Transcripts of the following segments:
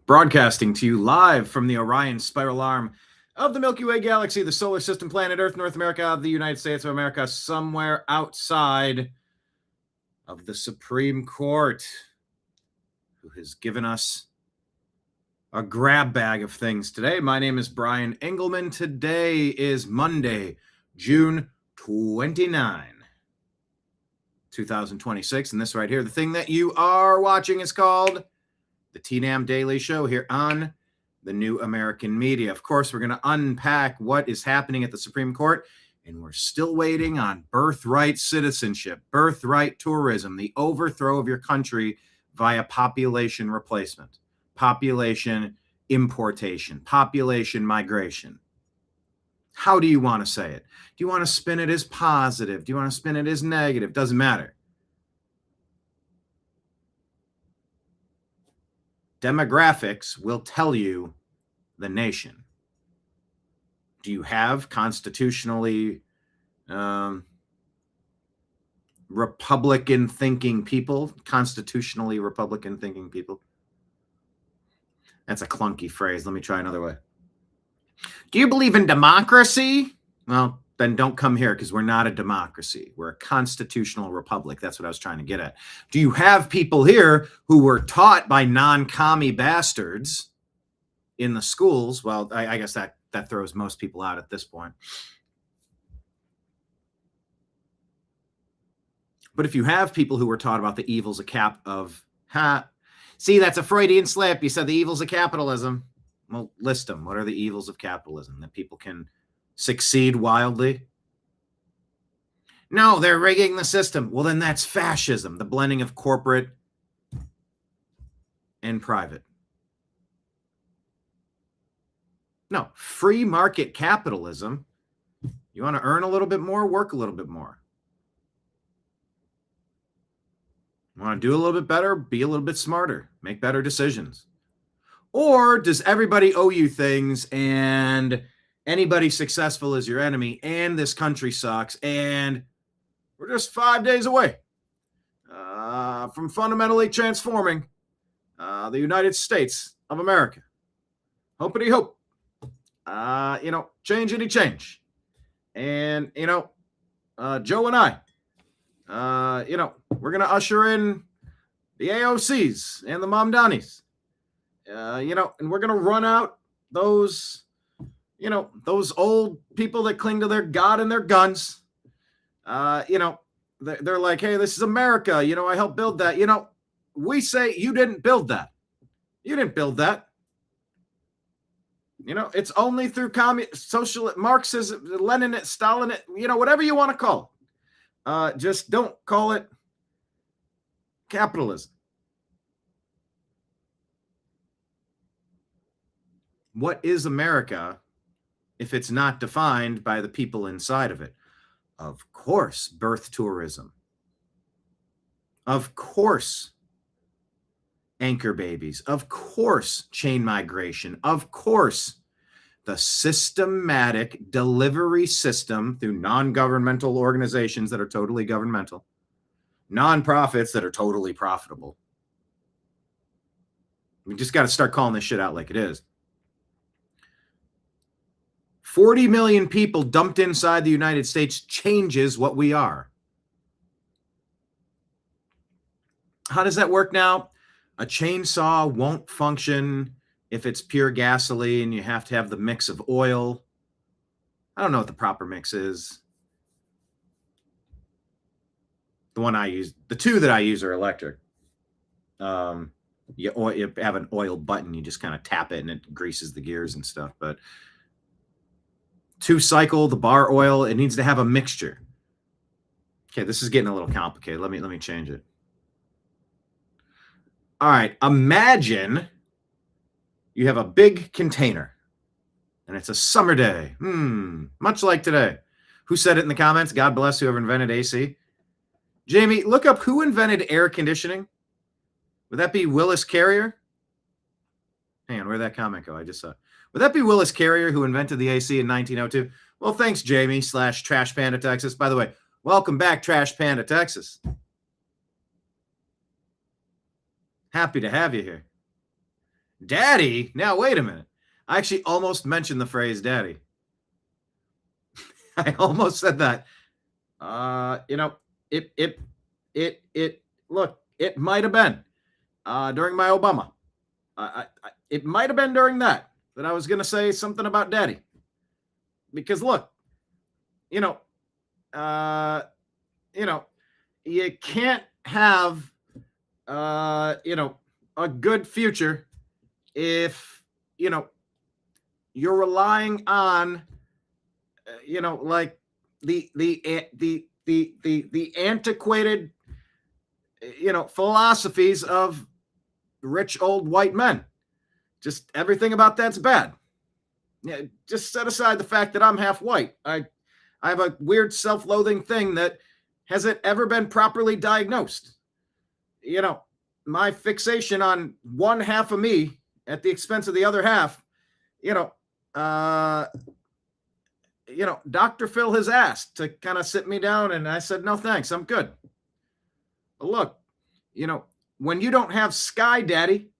Broadcasting to you live from the Orion spiral arm of the Milky Way galaxy, the solar system, planet Earth, North America, the United States of America, somewhere outside of the Supreme Court, who has given us a grab bag of things today. My name is Brian Engelman. Today is Monday, June 29, 2026. And this right here, the thing that you are watching is called the TNAM Daily Show here on the New American Media. Of course, we're going to unpack what is happening at the Supreme Court, and we're still waiting on birthright citizenship, birthright tourism, the overthrow of your country via population replacement, population importation, population migration. How do you want to say it? Do you want to spin it as positive? Do you want to spin it as negative? Doesn't matter. Demographics will tell you the nation. Do you have constitutionally Republican thinking people? Constitutionally Republican thinking people? That's a clunky phrase. Let me try another way. Do you believe in democracy? Well, then don't come here because we're not a democracy. We're a constitutional republic. That's what I was trying to get at. Do you have people here who were taught by non-commie bastards in the schools? Well, I guess that throws most people out at this point. But if you have people who were taught about the evils see, that's a Freudian slip. You said the evils of capitalism. Well, list them. What are the evils of capitalism? That people can succeed wildly? No, they're rigging the system. Well, then that's fascism, the blending of corporate and private. No, free market capitalism. You want to earn a little bit more, work a little bit more. You want to do a little bit better, be a little bit smarter, make better decisions. Or does everybody owe you things and anybody successful is your enemy, and this country sucks, and we're just 5 days away from fundamentally transforming the United States of America? Hoppity hope. Change. And, Joe and I, we're going to usher in the AOCs and the Mamdanis, and we're going to run out those old people that cling to their God and their guns. They're like, hey, this is America. I helped build that. We say you didn't build that. You didn't build that. It's only through social Marxism, Lenin, Stalin, whatever you want to call it. Just don't call it capitalism. What is America if it's not defined by the people inside of it? Of course, birth tourism. Of course, anchor babies. Of course, chain migration. Of course, the systematic delivery system through non-governmental organizations that are totally governmental, nonprofits that are totally profitable. We just got to start calling this shit out like it is. 40 million people dumped inside the United States changes what we are. How does that work now? A chainsaw won't function if it's pure gasoline. You have to have the mix of oil. I don't know what the proper mix is. The two that I use are electric. You have an oil button. You just kind of tap it and it greases the gears and stuff. But 2-cycle, the bar oil, it needs to have a mixture. Okay, this is getting a little complicated. Let me change it. All right, imagine you have a big container and it's a summer day. Much like today. Who said it in the comments? God bless whoever invented AC. Jamie, look up who invented air conditioning. Would that be Willis Carrier? Hang on, where'd that comment go? I just saw it. Would that be Willis Carrier who invented the AC in 1902? Well, thanks, Jamie / Trash Panda Texas. By the way, welcome back, Trash Panda Texas. Happy to have you here. Daddy? Now, wait a minute. I actually almost mentioned the phrase daddy. I almost said that. Look, it might have been during my Obama. It might have been during that I was going to say something about daddy. Because look, you can't have, a good future if, you're relying on, like the antiquated, philosophies of rich old white men. Just everything about that's bad. Yeah, just set aside the fact that I'm half white. I have a weird self-loathing thing that hasn't ever been properly diagnosed. My fixation on one half of me at the expense of the other half, Dr. Phil has asked to kind of sit me down, and I said, no, thanks, I'm good. But look, when you don't have Sky Daddy,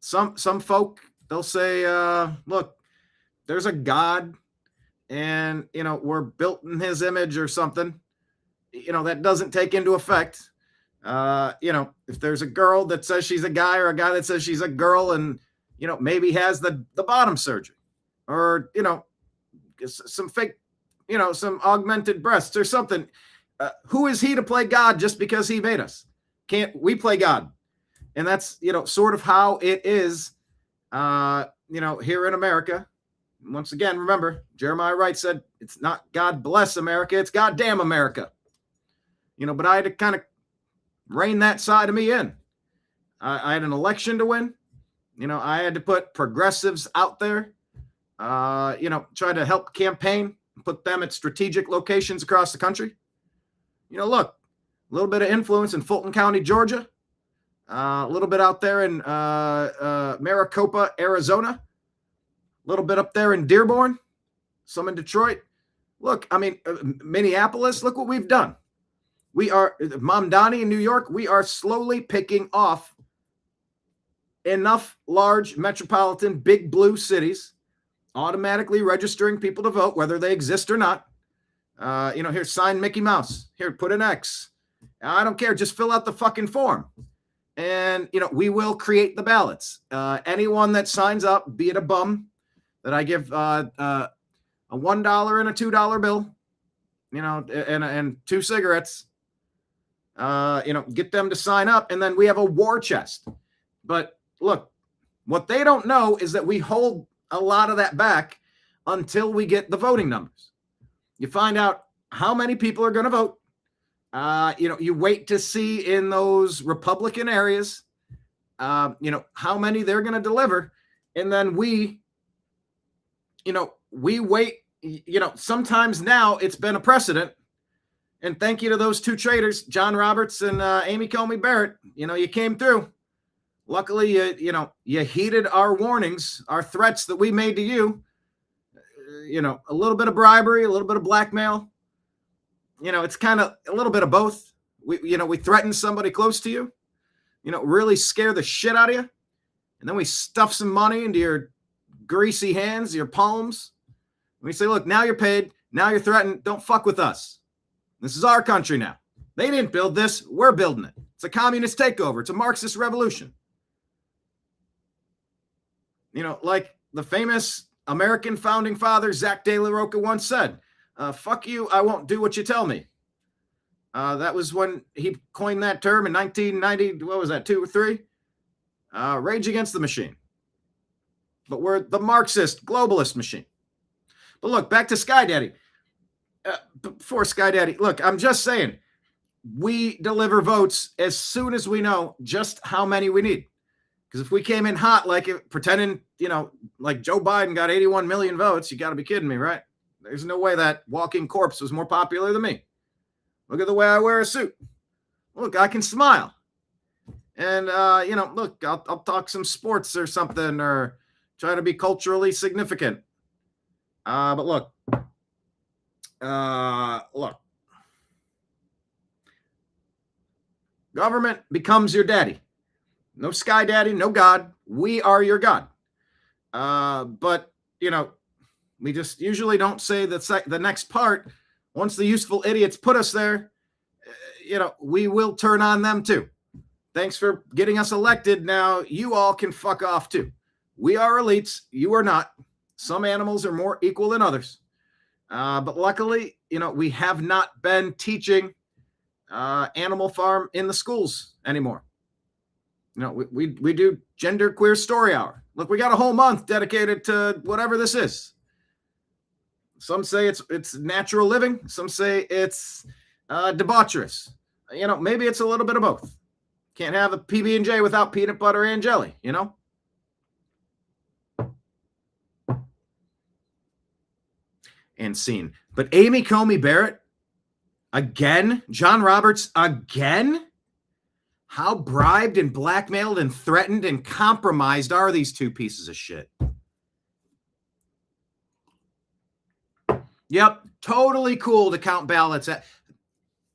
some folk, they'll say, look, there's a God and, we're built in his image or something, that doesn't take into effect. If there's a girl that says she's a guy or a guy that says she's a girl and, maybe has the bottom surgery or, some fake, some augmented breasts or something. Who is he to play God just because he made us? Can't we play God? And that's, sort of how it is, here in America. Once again, remember, Jeremiah Wright said, it's not God bless America, it's goddamn America. But I had to kind of rein that side of me in. I had an election to win. I had to put progressives out there, try to help campaign, put them at strategic locations across the country. Look, a little bit of influence in Fulton County, Georgia, a little bit out there in Maricopa, Arizona, a little bit up there in Dearborn, some in Detroit. Look, Minneapolis, look what we've done. We are, Mamdani in New York, we are slowly picking off enough large metropolitan big blue cities, automatically registering people to vote, whether they exist or not. Here, sign Mickey Mouse. Here, put an X. I don't care. Just fill out the fucking form. And, we will create the ballots. Anyone that signs up, be it a bum, that I give a $1 and a $2 bill, and 2 cigarettes, get them to sign up. And then we have a war chest. But look, what they don't know is that we hold a lot of that back until we get the voting numbers. You find out how many people are going to vote. You wait to see in those Republican areas, how many they're going to deliver. And then we wait, sometimes now it's been a precedent. And thank you to those 2 traitors, John Roberts and Amy Coney Barrett. You came through. Luckily, you heeded our warnings, our threats that we made to you. A little bit of bribery, a little bit of blackmail. It's kind of a little bit of both. We threaten somebody close to you, really scare the shit out of you. And then we stuff some money into your greasy hands, your palms. And we say, look, now you're paid. Now you're threatened. Don't fuck with us. This is our country now. They didn't build this. We're building it. It's a communist takeover. It's a Marxist revolution. Like the famous American founding father, Zach De La Rocca, once said, fuck you, I won't do what you tell me. That was when he coined that term in 1990, what was that, 2 or 3? Rage Against the Machine. But we're the Marxist globalist machine. But look, back to Sky Daddy. Before Sky Daddy, look, I'm just saying, we deliver votes as soon as we know just how many we need. Because if we came in hot, pretending, like Joe Biden got 81 million votes, you got to be kidding me, right? There's no way that walking corpse was more popular than me. Look at the way I wear a suit. Look, I can smile. And, look, I'll talk some sports or something or try to be culturally significant. But look. Government becomes your daddy. No sky daddy, no God. We are your God. But, we just usually don't say the next part. Once the useful idiots put us there, we will turn on them too. Thanks for getting us elected. Now you all can fuck off too. We are elites. You are not. Some animals are more equal than others. But luckily, we have not been teaching Animal Farm in the schools anymore. We do gender queer story hour. Look, we got a whole month dedicated to whatever this is. Some say it's natural living. Some say it's debaucherous. Maybe it's a little bit of both. Can't have a PB&J without peanut butter and jelly, And scene. But Amy Coney Barrett, again, John Roberts, again? How bribed and blackmailed and threatened and compromised are these two pieces of shit? Yep, totally cool to count ballots at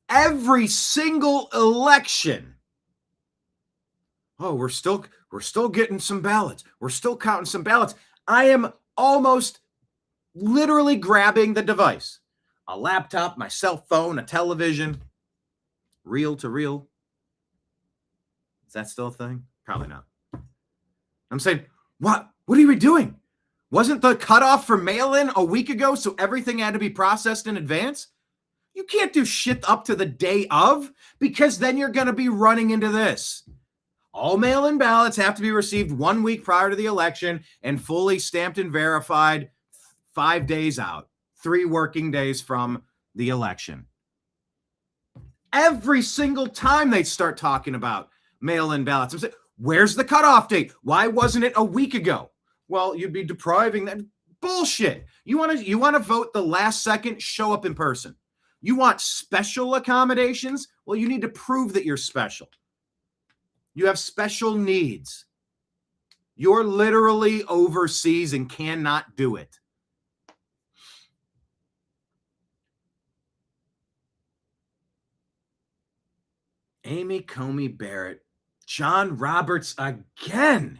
every single election. Oh, we're still getting some ballots. We're still counting some ballots. I am almost literally grabbing the device. A laptop, my cell phone, a television, reel to reel. Is that still a thing? Probably not. I'm saying, what are we doing? Wasn't the cutoff for mail-in a week ago, so everything had to be processed in advance? You can't do shit up to the day of, because then you're going to be running into this. All mail-in ballots have to be received 1 week prior to the election and fully stamped and verified 5 days out, 3 working days from the election. Every single time they start talking about mail-in ballots, I'm saying, where's the cutoff date? Why wasn't it a week ago? Well, you'd be depriving that. Bullshit. You want to vote the last second, show up in person. You want special accommodations? Well, you need to prove that you're special. You have special needs. You're literally overseas and cannot do it. Amy Coney Barrett, John Roberts again.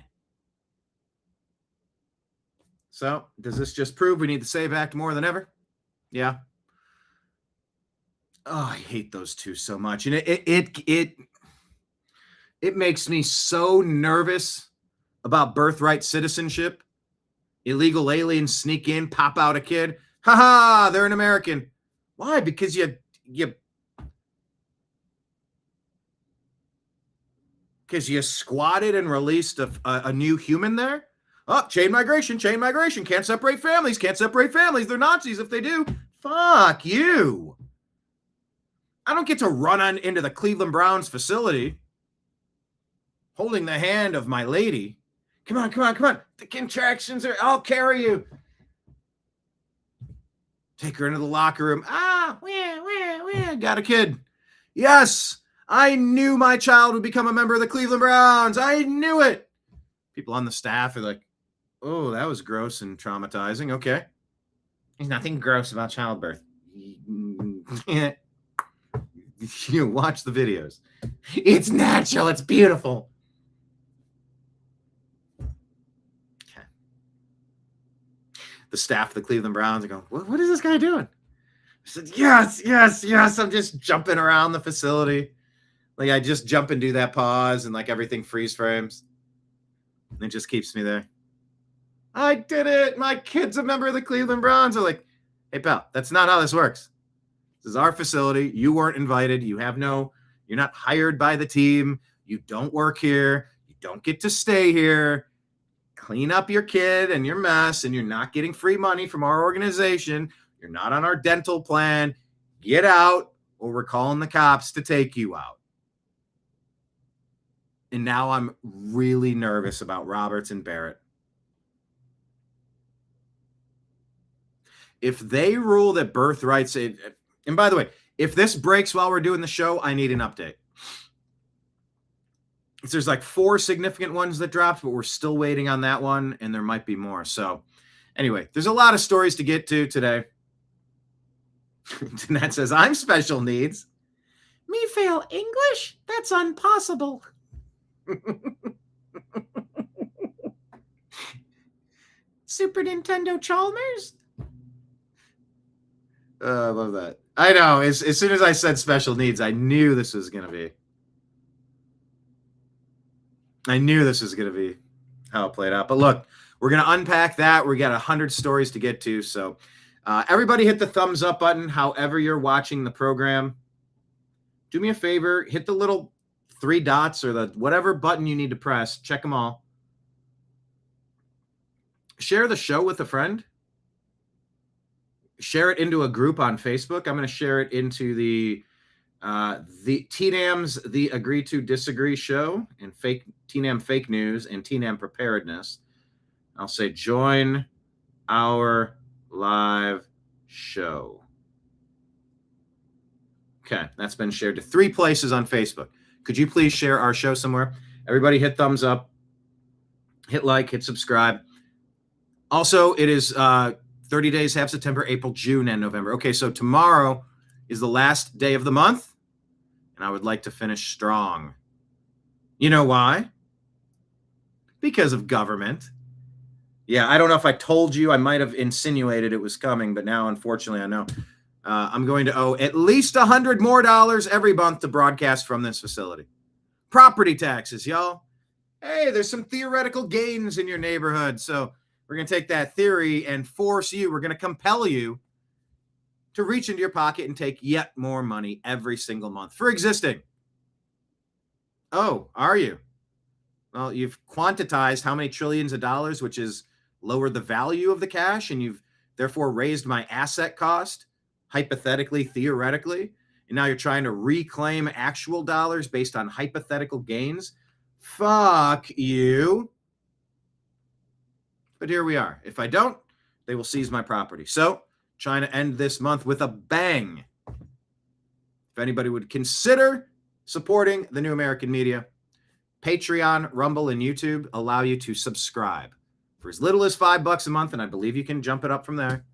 So, does this just prove we need the SAVE Act more than ever? Yeah. Oh, I hate those two so much. And it makes me so nervous about birthright citizenship. Illegal aliens sneak in, pop out a kid. Ha ha, they're an American. Why? Because you squatted and released a new human there? Oh, chain migration. Can't separate families. They're Nazis if they do. Fuck you. I don't get to run on into the Cleveland Browns facility holding the hand of my lady. Come on. The contractions I'll carry you. Take her into the locker room. Got a kid. Yes, I knew my child would become a member of the Cleveland Browns. I knew it. People on the staff are like, oh, that was gross and traumatizing. Okay. There's nothing gross about childbirth. You watch the videos. It's natural. It's beautiful. Okay. The staff of the Cleveland Browns are going, what is this guy doing? I said, yes. I'm just jumping around the facility. Like I just jump and do that pause and like everything freeze frames. And it just keeps me there. I did it. My kid's a member of the Cleveland Browns. They're like, hey, pal, that's not how this works. This is our facility. You weren't invited. You're not hired by the team. You don't work here. You don't get to stay here. Clean up your kid and your mess, and you're not getting free money from our organization. You're not on our dental plan. Get out, or we're calling the cops to take you out. And now I'm really nervous about Roberts and Barrett. If they rule that birthrights, and by the way, if this breaks while we're doing the show, I need an update. There's like 4 significant ones that dropped, but we're still waiting on that one, and there might be more. So anyway, there's a lot of stories to get to today. Danette says, I'm special needs. Me fail English? That's impossible. Super Nintendo Chalmers? I love that. I know. As soon as I said special needs, I knew this was going to be. I knew this was going to be how it played out. But look, we're going to unpack that. We got 100 stories to get to. So everybody hit the thumbs up button, however you're watching the program. Do me a favor, hit the little 3 dots or the whatever button you need to press. Check them all. Share the show with a friend. Share it into a group on Facebook. I'm going to share it into the TNAM's The Agree to Disagree show and TNAM Fake News and TNAM Preparedness. I'll say join our live show. Okay, that's been shared to 3 places on Facebook. Could you please share our show somewhere? Everybody hit thumbs up, hit like, hit subscribe. Also, it is 30 days, half September, April, June, and November. Okay, so tomorrow is the last day of the month, and I would like to finish strong. You know why? Because of government. Yeah, I don't know if I told you. I might have insinuated it was coming, but now, unfortunately, I know. I'm going to owe at least $100 more every month to broadcast from this facility. Property taxes, y'all. Hey, there's some theoretical gains in your neighborhood, so we're going to take that theory and force you. We're going to compel you to reach into your pocket and take yet more money every single month for existing. Oh, are you? Well, you've quantitized how many trillions of dollars, which is lowered the value of the cash, and you've therefore raised my asset cost, hypothetically, theoretically, and now you're trying to reclaim actual dollars based on hypothetical gains. Fuck you. But here we are. If I don't, they will seize my property. So, trying to end this month with a bang. If anybody would consider supporting the New American Media, Patreon, Rumble, and YouTube allow you to subscribe for as little as $5 a month, and I believe you can jump it up from there.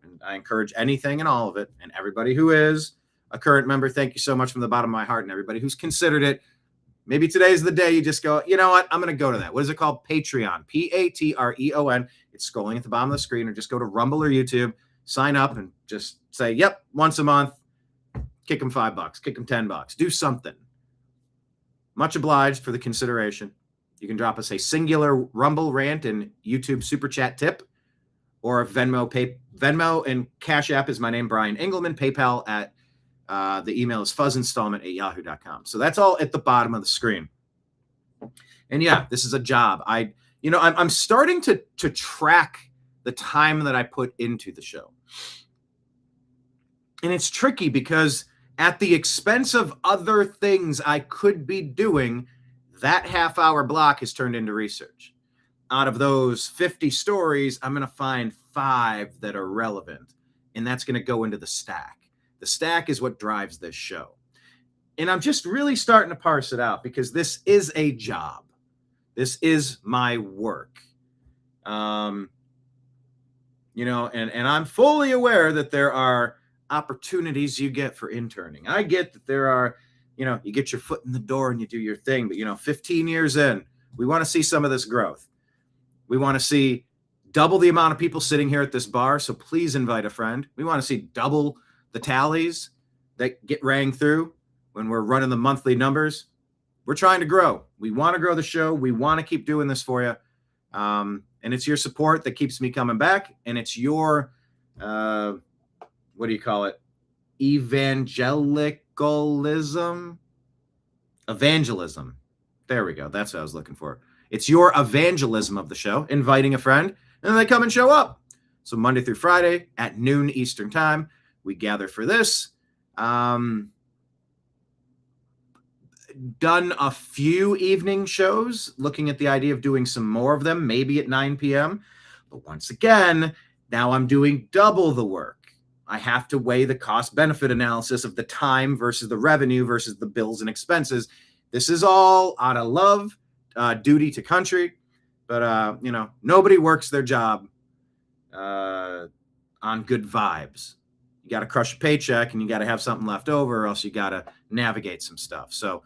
And I encourage anything and all of it. And everybody who is a current member, thank you so much from the bottom of my heart. And everybody who's considered it, maybe today's the day you just go, you know what? I'm going to go to that. What is it called? Patreon. Patreon. It's scrolling at the bottom of the screen, or just go to Rumble or YouTube, sign up, and just say, yep, once a month, kick them $5, kick them $10, do something. Much obliged for the consideration. You can drop us a singular Rumble rant and YouTube super chat tip, or a Venmo and Cash App is my name, Brian Engelman. PayPal at the email is fuzzinstallment@yahoo.com. So that's all at the bottom of the screen. And yeah, this is a job. I'm starting to track the time that I put into the show. And it's tricky because at the expense of other things I could be doing, that half-hour block has turned into research. Out of those 50 stories, I'm going to find 5 that are relevant, and that's going to go into the stack. The stack is what drives this show. And I'm just really starting to parse it out because this is a job. This is my work. And I'm fully aware that there are opportunities you get for interning. I get that there are, you get your foot in the door and you do your thing, but 15 years in, we want to see some of this growth. We want to see double the amount of people sitting here at this bar, so please invite a friend. We want to see double the tallies that get rang through when we're running the monthly numbers. We're trying to grow. We want to grow the show. We want to keep doing this for you. And it's your support that keeps me coming back. And it's your, what do you call it? Evangelism. There we go. That's what I was looking for. It's your evangelism of the show, inviting a friend, and then they come and show up. So Monday through Friday at noon Eastern time, we gather for this. Done a few evening shows, looking at the idea of doing some more of them, maybe at 9 p.m. But once again, now I'm doing double the work. I have to weigh the cost-benefit analysis of the time versus the revenue versus the bills and expenses. This is all out of love, duty to country. But, nobody works their job on good vibes. You got to crush a paycheck and you got to have something left over, or else you got to navigate some stuff. So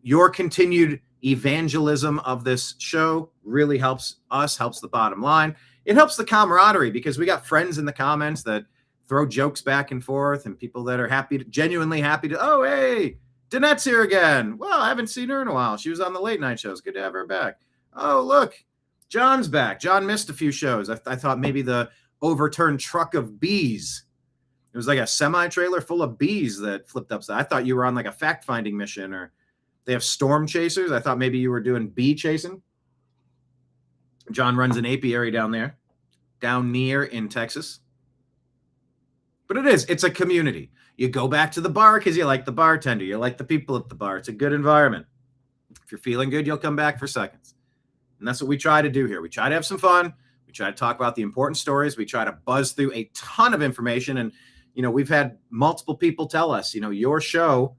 your continued evangelism of this show really helps us, helps the bottom line. It helps the camaraderie because we got friends in the comments that throw jokes back and forth and people that are happy, genuinely happy to, oh, hey, Danette's here again. Well, I haven't seen her in a while. She was on the late night shows. Good to have her back. Oh, look, John's back. John missed a few shows. I thought maybe the overturned truck of bees. It was like a semi-trailer full of bees that flipped upside. I thought you were on like a fact-finding mission, or they have storm chasers. I thought maybe you were doing bee chasing. John runs an apiary down near in Texas. But it's a community. You go back to the bar because you like the bartender. You like the people at the bar. It's a good environment. If you're feeling good, you'll come back for seconds. And that's what we try to do here. We try to have some fun. We try to talk about the important stories. We try to buzz through a ton of information. And, we've had multiple people tell us, your show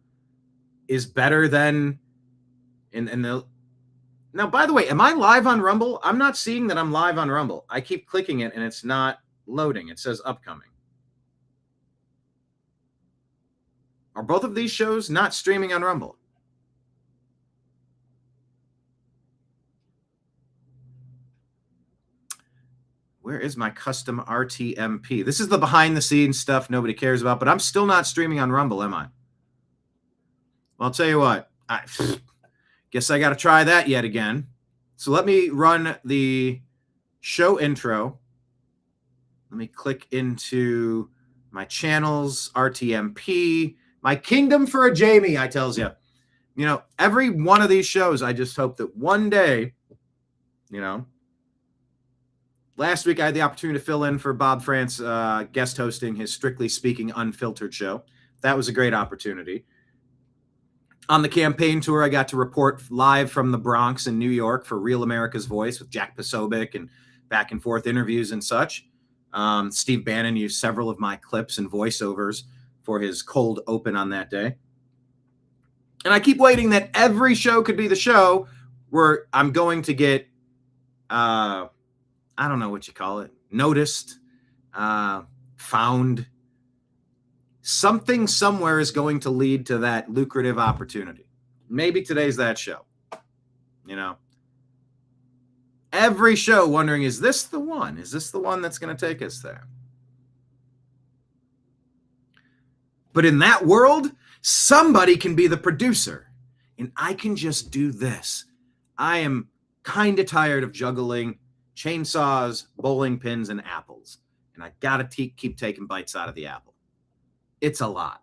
is better than Now, by the way, am I live on Rumble? I'm not seeing that I'm live on Rumble. I keep clicking it and it's not loading. It says upcoming. Are both of these shows not streaming on Rumble? Where is my custom RTMP? This is the behind the scenes stuff nobody cares about, but I'm still not streaming on Rumble, am I? Well, I'll tell you what. I guess I got to try that yet again. So let me run the show intro. Let me click into my channels, RTMP, my kingdom for a Jamie, I tells you. Every one of these shows, I just hope that one day, last week I had the opportunity to fill in for Bob France, guest hosting his Strictly Speaking Unfiltered show. That was a great opportunity. On the campaign tour, I got to report live from the Bronx in New York for Real America's Voice with Jack Posobiec and back and forth interviews and such. Steve Bannon used several of my clips and voiceovers for his cold open on that day. And I keep waiting that every show could be the show where I'm going to get, I don't know what you call it, noticed, found. Something somewhere is going to lead to that lucrative opportunity. Maybe today's that show. Every show wondering, is this the one? Is this the one that's going to take us there? But in that world, somebody can be the producer, and I can just do this. I am kind of tired of juggling chainsaws, bowling pins, and apples, and I got to keep taking bites out of the apple. It's a lot.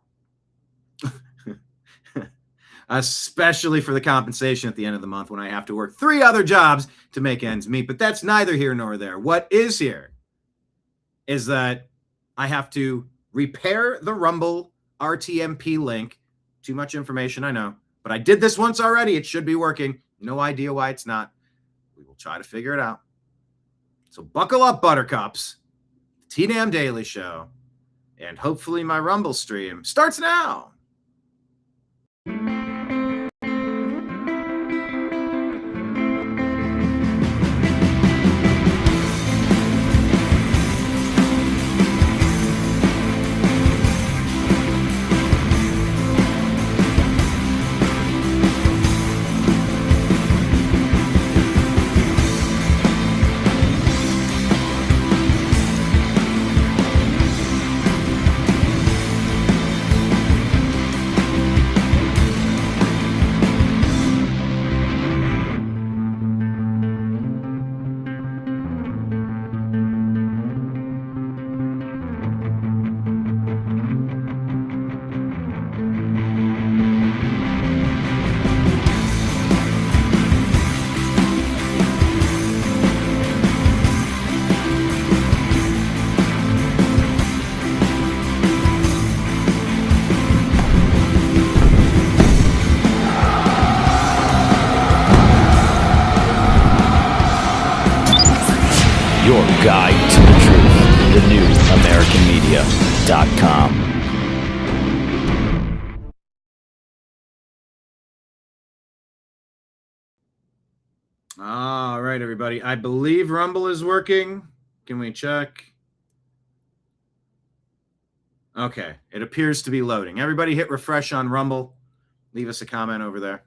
Especially for the compensation at the end of the month when I have to work 3 other jobs to make ends meet. But that's neither here nor there. What is here is that I have to repair the Rumble RTMP link. Too much information, I know. But I did this once already. It should be working. No idea why it's not. We will try to figure it out. So buckle up, buttercups. The TNAM Daily Show. And hopefully my Rumble stream starts now. Your guide to the truth, thenewamericanmedia.com. All right, everybody. I believe Rumble is working. Can we check? Okay, it appears to be loading. Everybody hit refresh on Rumble. Leave us a comment over there.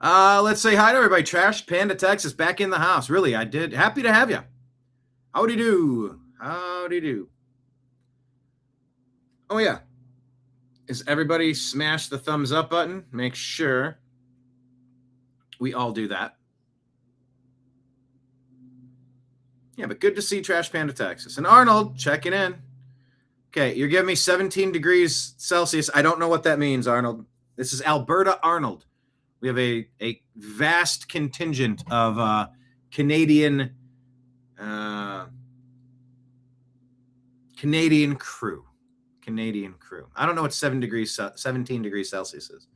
Let's say hi to everybody. Trash Panda Texas back in the house. Really, I did. Happy to have you. Howdy do. Howdy do. Oh, yeah. Is everybody smash the thumbs up button? Make sure we all do that. Yeah, but good to see Trash Panda Texas. And Arnold, checking in. Okay, you're giving me 17 degrees Celsius. I don't know what that means, Arnold. This is Alberta Arnold. We have a vast contingent of Canadian crew. Canadian crew. I don't know what 17 degrees Celsius is.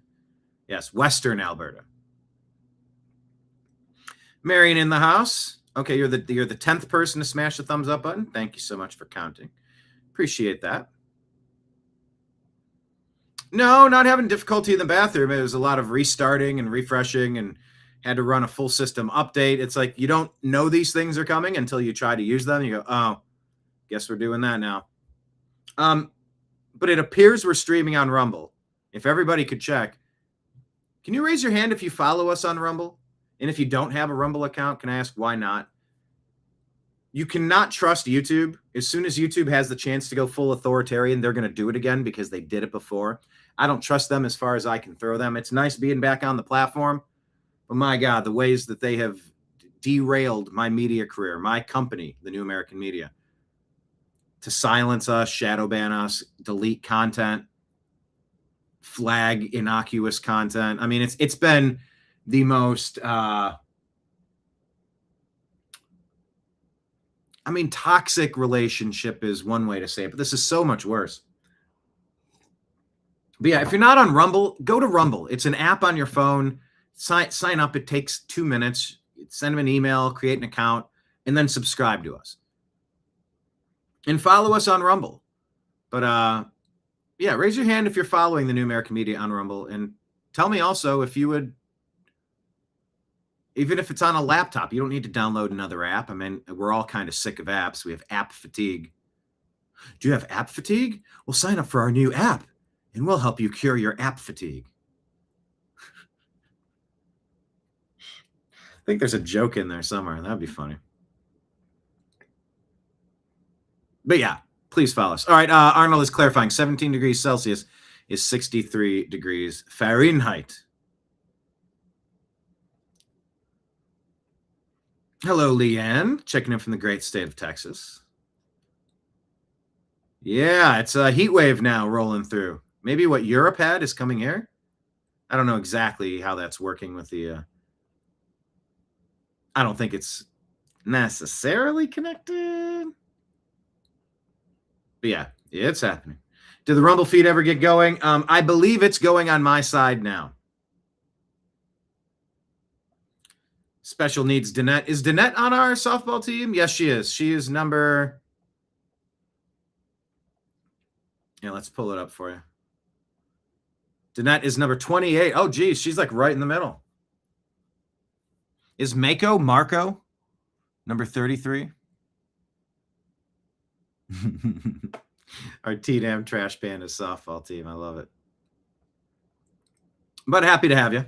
Yes, Western Alberta. Marion in the house. Okay, you're the 10th person to smash the thumbs up button. Thank you so much for counting. Appreciate that. No, not having difficulty in the bathroom. It was a lot of restarting and refreshing and had to run a full system update. It's like you don't know these things are coming until you try to use them. You go, oh, guess we're doing that now. But it appears we're streaming on Rumble. If everybody could check. Can you raise your hand if you follow us on Rumble? And if you don't have a Rumble account, can I ask why not? You cannot trust YouTube. As soon as YouTube has the chance to go full authoritarian, they're going to do it again because they did it before. I don't trust them as far as I can throw them. It's nice being back on the platform. But my God, the ways that they have derailed my media career, my company, the New American Media, to silence us, shadow ban us, delete content, flag innocuous content. I mean, it's been the most... toxic relationship is one way to say it, but this is so much worse. But yeah, if you're not on Rumble, go to Rumble. It's an app on your phone. Sign up. It takes 2 minutes. Send them an email, create an account, and then subscribe to us. And follow us on Rumble. But yeah, raise your hand if you're following the New American Media on Rumble. And tell me also if you would, even if it's on a laptop, you don't need to download another app. I mean, we're all kind of sick of apps. We have app fatigue. Do you have app fatigue? Well, sign up for our new app, and we'll help you cure your app fatigue. I think there's a joke in there somewhere. That'd be funny. But yeah, please follow us. All right, Arnold is clarifying. 17 degrees Celsius is 63 degrees Fahrenheit. Hello, Leanne. Checking in from the great state of Texas. Yeah, it's a heat wave now rolling through. Maybe what Europe had is coming here. I don't know exactly how that's working with the... I don't think it's necessarily connected. But yeah, it's happening. Did the Rumble feed ever get going? I believe it's going on my side now. Special needs Danette. Is Danette on our softball team? Yes, she is. She is number... Yeah, let's pull it up for you. Danette is number 28. Oh, geez, she's like right in the middle. Is Marco number 33? Our TNAM Trash Panda softball team. I love it. But happy to have you.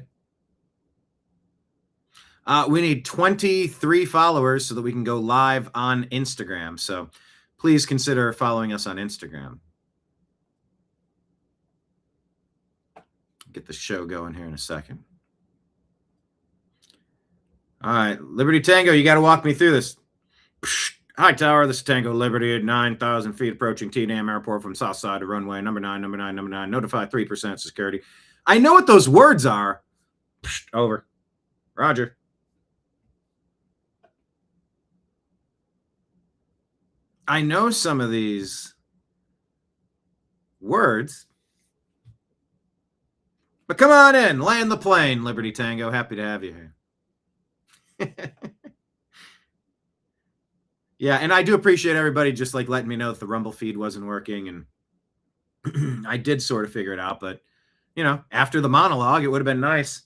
We need 23 followers so that we can go live on Instagram. So please consider following us on Instagram. Get the show going here in a second. All right, Liberty Tango, you got to walk me through this. Hi, Tower. This is Tango Liberty at 9,000 feet approaching TNAM Airport from south side of runway. Number 9. Notify 3% security. I know what those words are. Over. Roger. I know some of these words. But come on in. Land the plane, Liberty Tango. Happy to have you here. Yeah, and I do appreciate everybody just like letting me know that the Rumble feed wasn't working, and I did sort of figure it out, but you know, after the monologue, it would have been nice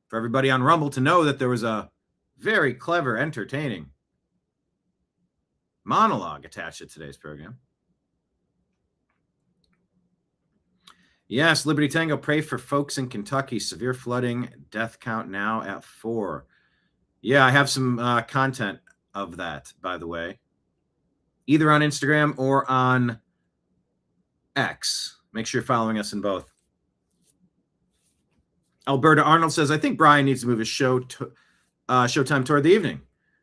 for everybody on Rumble to know that there was a very clever, entertaining monologue attached to today's program. Yes, Liberty Tango, pray for folks in Kentucky. Severe flooding, death count now at 4. Yeah, I have some content of that, by the way, either on Instagram or on X. Make sure you're following us in both. Alberta Arnold says, I think Brian needs to move his showtime toward the evening.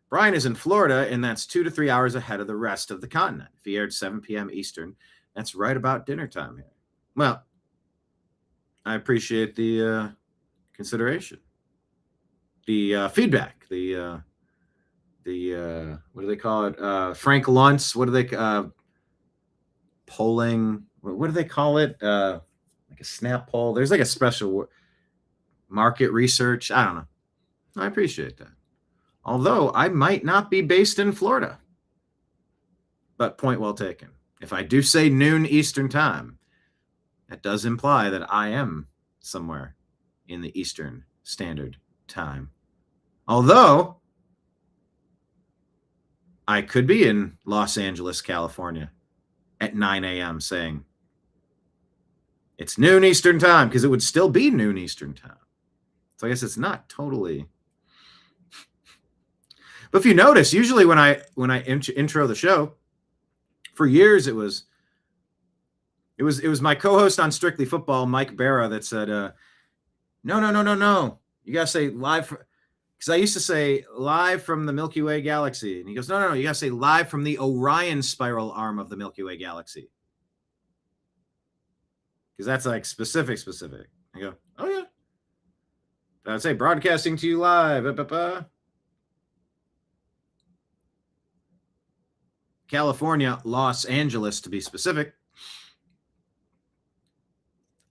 Brian is in Florida, and that's 2 to 3 hours ahead of the rest of the continent. If he aired 7 p.m. Eastern, that's right about dinner time here. Well, I appreciate the consideration, the feedback, the what do they call it? Frank Luntz. What do they polling? What do they call it? Like a snap poll. There's like a special market research. I don't know. I appreciate that. Although I might not be based in Florida, but point well taken. If I do say noon Eastern time, that does imply that I am somewhere in the Eastern Standard Time. Although I could be in Los Angeles, California at 9 a.m. saying it's noon Eastern time, because it would still be noon Eastern time. So I guess it's not totally. But if you notice, usually when I intro the show, for years it was my co-host on Strictly Football, Mike Barra, that said, no. You gotta say live, because I used to say live from the Milky Way galaxy, and he goes, no, you gotta say live from the Orion spiral arm of the Milky Way galaxy, because that's like specific. I go, oh yeah. I'd say broadcasting to you live. California, Los Angeles, to be specific.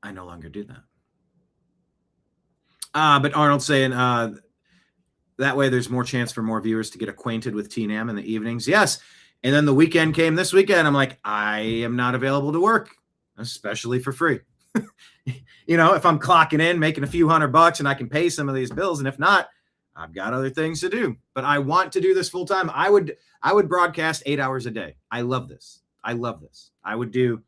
I no longer do that. But Arnold's saying that way there's more chance for more viewers to get acquainted with TNAM in the evenings. Yes. And then the weekend came this weekend. I'm like, I am not available to work, especially for free. You know, if I'm clocking in, making a few $100 and I can pay some of these bills, and if not, I've got other things to do. But I want to do this full time. I would broadcast 8 hours a day. I love this. I would do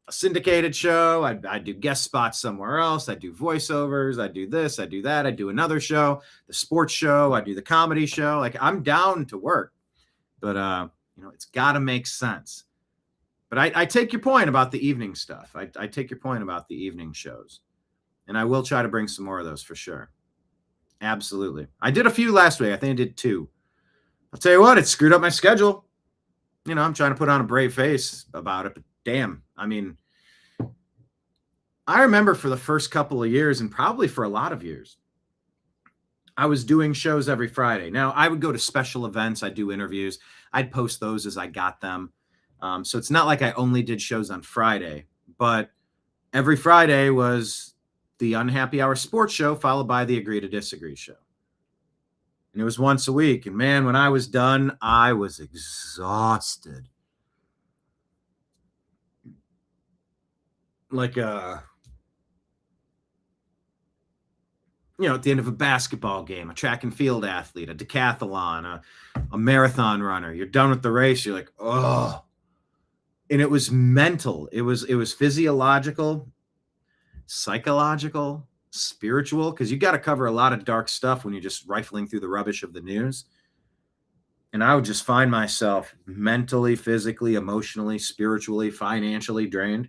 a syndicated show. I'd do guest spots somewhere else. I'd do voiceovers. I'd do this. I'd do that. I'd do another show, the sports show. I'd do the comedy show. Like, I'm down to work, but you know, it's got to make sense. But I take your point about the evening stuff. I take your point about the evening shows, and I will try to bring some more of those for sure. Absolutely. I did a few last week. I think I did 2. I'll tell you what, it screwed up my schedule. You know, I'm trying to put on a brave face about it, but damn, I mean, I remember for the first couple of years, and probably for a lot of years, I was doing shows every Friday. Now, I would go to special events. I'd do interviews. I'd post those as I got them. So it's not like I only did shows on Friday, but every Friday was the Unhappy Hour sports show, followed by the Agree to Disagree show. And it was once a week. And man, when I was done, I was exhausted. Like at the end of a basketball game, a track and field athlete, a decathlon, a marathon runner. You're done with the race. You're like, oh. And it was mental. It was physiological, psychological, spiritual, because you got to cover a lot of dark stuff when you're just rifling through the rubbish of the news. And I would just find myself mentally, physically, emotionally, spiritually, financially drained.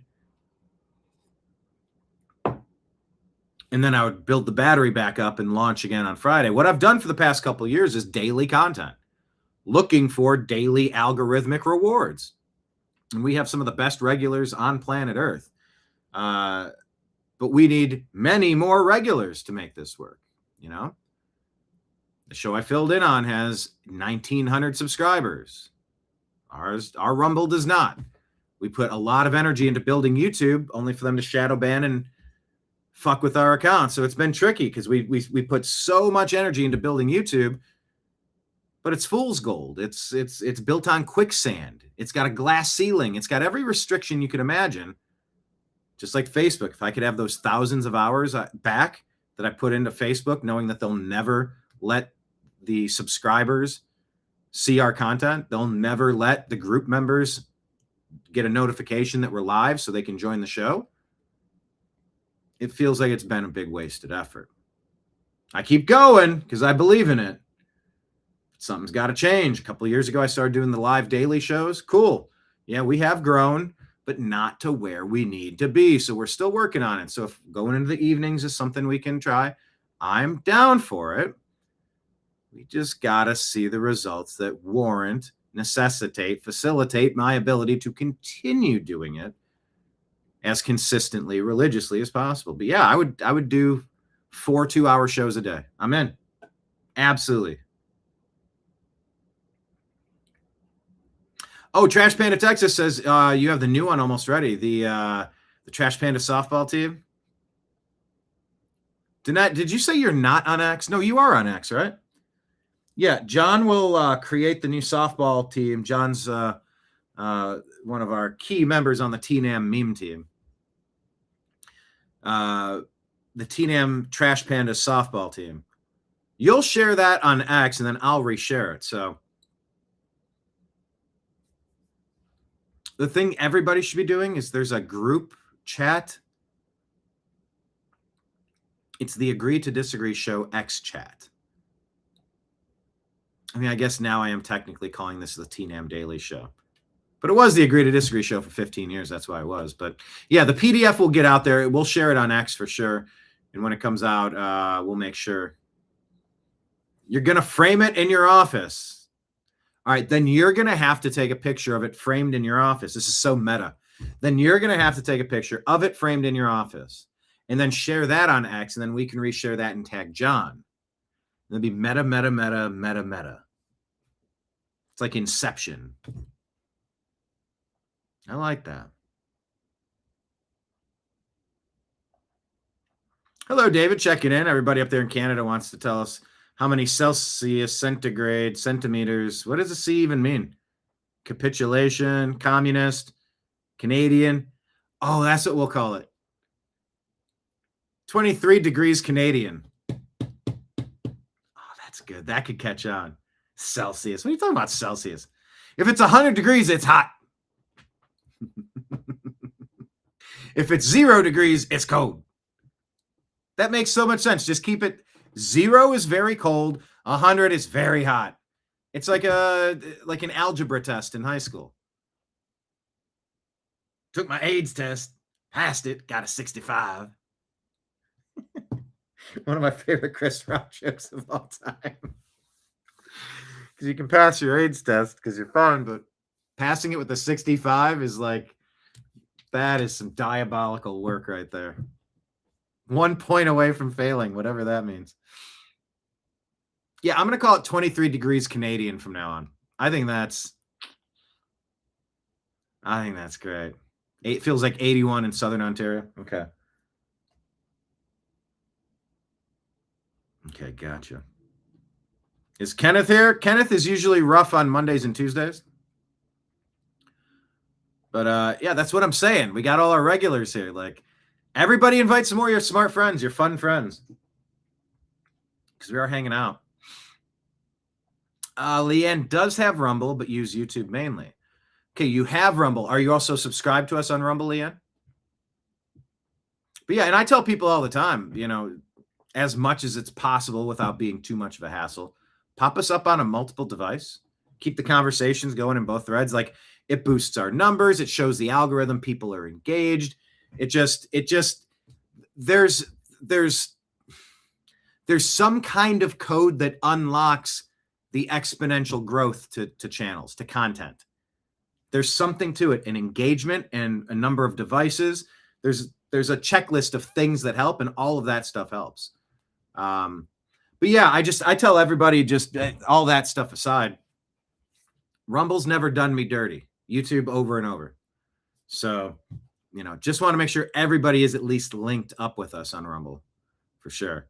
And then I would build the battery back up and launch again on Friday. What I've done for the past couple of years is daily content, looking for daily algorithmic rewards. And we have some of the best regulars on planet Earth. But we need many more regulars to make this work. You know, the show I filled in on has 1,900 subscribers. Our Rumble does not. We put a lot of energy into building YouTube, only for them to shadow ban and fuck with our account. So it's been tricky because we put so much energy into building YouTube, but it's fool's gold. It's built on quicksand. It's got a glass ceiling. It's got every restriction you could imagine. Just like Facebook. If I could have those thousands of hours back that I put into Facebook, knowing that they'll never let the subscribers see our content, they'll never let the group members get a notification that we're live so they can join the show. it feels like it's been a big wasted effort. I keep going because I believe in it. Something's got to change. A couple of years ago, I started doing the live daily shows. Cool. Yeah, we have grown, but not to where we need to be. So we're still working on it. So if going into the evenings is something we can try, I'm down for it. We just got to see the results that warrant, necessitate, facilitate my ability to continue doing it as consistently, religiously as possible. But yeah, I would do 4 2-hour shows a day. I'm in. Absolutely. Oh, Trash Panda Texas says you have the new one almost ready. The Trash Panda softball team. Did you say you're not on X? No, you are on X, right? Yeah, John will create the new softball team. John's one of our key members on the TNAM meme team. The TNAM Trash Panda softball team. You'll share that on X, and then I'll reshare it. So the thing everybody should be doing is there's a group chat. It's the Agree to Disagree Show X chat. I mean, I guess now I am technically calling this the TNAM Daily Show. But it was the Agree to Disagree Show for 15 years. That's why it was. But yeah, the PDF will get out there. We'll share it on X for sure. And when it comes out, we'll make sure. You're going to frame it in your office. All right, then you're going to have to take a picture of it framed in your office. This is so meta. Then you're going to have to take a picture of it framed in your office and then share that on X, and then we can reshare that and tag John. It'll be meta, meta, meta, meta, meta. It's like Inception. I like that. Hello, David. Checking in. Everybody up there in Canada wants to tell us how many Celsius, centigrade, centimeters. What does the C even mean? Capitulation, communist, Canadian. Oh, that's what we'll call it. 23 degrees Canadian. Oh, that's good. That could catch on. Celsius. What are you talking about, Celsius? If it's 100 degrees, it's hot. If it's 0 degrees, it's cold. That makes so much sense. Just keep it. 0 is very cold. 100 is very hot. It's like an algebra test in high school. Took my AIDS test, passed it, got a 65. One of my favorite Chris Rock jokes of all time. Because you can pass your AIDS test because you're fine, but passing it with a 65 is like, that is some diabolical work right there. 1 point away from failing, whatever that means. Yeah, I'm going to call it 23 degrees Canadian from now on. I think that's great. It feels like 81 in Southern Ontario. Okay. Okay, gotcha. Is Kenneth here? Kenneth is usually rough on Mondays and Tuesdays. But yeah, that's what I'm saying. We got all our regulars here. Like, everybody invite some more of your smart friends, your fun friends. Because we are hanging out. Leanne does have Rumble, but use YouTube mainly. Okay, you have Rumble. Are you also subscribed to us on Rumble, Leanne? But yeah, and I tell people all the time, you know, as much as it's possible without being too much of a hassle, pop us up on a multiple device. Keep the conversations going in both threads. Like, it boosts our numbers. It shows the algorithm people are engaged. It just there's some kind of code that unlocks the exponential growth to channels, to content. There's something to it, an engagement and a number of devices. There's a checklist of things that help, and all of that stuff helps. But yeah, I tell everybody, just all that stuff aside, Rumble's never done me dirty. YouTube over and over. So, you know, just want to make sure everybody is at least linked up with us on Rumble for sure.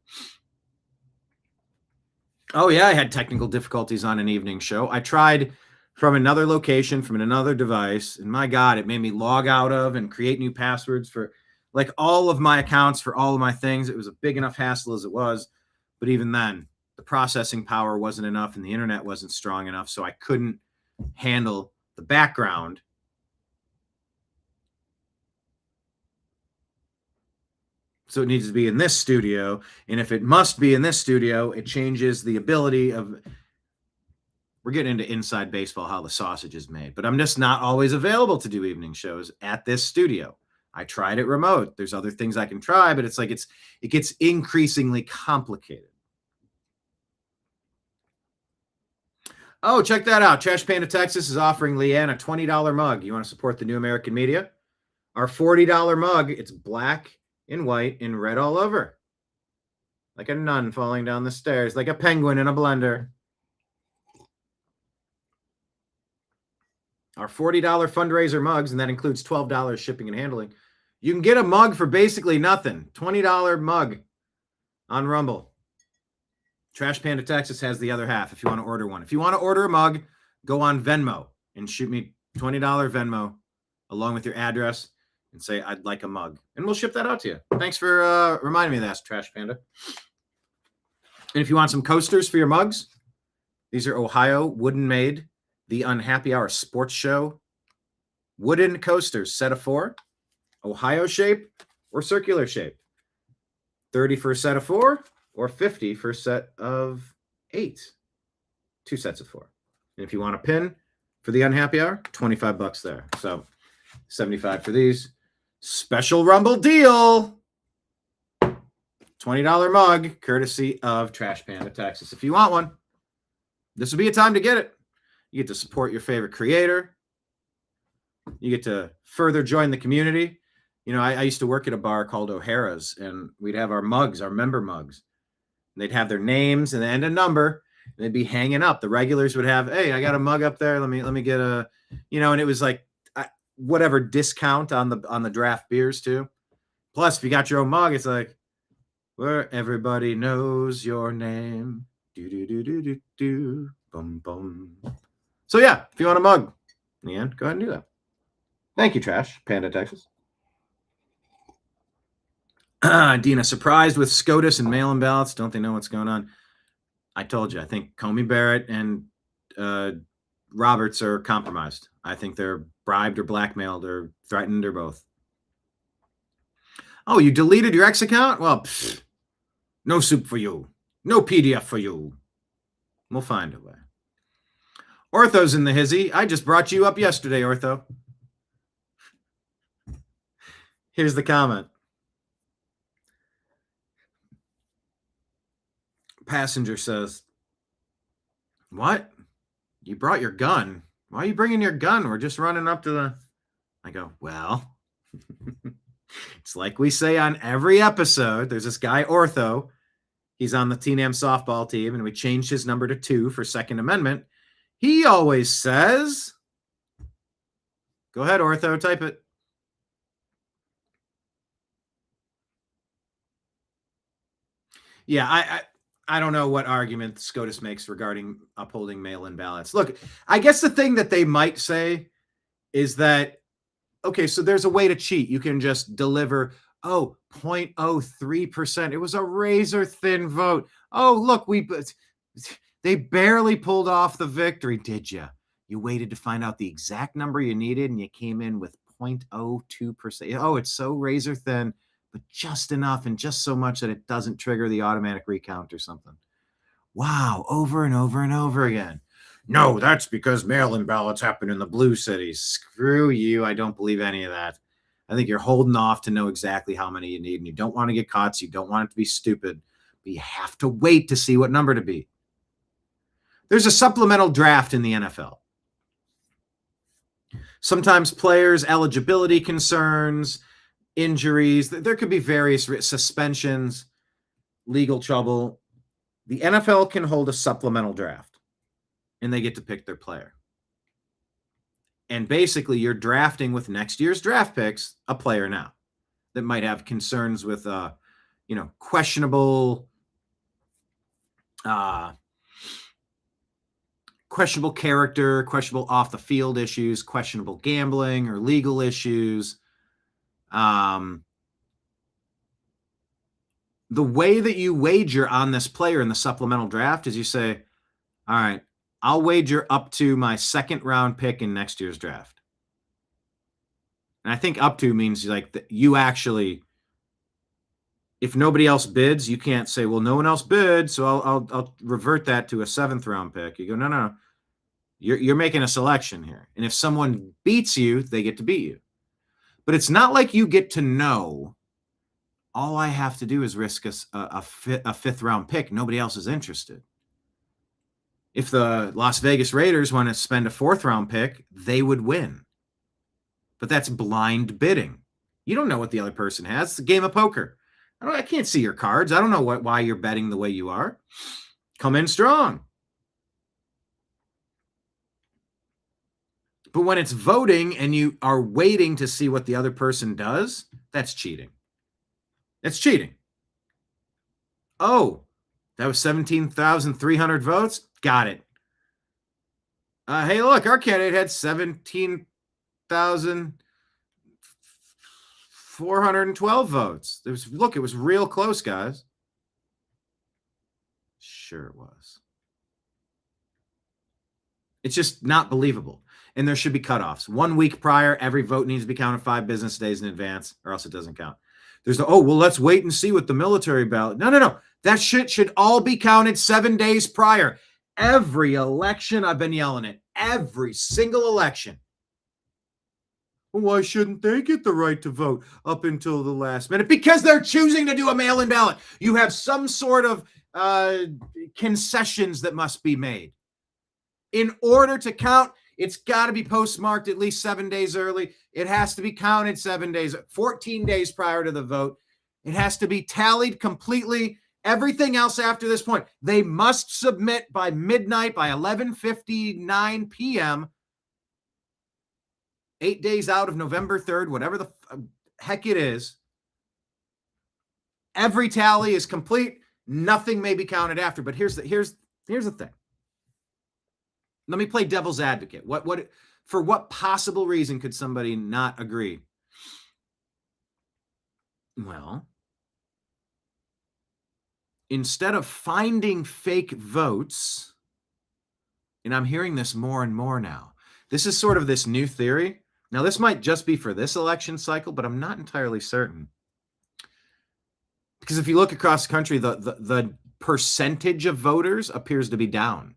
Oh yeah, I had technical difficulties on an evening show. I tried from another location, from another device, and my God, it made me log out of and create new passwords for like all of my accounts for all of my things. It was a big enough hassle as it was, but even then, the processing power wasn't enough and the internet wasn't strong enough, so I couldn't handle the background. So it needs to be in this studio. And if it must be in this studio, it changes the ability of... We're getting into inside baseball, how the sausage is made. But I'm just not always available to do evening shows at this studio. I tried it remote. There's other things I can try, but it's like it gets increasingly complicated. Oh, check that out. Trash Panda Texas is offering Leanne a $20 mug. You want to support the New American Media? Our $40 mug, it's black and white and red all over. Like a nun falling down the stairs, like a penguin in a blender. Our $40 fundraiser mugs, and that includes $12 shipping and handling. You can get a mug for basically nothing. $20 mug on Rumble. Trash Panda Texas has the other half if you want to order one. If you want to order a mug, go on Venmo and shoot me $20 Venmo along with your address and say, I'd like a mug. And we'll ship that out to you. Thanks for reminding me of that, Trash Panda. And if you want some coasters for your mugs, these are Ohio wooden made, the Unhappy Hour Sports Show. Wooden coasters, set of 4, Ohio shape or circular shape. 30 for a set of 4 or 50 for a set of 8. 2 sets of 4. And if you want a pin for the Unhappy Hour, $25 there. So $75 for these. Special Rumble deal. $20 mug, courtesy of Trash Panda Texas. If you want one, this would be a time to get it. You get to support your favorite creator. You get to further join the community. You know, I used to work at a bar called O'Hara's, and we'd have our mugs, our member mugs. And they'd have their names and a number, and they'd be hanging up. The regulars would have, hey, I got a mug up there. Let me get a, you know, and it was like whatever discount on the draft beers too. Plus, if you got your own mug, it's like where everybody knows your name. Do do do do do do. Boom boom. So yeah, if you want a mug, Leanne, go ahead and do that. Thank you, Trash Panda Texas. Dina, surprised with SCOTUS and mail-in ballots. Don't they know what's going on? I told you. I think Comey Barrett and Roberts are compromised. I think they're bribed or blackmailed or threatened or both. Oh, you deleted your X account? Well, no soup for you. No PDF for you. We'll find a way. Ortho's in the hizzy. I just brought you up yesterday, Ortho. Here's the comment. Passenger says, what? You brought your gun? Why are you bringing your gun? We're just running up to the... I go, well, it's like we say on every episode. There's this guy, Ortho. He's on the TNAM softball team, and we changed his number to 2 for Second Amendment. He always says, go ahead, Ortho, type it. Yeah, I don't know what argument SCOTUS makes regarding upholding mail-in ballots. Look, I guess the thing that they might say is that, okay, so there's a way to cheat. You can just deliver, 0.03%. It was a razor-thin vote. Oh, look, they barely pulled off the victory, did you? You waited to find out the exact number you needed, and you came in with 0.02%. Oh, it's so razor-thin, but just enough and just so much that it doesn't trigger the automatic recount or something. Wow, over and over and over again. No, that's because mail-in ballots happen in the blue cities. Screw you. I don't believe any of that. I think you're holding off to know exactly how many you need, and you don't want to get caught, so you don't want it to be stupid, but you have to wait to see what number to be. There's a supplemental draft in the NFL. Sometimes players' eligibility concerns, injuries, there could be various suspensions, legal trouble. The NFL can hold a supplemental draft, and they get to pick their player. And basically, you're drafting with next year's draft picks a player now that might have concerns with, questionable character, questionable off the field issues, questionable gambling or legal issues. The way that you wager on this player in the supplemental draft is you say, all right, I'll wager up to my 2nd round pick in next year's draft. And I think up to means like that you actually if nobody else bids, you can't say, well, no one else bid, so I'll revert that to a 7th round pick. You go, no. You're making a selection here. And if someone beats you, they get to beat you. But it's not like you get to know, all I have to do is risk a 5th round pick. Nobody else is interested. If the Las Vegas Raiders want to spend a 4th round pick, they would win. But that's blind bidding. You don't know what the other person has. It's a game of poker. I can't see your cards. I don't know why you're betting the way you are. Come in strong. But when it's voting and you are waiting to see what the other person does, that's cheating. That's cheating. Oh, that was 17,300 votes? Got it. Hey, look, our candidate had 17,412 votes. It was real close, guys. Sure it was. It's just not believable. And there should be cutoffs. 1 week prior, every vote needs to be counted 5 business days in advance, or else it doesn't count. There's let's wait and see with the military ballot. No. That shit should all be counted 7 days prior. Every election, I've been yelling it. Every single election. Well, why shouldn't they get the right to vote up until the last minute? Because they're choosing to do a mail-in ballot. You have some sort of concessions that must be made. In order to count, it's got to be postmarked at least 7 days early. It has to be counted 14 days prior to the vote. It has to be tallied completely. Everything else after this point, they must submit by midnight, by 11:59 p.m., 8 days out of November 3rd, whatever the heck it is. Every tally is complete. Nothing may be counted after. But here's the thing. Let me play devil's advocate. For what possible reason could somebody not agree? Well, instead of finding fake votes, and I'm hearing this more and more now, this is sort of this new theory. Now, this might just be for this election cycle, but I'm not entirely certain. Because if you look across the country, the percentage of voters appears to be down,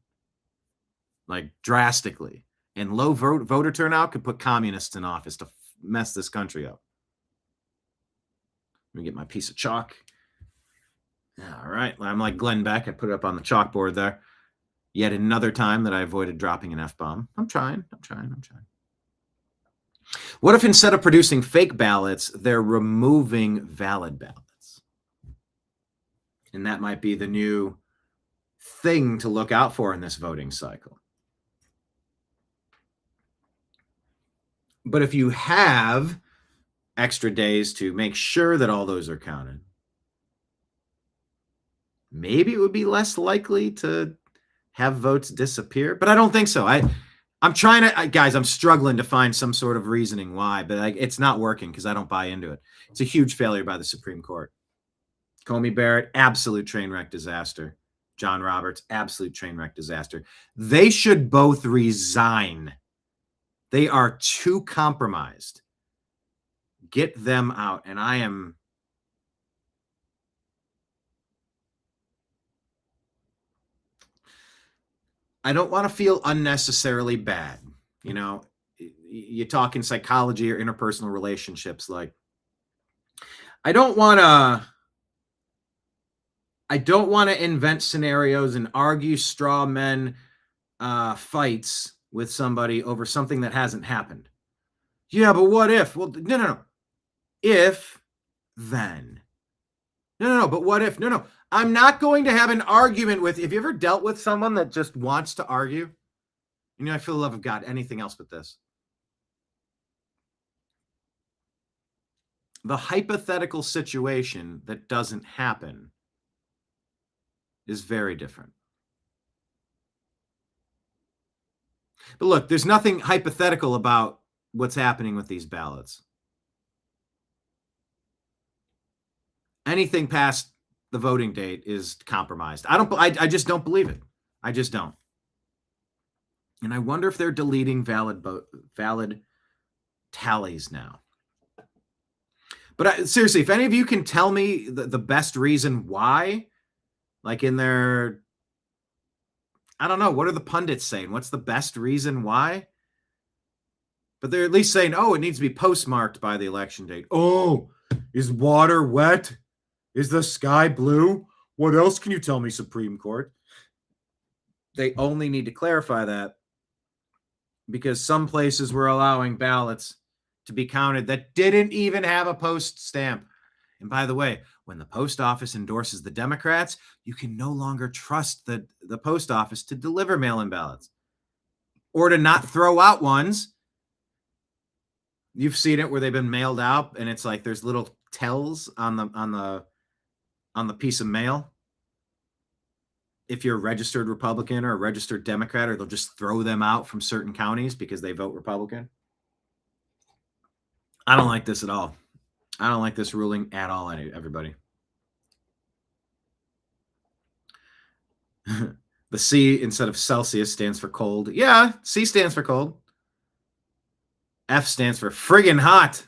like drastically. And low voter turnout could put communists in office to mess this country up. Let me get my piece of chalk. All right. I'm like Glenn Beck. I put it up on the chalkboard there. Yet another time that I avoided dropping an F-bomb. I'm trying. What if instead of producing fake ballots, they're removing valid ballots? And that might be the new thing to look out for in this voting cycle. But if you have extra days to make sure that all those are counted, maybe it would be less likely to have votes disappear. But I don't think so. I'm trying to, guys, I'm struggling to find some sort of reasoning why, but it's not working because I don't buy into it. It's a huge failure by the Supreme Court. Comey Barrett, absolute train wreck disaster. John Roberts, absolute train wreck disaster. They should both resign. They are too compromised. Get them out. And I don't want to feel unnecessarily bad. You know, you talk in psychology or interpersonal relationships. Like, I don't want to invent scenarios and argue straw men fights with somebody over something that hasn't happened. Yeah, but what if? Well, no. If, then. No, but what if? No. I'm not going to have an argument with. Have you ever dealt with someone that just wants to argue? You know, I feel the love of God, anything else but this. The hypothetical situation that doesn't happen is very different. But look, there's nothing hypothetical about what's happening with these ballots. Anything past the voting date is compromised. I just don't believe it. I just don't. And I wonder if they're deleting valid tallies now. But seriously, if any of you can tell me the best reason why, like in their, I don't know, what are the pundits saying? What's the best reason why? But they're at least saying, oh, it needs to be postmarked by the election date. Oh, is water wet? Is the sky blue? What else can you tell me, Supreme Court? They only need to clarify that because some places were allowing ballots to be counted that didn't even have a post stamp. And by the way, when the post office endorses the Democrats, you can no longer trust the post office to deliver mail-in ballots or to not throw out ones. You've seen it where they've been mailed out and it's like there's little tells on the piece of mail. If you're a registered Republican or a registered Democrat, or they'll just throw them out from certain counties because they vote Republican. I don't like this at all. I don't like this ruling at all, everybody. The C instead of Celsius stands for cold. Yeah, C stands for cold. F stands for friggin' hot.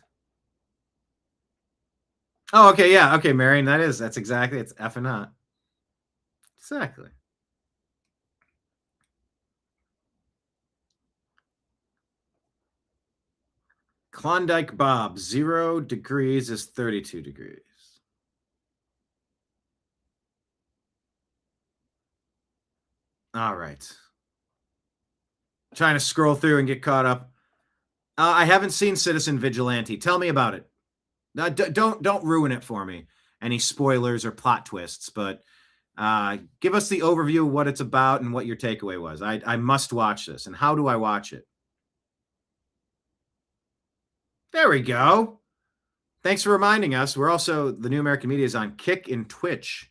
Oh, okay, yeah. Okay, Marion, that's exactly, it's F and hot. Exactly. Klondike Bob, 0 degrees is 32 degrees. All right. Trying to scroll through and get caught up. I haven't seen Citizen Vigilante. Tell me about it. Don't ruin it for me. Any spoilers or plot twists, but give us the overview of what it's about and what your takeaway was. I must watch this. And how do I watch it? There we go. Thanks for reminding us. We're also, the New American Media is on Kick and Twitch.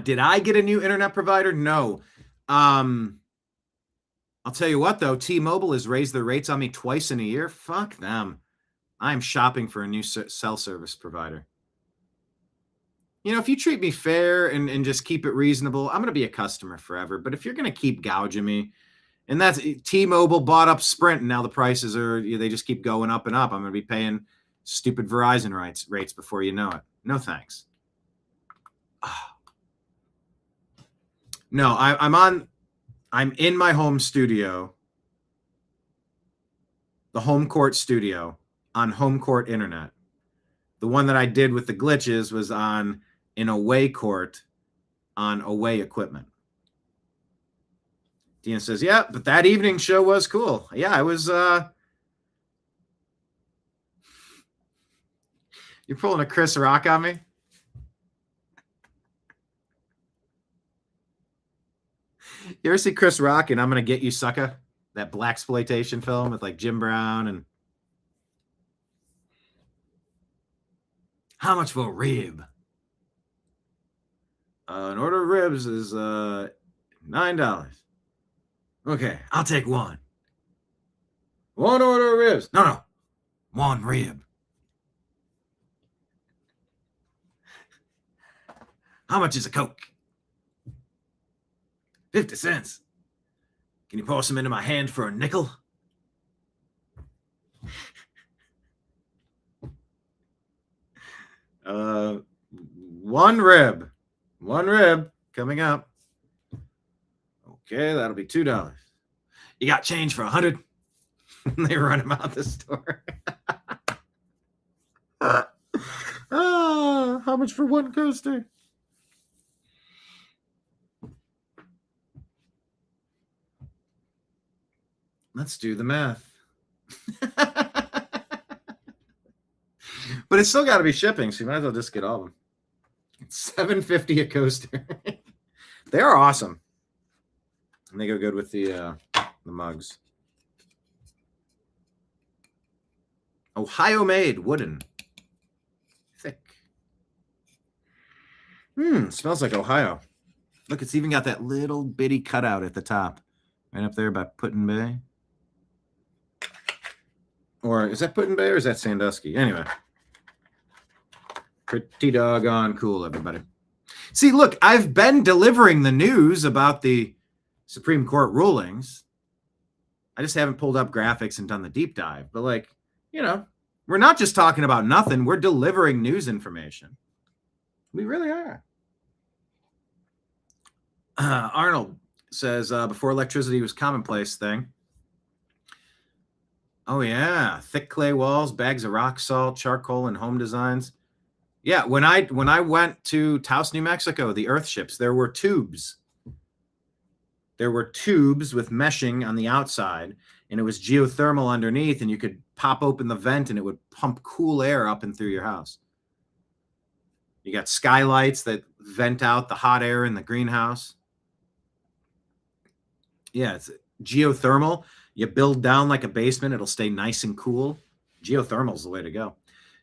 Did I get a new internet provider? No. I'll tell you what, though. T-Mobile has raised their rates on me twice in a year. Fuck them. I'm shopping for a new cell service provider. You know, if you treat me fair and just keep it reasonable, I'm going to be a customer forever. But if you're going to keep gouging me, and that's T-Mobile bought up Sprint, and now the prices they just keep going up and up. I'm going to be paying stupid Verizon rates before you know it. No thanks. No, I'm in my home studio, the home court studio on home court internet. The one that I did with the glitches was on an away court on away equipment. Dina says, yeah, but that evening show was cool. Yeah, I was, you're pulling a Chris Rock on me? You ever see Chris Rock and I'm Gonna Get You Sucker? That blaxploitation film with like Jim Brown and how much for a rib? An order of ribs is $9. Okay, I'll take one. One order of ribs. No. One rib. How much is a Coke? 50 cents. Can you pour some into my hand for a nickel? One rib. One rib coming up. Okay, that'll be $2. You got change for 100? They run him out the store. How much for one coaster? Let's do the math. But it's still got to be shipping, so you might as well just get all of them. It's $7.50 a coaster. They are awesome. And they go good with the mugs. Ohio made, wooden. Thick. Smells like Ohio. Look, it's even got that little bitty cutout at the top. Right up there by Put-in-Bay. Or is that Put-in-Bay or is that Sandusky? Anyway. Pretty doggone cool, everybody. See, look, I've been delivering the news about the Supreme Court rulings. I just haven't pulled up graphics and done the deep dive. But, like, we're not just talking about nothing. We're delivering news information. We really are. Arnold says, before electricity was commonplace thing. Oh, yeah. Thick clay walls, bags of rock salt, charcoal, and home designs. Yeah, when I went to Taos, New Mexico, the earthships, there were tubes. There were tubes with meshing on the outside, and it was geothermal underneath, and you could pop open the vent, and it would pump cool air up and through your house. You got skylights that vent out the hot air in the greenhouse. Yeah, it's geothermal. You build down like a basement. It'll stay nice and cool. Geothermal's the way to go.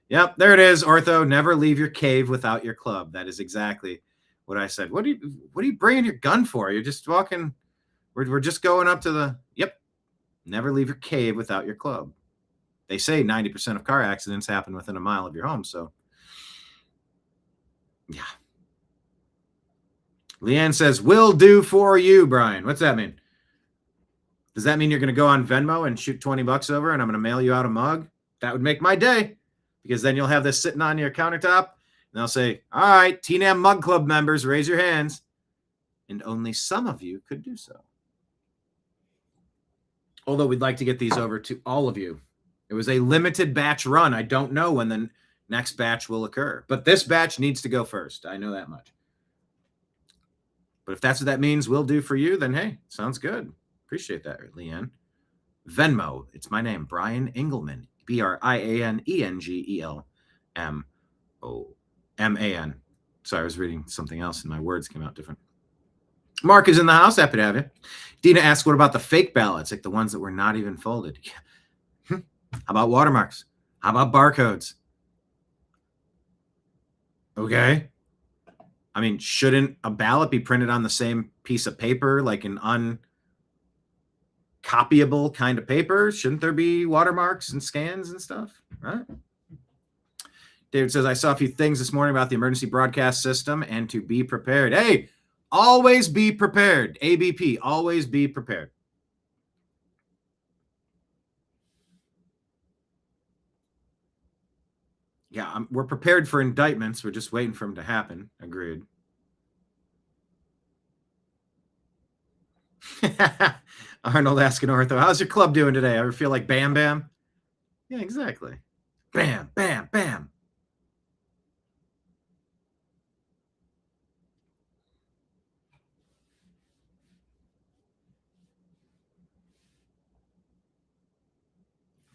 Yep, there it is, Ortho. Never leave your cave without your club. That is exactly what I said. What are you bringing your gun for? You're just walking. We're just going up to the. Yep. Never leave your cave without your club. They say 90% of car accidents happen within a mile of your home. So, yeah. Leanne says, "Will do for you, Brian." What's that mean? Does that mean you're going to go on Venmo and shoot $20 over and I'm going to mail you out a mug? That would make my day, because then you'll have this sitting on your countertop and they'll say, all right, TNAM Mug Club members, raise your hands. And only some of you could do so. Although we'd like to get these over to all of you. It was a limited batch run. I don't know when the next batch will occur, but this batch needs to go first. I know that much. But if that's what that means, we'll do for you, then hey, sounds good. Appreciate that, Leanne. Venmo. It's my name, Brian Engelman. BrianEngelman. Sorry, I was reading something else and my words came out different. Mark is in the house. Happy to have you. Dina asks, what about the fake ballots, like the ones that were not even folded? How about watermarks? How about barcodes? Okay. I mean, shouldn't a ballot be printed on the same piece of paper, like an uncopyable kind of paper? Shouldn't there be watermarks and scans and stuff? Right? David says, I saw a few things this morning about the emergency broadcast system and to be prepared. Hey, always be prepared. ABP, always be prepared. Yeah, we're prepared for indictments. We're just waiting for them to happen. Agreed. Arnold asking Ortho, how's your club doing today? Ever feel like Bam Bam? Yeah, exactly. Bam, bam, bam.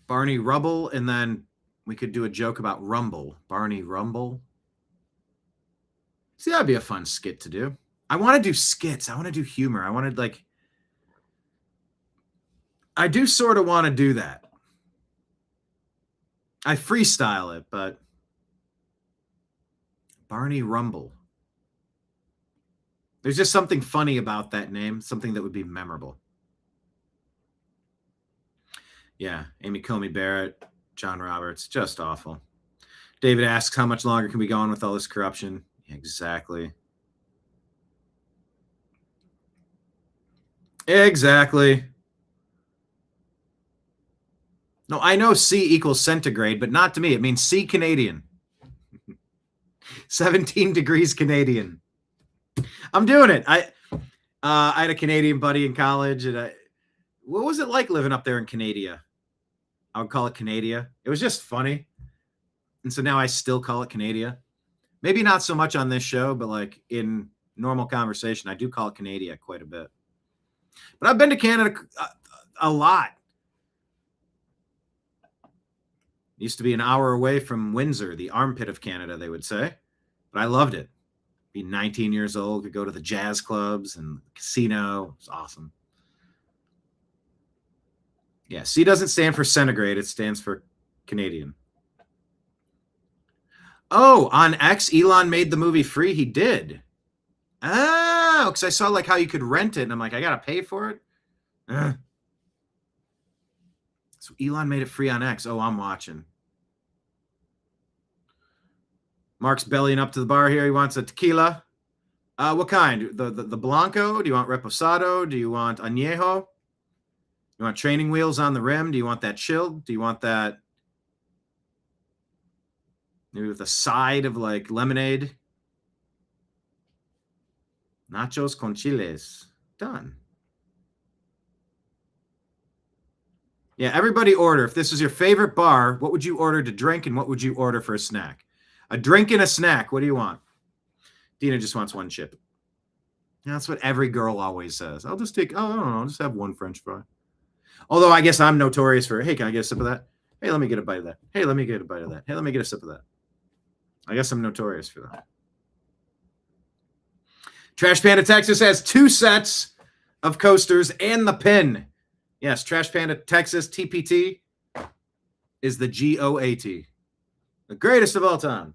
Barney Rubble, and then we could do a joke about Rumble. Barney Rumble. See, that'd be a fun skit to do. I want to do skits. I want to do humor. I do sort of want to do that. I freestyle it, but Barney Rumble. There's just something funny about that name, something that would be memorable. Yeah, Amy Comey Barrett, John Roberts, just awful. David asks, how much longer can we go on with all this corruption? Exactly. Exactly. No, I know C equals centigrade, but not to me. It means C Canadian. 17 degrees Canadian. I'm doing it. I had a Canadian buddy in college, and what was it like living up there in Canada? I would call it Canada. It was just funny. And so now I still call it Canada. Maybe not so much on this show, but like in normal conversation, I do call it Canada quite a bit. But I've been to Canada a lot. Used to be an hour away from Windsor, the armpit of Canada, they would say. But I loved it. Be 19 years old, could go to the jazz clubs and the casino. It was awesome. Yeah, C doesn't stand for centigrade. It stands for Canadian. Oh, on X, Elon made the movie free. He did. Oh, because I saw like how you could rent it. And I'm like, I got to pay for it? So Elon made it free on X. Oh, I'm watching. Mark's bellying up to the bar here. He wants a tequila. What kind? The Blanco? Do you want Reposado? Do you want Añejo? You want training wheels on the rim? Do you want that chilled? Do you want that Maybe with a side of like lemonade. Nachos con chiles. Done. Yeah, everybody order. If this is your favorite bar, what would you order to drink and what would you order for a snack? A drink and a snack. What do you want? Dina just wants one chip. That's what every girl always says. I'll just take, I don't know, I'll just have one French fry. Although I guess I'm notorious for, hey, can I get a sip of that? Hey, let me get a bite of that. Hey, let me get a bite of that. Hey, let me get a sip of that. I guess I'm notorious for that. Trash Panda Texas has 2 sets of coasters and the pin. Yes, Trash Panda Texas TPT is the GOAT. The greatest of all time.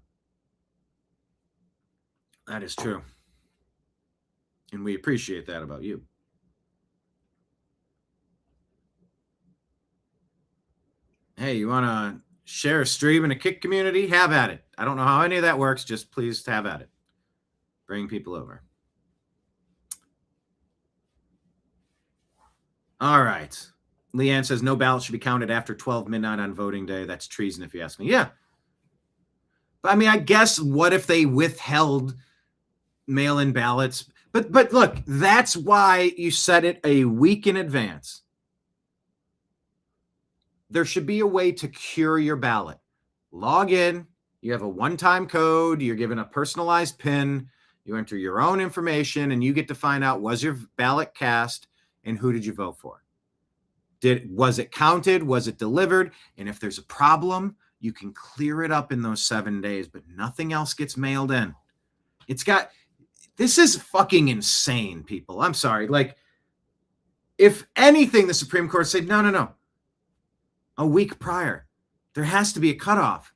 That is true. And we appreciate that about you. Hey, you want to share a stream in a Kick community? Have at it. I don't know how any of that works. Just please have at it. Bring people over. All right. Leanne says no ballot should be counted after 12 midnight on voting day. That's treason if you ask me. Yeah. But I mean, I guess what if they withheld mail-in ballots? But look, that's why you set it a week in advance. There should be a way to cure your ballot. Log in. You have a one-time code. You're given a personalized PIN. You enter your own information, and you get to find out, was your ballot cast, and who did you vote for? Was it counted? Was it delivered? And if there's a problem, you can clear it up in those 7 days, but nothing else gets mailed in. This is fucking insane, people. I'm sorry. Like, if anything, the Supreme Court said, no. A week prior, there has to be a cutoff.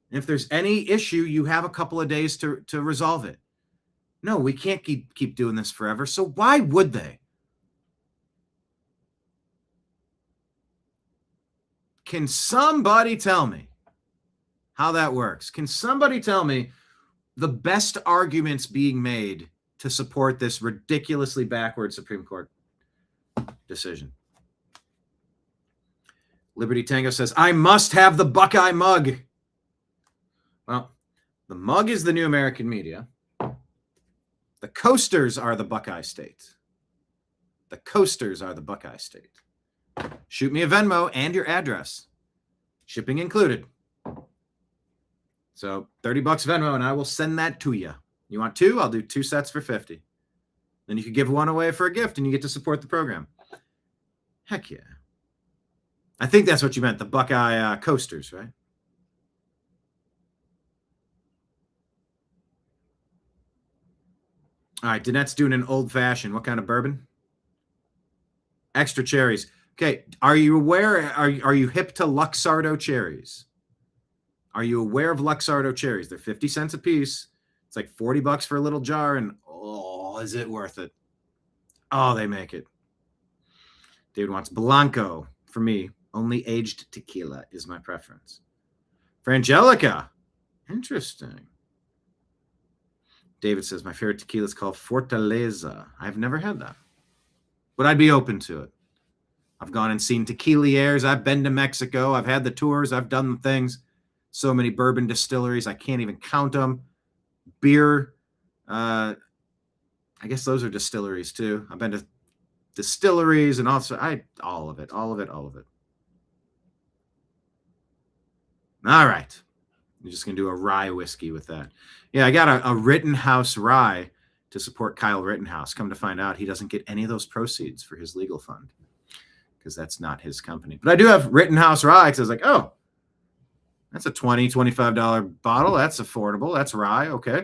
And if there's any issue, you have a couple of days to resolve it. No, we can't keep doing this forever. So why would they? Can somebody tell me how that works? Can somebody tell me the best arguments being made to support this ridiculously backward Supreme Court decision? Liberty Tango says, I must have the Buckeye mug. Well, the mug is the new American media. The coasters are the Buckeye State. The coasters are the Buckeye State. Shoot me a Venmo and your address. Shipping included. So $30 Venmo and I will send that to you. You want 2? I'll do 2 sets for $50. Then you could give one away for a gift and you get to support the program. Heck yeah. I think that's what you meant, the Buckeye coasters, right? All right, Danette's doing an old-fashioned. What kind of bourbon? Extra cherries. Okay, are you aware, are you hip to Luxardo cherries? Are you aware of Luxardo cherries? They're 50 cents a piece. It's like $40 for a little jar, and oh, is it worth it? Oh, they make it. David wants Blanco for me. Only aged tequila is my preference. Frangelica. Interesting. David says, my favorite tequila is called Fortaleza. I've never had that, but I'd be open to it. I've gone and seen tequilaires. I've been to Mexico. I've had the tours. I've done the things. So many bourbon distilleries. I can't even count them. Beer. I guess those are distilleries too. I've been to distilleries and also all of it. All right. I'm just going to do a rye whiskey with that. Yeah, I got a Rittenhouse rye to support Kyle Rittenhouse. Come to find out, he doesn't get any of those proceeds for his legal fund because that's not his company. But I do have Rittenhouse rye because I was like, oh, that's a $20, $25 bottle. That's affordable. That's rye. Okay.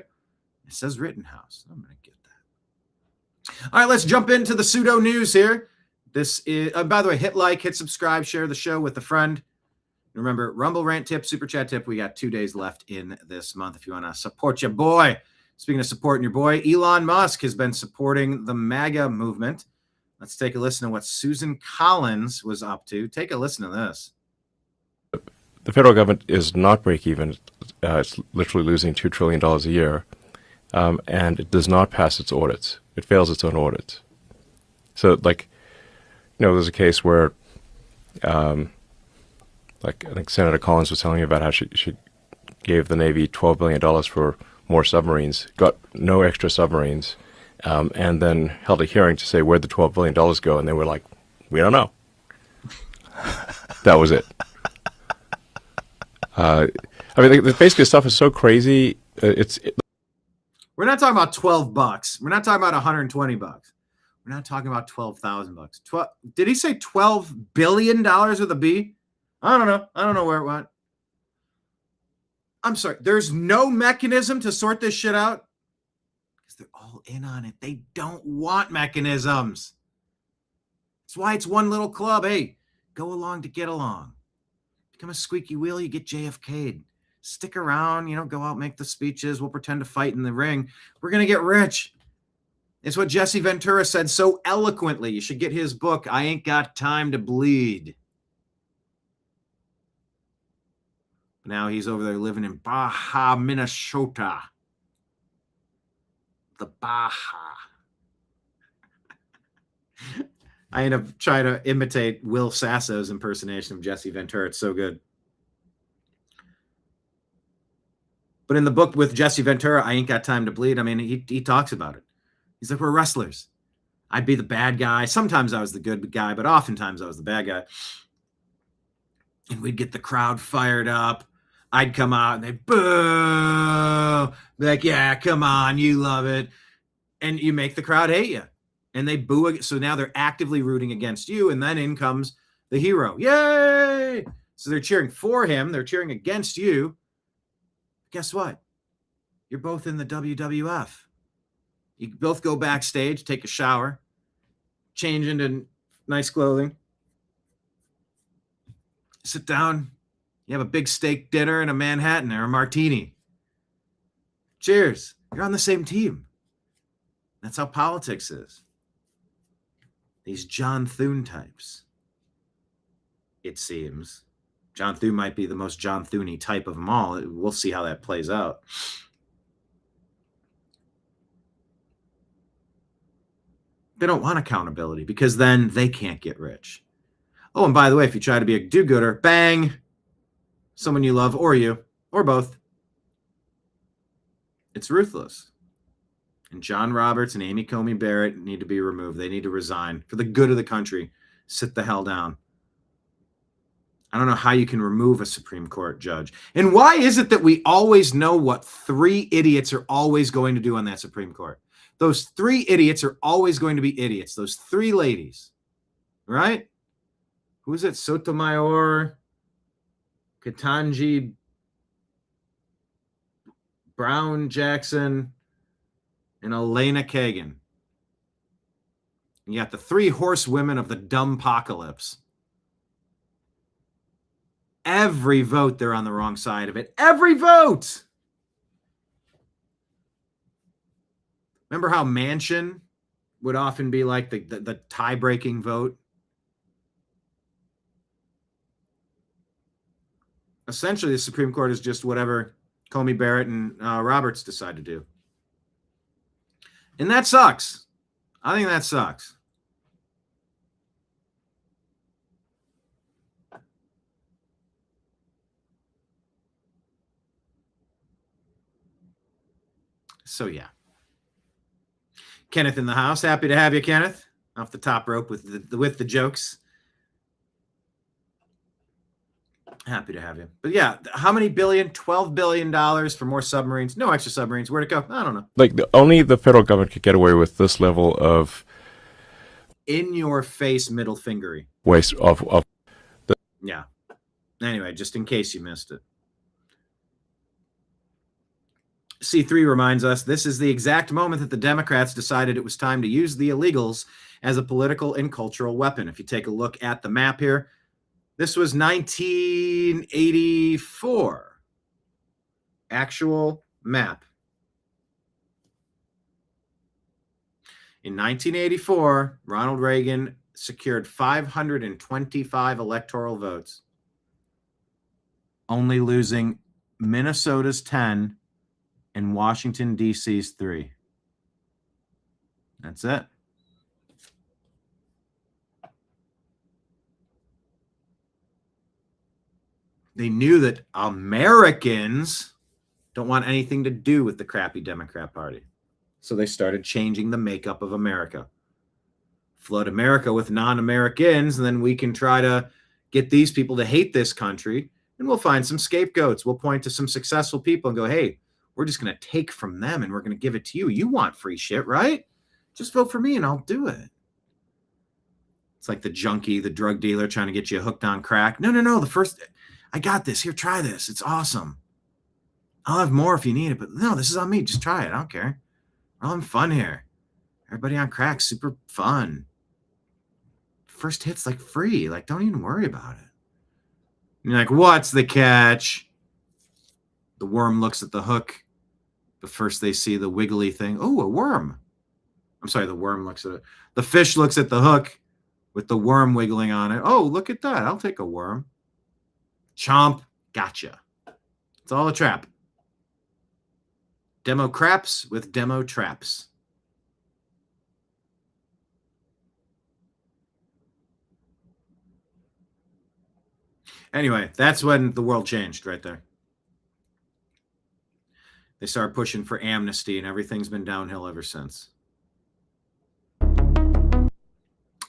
It says Rittenhouse. I'm going to get that. All right, let's jump into the pseudo news here. This is, by the way, hit like, hit subscribe, share the show with a friend. Remember, Rumble Rant Tip, Super Chat Tip. We got 2 days left in this month if you want to support your boy. Speaking of supporting your boy, Elon Musk has been supporting the MAGA movement. Let's take a listen to what Susan Collins was up to. Take a listen to this. The federal government is not break even. It's literally losing $2 trillion a year. And it does not pass its audits. It fails its own audits. So, there's a case where I think Senator Collins was telling me about how she gave the Navy $12 billion for more submarines, got no extra submarines, and then held a hearing to say where'd the $12 billion go, and they were like, we don't know. That was it. I mean, basically, stuff is so crazy. We're not talking about $12. We're not talking about $120. We're not talking about $12,000. Did he say $12 billion with a B? I don't know. I don't know where it went. I'm sorry. There's no mechanism to sort this shit out because they're all in on it. They don't want mechanisms. That's why it's one little club. Hey, go along to get along. Become a squeaky wheel, you get JFK'd. Stick around, go out, make the speeches. We'll pretend to fight in the ring. We're going to get rich. It's what Jesse Ventura said so eloquently. You should get his book, I Ain't Got Time to Bleed. Now he's over there living in Baja, Minnesota. The Baja. I end up trying to imitate Will Sasso's impersonation of Jesse Ventura. It's so good. But in the book with Jesse Ventura, I Ain't Got Time to Bleed, I mean, he talks about it. He's like, we're wrestlers. I'd be the bad guy. Sometimes I was the good guy, but oftentimes I was the bad guy. And we'd get the crowd fired up. I'd come out and they'd boo. Be like, yeah, come on, you love it. And you make the crowd hate you. And they boo. So now they're actively rooting against you. And then in comes the hero. Yay! So they're cheering for him. They're cheering against you. Guess what? You're both in the WWF. You both go backstage, take a shower, change into nice clothing, sit down. You have a big steak dinner and a Manhattan or a martini. Cheers. You're on the same team. That's how politics is. These John Thune types, it seems. John Thune might be the most John Thune-y type of them all. We'll see how that plays out. They don't want accountability because then they can't get rich. Oh, and by the way, if you try to be a do-gooder, bang, someone you love or you, or both. It's ruthless. And John Roberts and Amy Coney Barrett need to be removed. They need to resign for the good of the country. Sit the hell down. I don't know how you can remove a Supreme Court judge. And why is it that we always know what three idiots are always going to do on that Supreme Court? Those three idiots are always going to be idiots. Those three ladies, right? Who is it? Sotomayor, Ketanji Brown Jackson, and Elena Kagan. And you got the three horsewomen of the dumbpocalypse. Every vote, they're on the wrong side of it. Every vote. Remember how Manchin would often be like the tie-breaking vote? Essentially, the Supreme Court is just whatever Comey Barrett and Roberts decide to do. And that sucks. I think that sucks. So, yeah. Kenneth in the house. Happy to have you, Kenneth. Off the top rope with the jokes. Happy to have you. But yeah, how many billion? $12 billion for more submarines. No extra submarines. Where'd it go? I don't know. Like, only the federal government could get away with this level of in-your-face middle fingery. waste of the. Yeah. Anyway, just in case you missed it. C3 reminds us this is the exact moment that the Democrats decided it was time to use the illegals as a political and cultural weapon. If you take a look at the map here, this was 1984. Actual map. In 1984, Ronald Reagan secured 525 electoral votes, only losing Minnesota's 10 and Washington, D.C.'s 3. That's it. They knew that Americans Don't want anything to do with the crappy Democrat Party. So they started changing the makeup of America. Flood America with non-Americans, and then we can try to get these people to hate this country, and we'll find some scapegoats. We'll point to some successful people and go, hey, we're just going to take from them and we're going to give it to you. You want free shit, right? Just vote for me and I'll do it. It's like the junkie, the drug dealer trying to get you hooked on crack. No. I got this. Here, try this. It's awesome. I'll have more if you need it, but no, this is on me. Just try it. I don't care. We're all having fun here. Everybody on crack, super fun. First hit's like free. Like, don't even worry about it. You're like, what's the catch? The worm looks at the hook. But first they see the wiggly thing. Oh, a worm. I'm sorry, the worm looks at it. The fish looks at the hook with the worm wiggling on it. Oh, look at that. I'll take a worm. Chomp. Gotcha. It's all a trap. Demo craps with demo traps. Anyway, that's when the world changed right there. They started pushing for amnesty, and everything's been downhill ever since.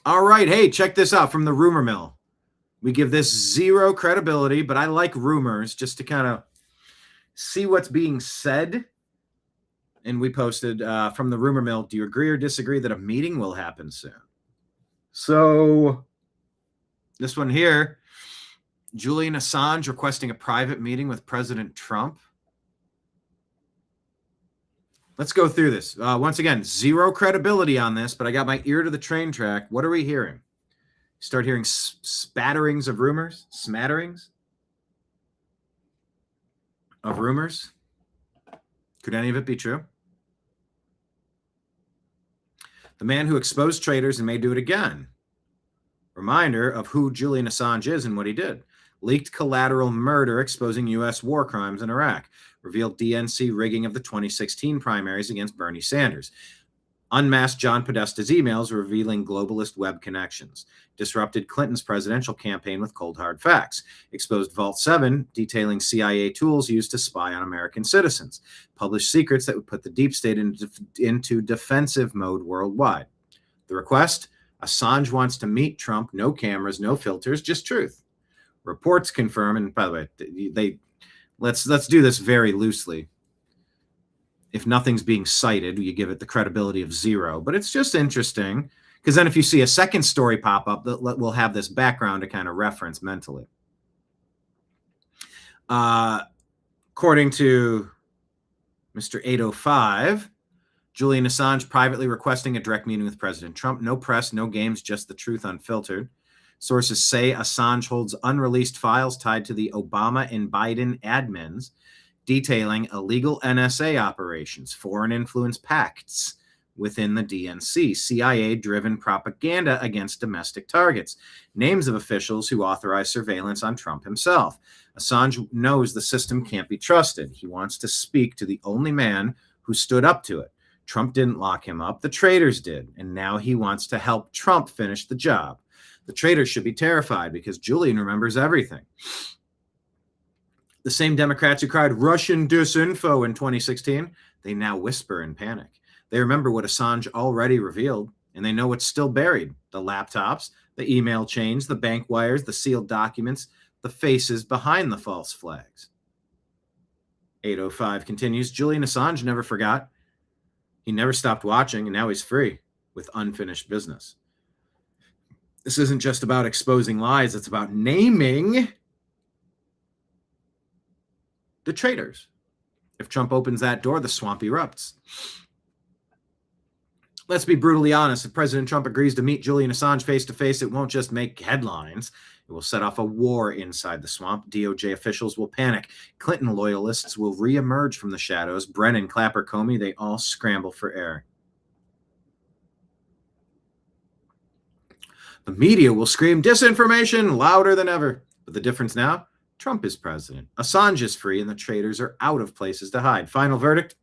All right, hey, check this out from the rumor mill. We give this zero credibility, but I like rumors just to kind of see what's being said. And we posted from the rumor mill, do you agree or disagree that a meeting will happen soon? So this one here, Julian Assange requesting a private meeting with President Trump. Let's go through this. Once again, zero credibility on this, but I got my ear to the train track. What are we hearing? Start hearing spatterings of rumors, smatterings of rumors. Could any of it be true? The man who exposed traitors and may do it again. Reminder of who Julian Assange is and what he did. Leaked collateral murder exposing U.S. war crimes in Iraq. Revealed DNC rigging of the 2016 primaries against Bernie Sanders. Unmasked John Podesta's emails revealing globalist web connections. Disrupted Clinton's presidential campaign with cold hard facts. Exposed Vault 7 detailing CIA tools used to spy on American citizens. Published secrets that would put the deep state into defensive mode worldwide. The request? Assange wants to meet Trump. No cameras, no filters, just truth. Reports confirm, and by the way, let's do this very loosely. If nothing's being cited, you give it the credibility of zero. But it's just interesting, because then if you see a second story pop up, we'll have this background to kind of reference mentally. According to Mr. 805, Julian Assange privately requesting a direct meeting with President Trump. No press, no games, just the truth unfiltered. Sources say Assange holds unreleased files tied to the Obama and Biden admins detailing illegal NSA operations, foreign influence pacts within the DNC, CIA-driven propaganda against domestic targets, names of officials who authorized surveillance on Trump himself. Assange knows the system can't be trusted. He wants to speak to the only man who stood up to it. Trump didn't lock him up. The traitors did. And now he wants to help Trump finish the job. The traitors should be terrified because Julian remembers everything. The same Democrats who cried Russian disinfo in 2016, they now whisper in panic. They remember what Assange already revealed, and they know what's still buried. The laptops, the email chains, the bank wires, the sealed documents, the faces behind the false flags. 805 continues, Julian Assange never forgot. He never stopped watching, and now he's free with unfinished business. This isn't just about exposing lies. It's about naming the traitors. If Trump opens that door, the swamp erupts. Let's be brutally honest. If President Trump agrees to meet Julian Assange face-to-face, it won't just make headlines. It will set off a war inside the swamp. DOJ officials will panic. Clinton loyalists will reemerge from the shadows. Brennan, Clapper, Comey, they all scramble for air. The media will scream disinformation louder than ever. But the difference now? Trump is president. Assange is free, and the traitors are out of places to hide. Final verdict?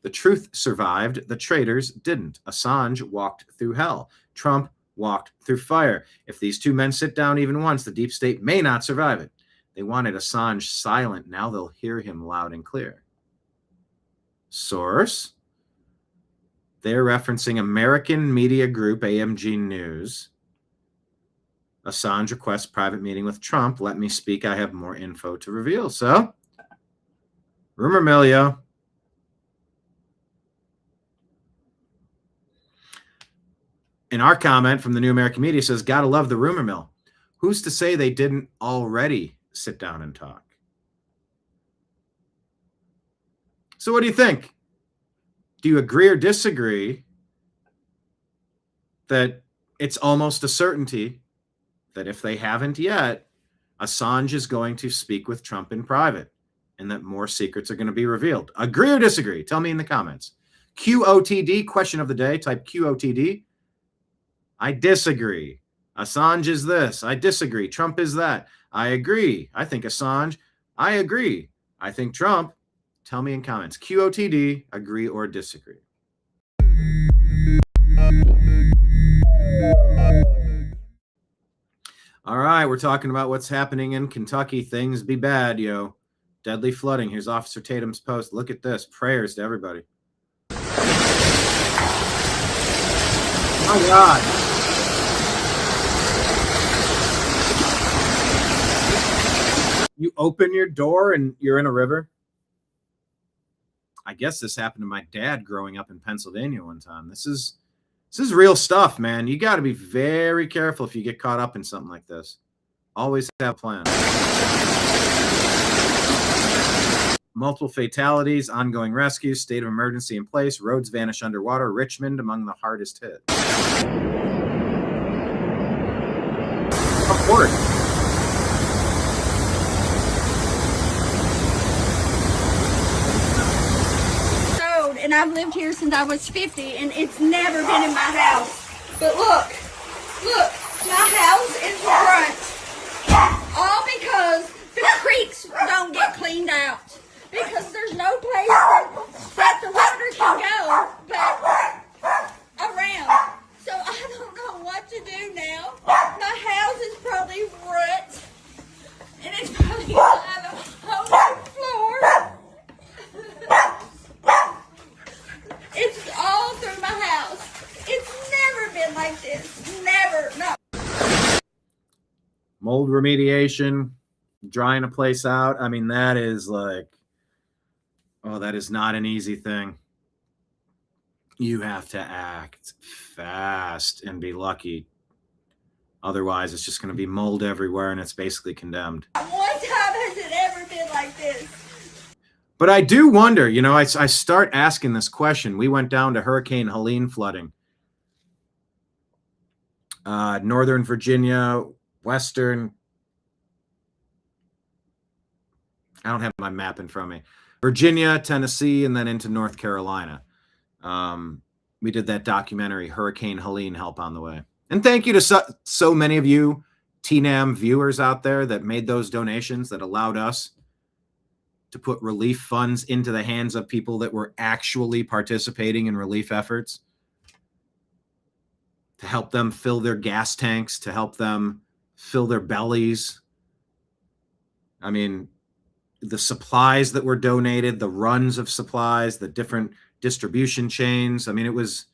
The truth survived. The traitors didn't. Assange walked through hell. Trump walked through fire. If these two men sit down even once, the deep state may not survive it. They wanted Assange silent. Now they'll hear him loud and clear. Source. They're referencing American media group AMG News. Assange requests private meeting with Trump. Let me speak. I have more info to reveal. So, rumor mill, yo. And our comment from the New American Media says, gotta love the rumor mill. Who's to say they didn't already sit down and talk? So what do you think? Do you agree or disagree that it's almost a certainty that if they haven't yet, Assange is going to speak with Trump in private and that more secrets are going to be revealed? Agree or disagree? Tell me in the comments. QOTD, question of the day. Type QOTD. I disagree. Assange is this. I disagree. Trump is that. I agree. I think Assange. I agree. I think Trump. Tell me in comments. QOTD, agree or disagree. All right, we're talking about what's happening in Kentucky. Things be bad, yo. Deadly flooding. Here's Officer Tatum's post. Look at this. Prayers to everybody. Oh, God. You open your door and you're in a river? I guess this happened to my dad growing up in Pennsylvania one time. This is real stuff, man. You got to be very careful if you get caught up in something like this. Always have a plan. Multiple fatalities, ongoing rescues, state of emergency in place, roads vanish underwater, Richmond among the hardest hit. Report. And I've lived here since I was 50, and it's never been in my house. But look, my house is front. All because the creeks don't get cleaned out. Because there's no place that the water can go but around. So I don't know what to do now. My house is probably rut. And it's probably on the whole floor. It's all through my house. It's never been like this. Never. No. Mold remediation, drying a place out. I mean, that is like, oh, that is not an easy thing. You have to act fast and be lucky. Otherwise, it's just going to be mold everywhere and it's basically condemned. One time has it ever been like this? But I do wonder, you know, I start asking this question. We went down to Hurricane Helene flooding. Northern Virginia, Western. I don't have my map in front of me. Virginia, Tennessee, and then into North Carolina. We did that documentary, Hurricane Helene, Help on the Way. And thank you to so many of you TNAM viewers out there that made those donations that allowed us to put relief funds into the hands of people that were actually participating in relief efforts, to help them fill their gas tanks, to help them fill their bellies. I mean, the supplies that were donated, the runs of supplies, the different distribution chains. I mean, it was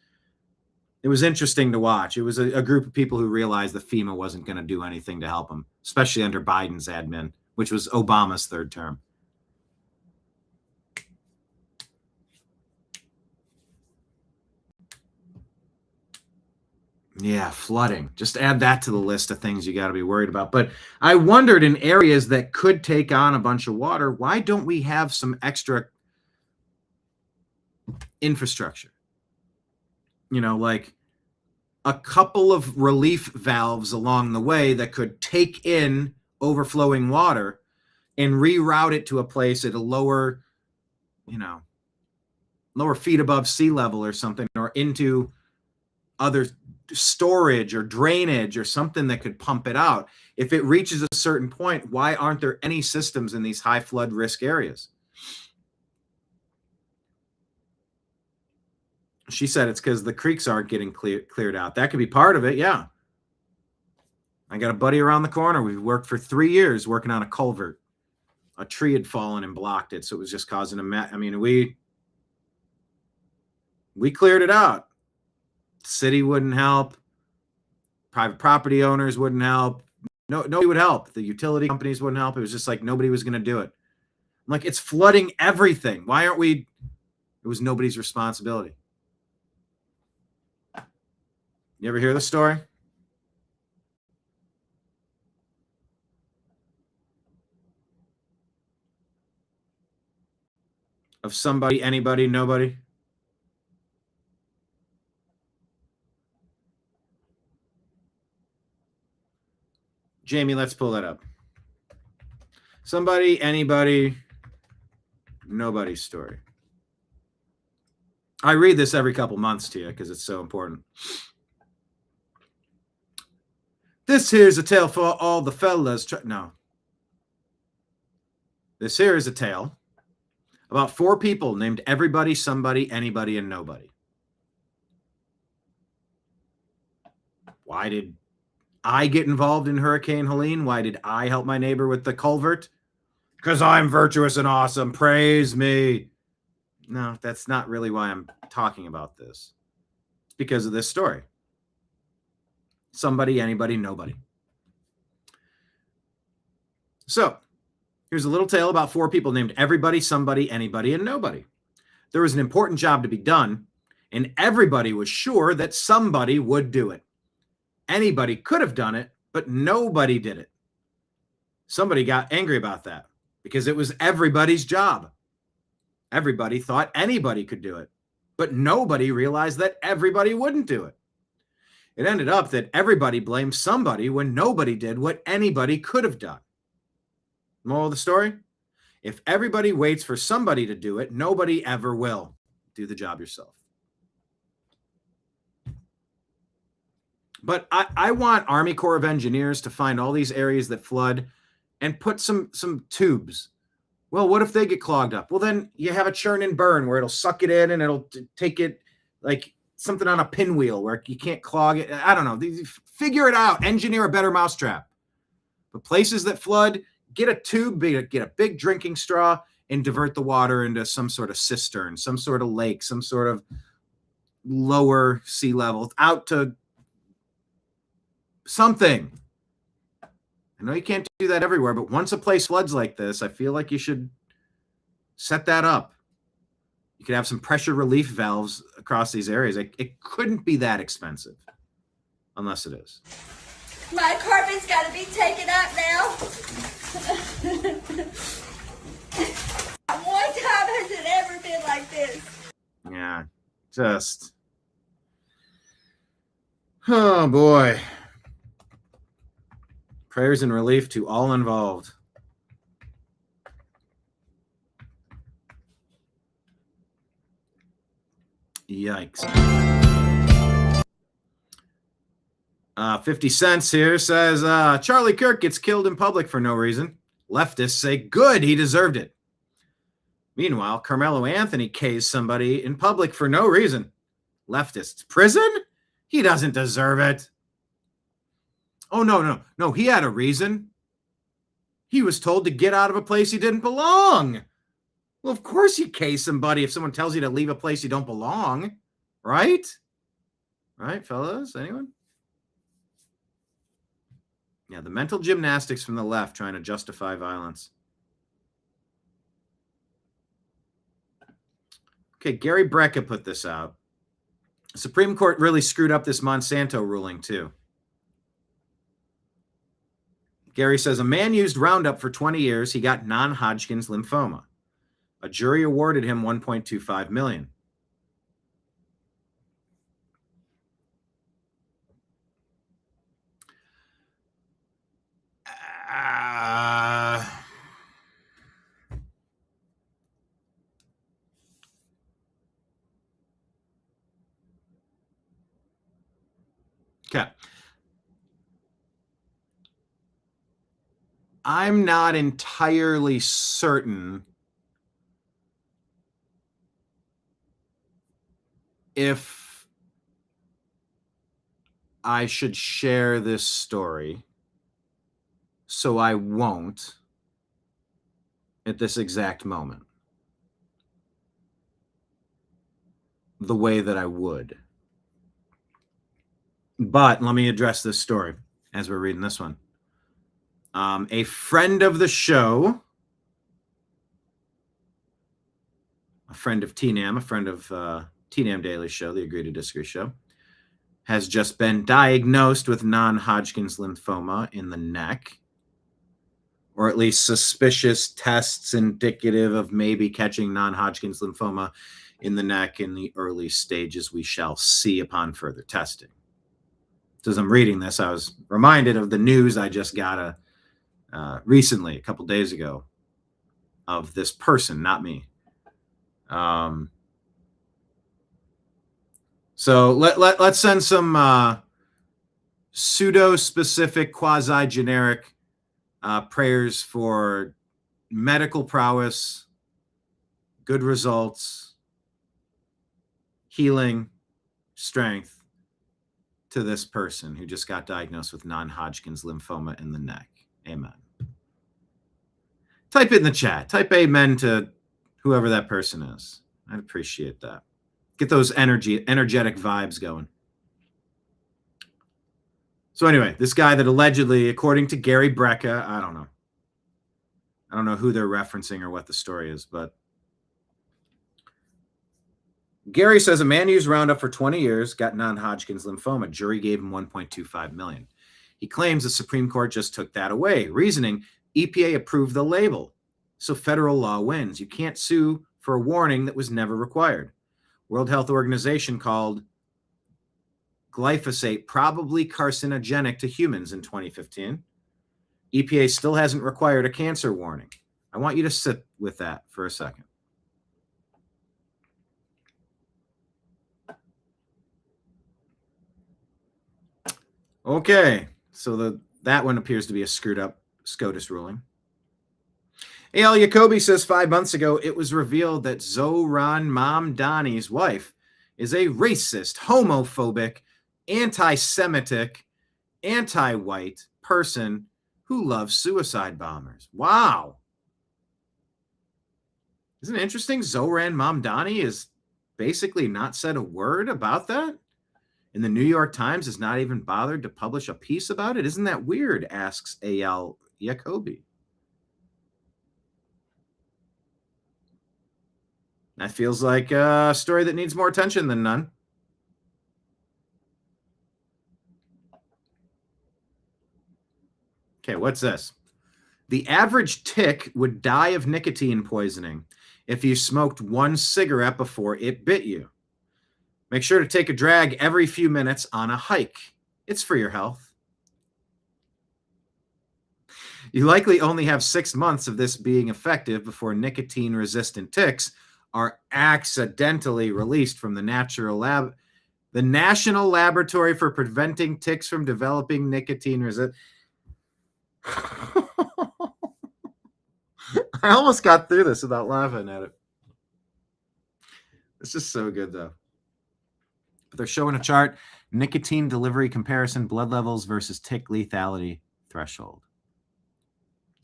interesting to watch. It was a group of people who realized that FEMA wasn't going to do anything to help them, especially under Biden's admin, which was Obama's third term. Yeah, flooding. Just add that to the list of things you got to be worried about. But I wondered, in areas that could take on a bunch of water, why don't we have some extra infrastructure? You know, like a couple of relief valves along the way that could take in overflowing water and reroute it to a place at a lower feet above sea level or something, or into other storage or drainage or something that could pump it out. If it reaches a certain point, why aren't there any systems in these high flood risk areas? She said it's because the creeks aren't getting cleared out. That could be part of it, yeah. I got a buddy around the corner. We've worked for 3 years working on a culvert. A tree had fallen and blocked it, so it was just causing a mess. I mean, We cleared it out. The city wouldn't help. Private property owners wouldn't help. Nobody would help. The utility companies wouldn't help. It was just like nobody was going to do it. I'm like, it's flooding everything. Why aren't we? It was nobody's responsibility. You ever hear the story? Of somebody, anybody, nobody? Jamie, let's pull that up. Somebody, anybody, nobody's story. I read this every couple months to you because it's so important. This here's a tale for all the fellas. No. This here is a tale about 4 people named everybody, somebody, anybody, and nobody. Why did I get involved in Hurricane Helene? Why did I help my neighbor with the culvert? Because I'm virtuous and awesome. Praise me. No, that's not really why I'm talking about this. It's because of this story. Somebody, anybody, nobody. So, here's a little tale about 4 people named everybody, somebody, anybody, and nobody. There was an important job to be done, and everybody was sure that somebody would do it. Anybody could have done it, but nobody did it. Somebody got angry about that because it was everybody's job. Everybody thought anybody could do it, but nobody realized that everybody wouldn't do it. It ended up that everybody blamed somebody when nobody did what anybody could have done. Moral of the story? If everybody waits for somebody to do it, nobody ever will. Do the job yourself. But I want Army Corps of Engineers to find all these areas that flood and put some tubes. Well, what if they get clogged up? Well, then you have a churn and burn where it'll suck it in and it'll take it like something on a pinwheel where you can't clog it. I don't know. Figure it out. Engineer a better mousetrap. But places that flood, get a tube, get a big drinking straw and divert the water into some sort of cistern, some sort of lake, some sort of lower sea level, out to something. I know you can't do that everywhere, but once a place floods like this, I feel like you should set that up. You could have some pressure relief valves across these areas. It couldn't be that expensive, unless it is. My carpet's got to be taken up now. One time has it ever been like this? Yeah, just... Oh, boy. Prayers and relief to all involved. Yikes. 50 cents here says, Charlie Kirk gets killed in public for no reason. Leftists say, good, he deserved it. Meanwhile, Carmelo Anthony K's somebody in public for no reason. Leftists, prison? He doesn't deserve it. Oh, no, he had a reason. He was told to get out of a place he didn't belong. Well, of course you case somebody if someone tells you to leave a place you don't belong, right? Right, fellas? Anyone? Yeah, the mental gymnastics from the left trying to justify violence. Okay, Gary Brecka put this out. The Supreme Court really screwed up this Monsanto ruling, too. Gary says, a man used Roundup for 20 years. He got non-Hodgkin's lymphoma. A jury awarded him $1.25 million. Okay. I'm not entirely certain if I should share this story, so I won't at this exact moment. the way that I would. But let me address this story as we're reading this one. A friend of the show, a friend of TNAM, a friend of TNAM Daily Show, the Agree to Disagree show, has just been diagnosed with non-Hodgkin's lymphoma in the neck, or at least suspicious tests indicative of maybe catching non-Hodgkin's lymphoma in the neck in the early stages. We shall see upon further testing. As I'm reading this, I was reminded of the news I just got recently, a couple days ago, of this person, not me. So let's send some pseudo-specific, quasi-generic prayers for medical prowess, good results, healing, strength to this person who just got diagnosed with non-Hodgkin's lymphoma in the neck. Amen. Type it in the chat. Type amen to whoever that person is. I'd appreciate that. Get those energetic vibes going. So anyway, this guy that allegedly, according to Gary Brecka, I don't know who they're referencing or what the story is, but Gary says a man used Roundup for 20 years, got non-Hodgkin's lymphoma. Jury gave him $1.25 million. He claims the Supreme Court just took that away. Reasoning, EPA approved the label, so federal law wins. You can't sue for a warning that was never required. World Health Organization called glyphosate probably carcinogenic to humans in 2015. EPA still hasn't required a cancer warning. I want you to sit with that for a second. Okay, so that one appears to be a screwed up SCOTUS ruling. A.L. Jacoby says 5 months ago, it was revealed that Zohran Mamdani's wife is a racist, homophobic, anti-Semitic, anti-white person who loves suicide bombers. Wow. Isn't it interesting? Zohran Mamdani is basically not said a word about that. And the New York Times has not even bothered to publish a piece about it. Isn't that weird? Asks A.L. Jacoby. That feels like a story that needs more attention than none. Okay, what's this? The average tick would die of nicotine poisoning if you smoked one cigarette before it bit you. Make sure to take a drag every few minutes on a hike. It's for your health. You likely only have 6 months of this being effective before nicotine-resistant ticks are accidentally released from the National Laboratory for Preventing Ticks from Developing Nicotine-Resistant. I almost got through this without laughing at it. This is so good, though. But they're showing a chart, nicotine delivery comparison, blood levels versus tick lethality threshold.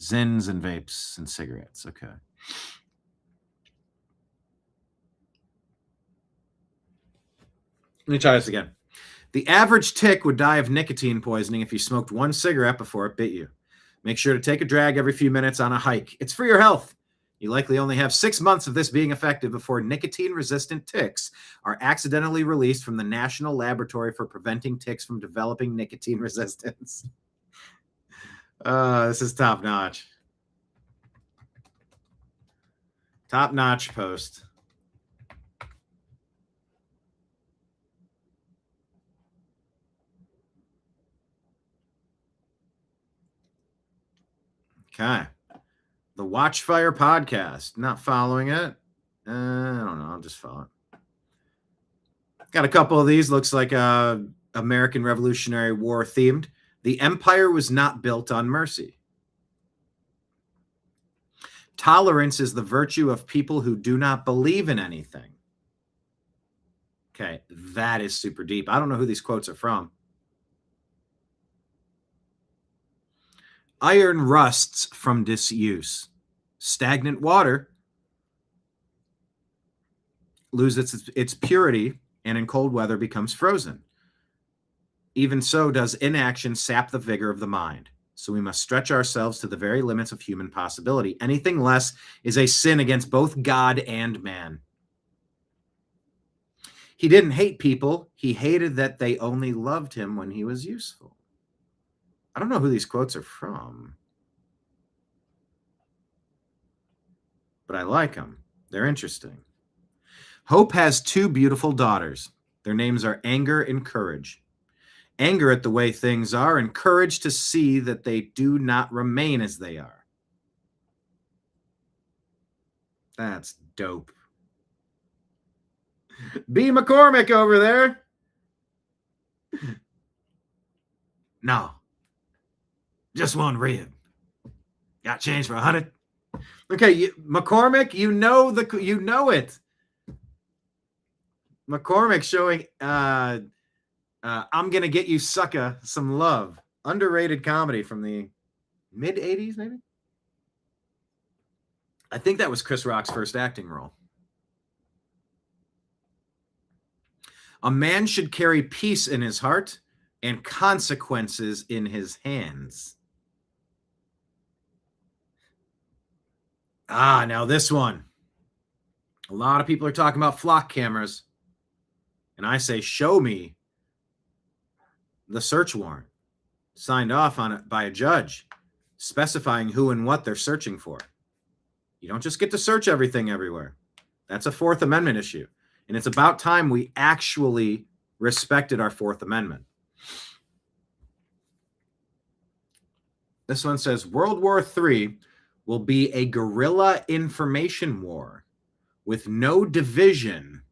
Zins and vapes and cigarettes. Okay. Let me try this again. The average tick would die of nicotine poisoning if you smoked one cigarette before it bit you. Make sure to take a drag every few minutes on a hike. It's for your health. You likely only have 6 months of this being effective before nicotine-resistant ticks are accidentally released from the National Laboratory for Preventing Ticks from Developing Nicotine Resistance. This is top-notch. Top-notch post. Okay. The Watchfire podcast. Not following it. I don't know. I'll just follow it. Got a couple of these. Looks like American Revolutionary War themed. The empire was not built on mercy. Tolerance is the virtue of people who do not believe in anything. Okay, that is super deep. I don't know who these quotes are from. Iron rusts from disuse. Stagnant water loses its purity and in cold weather becomes frozen. Even so does inaction sap the vigor of the mind. So we must stretch ourselves to the very limits of human possibility. Anything less is a sin against both God and man. He didn't hate people. He hated that they only loved him when he was useful. I don't know who these quotes are from, but I like them. They're interesting. Hope has two beautiful daughters. Their names are Anger and Courage. Anger at the way things are, and courage to see that they do not remain as they are. That's dope. B. McCormick over there. No. Just one rib. Got change for 100. Okay, McCormick, you know it. McCormick showing I'm Gonna Get You Sucker Some Love. Underrated comedy from the mid-'80s, maybe? I think that was Chris Rock's first acting role. A man should carry peace in his heart and consequences in his hands. Now this one. A lot of people are talking about flock cameras. And I say, show me the search warrant signed off on it by a judge specifying who and what they're searching for. You don't just get to search everything everywhere. That's a Fourth Amendment issue. And it's about time we actually respected our Fourth Amendment. This one says, World War III will be a guerrilla information war with no division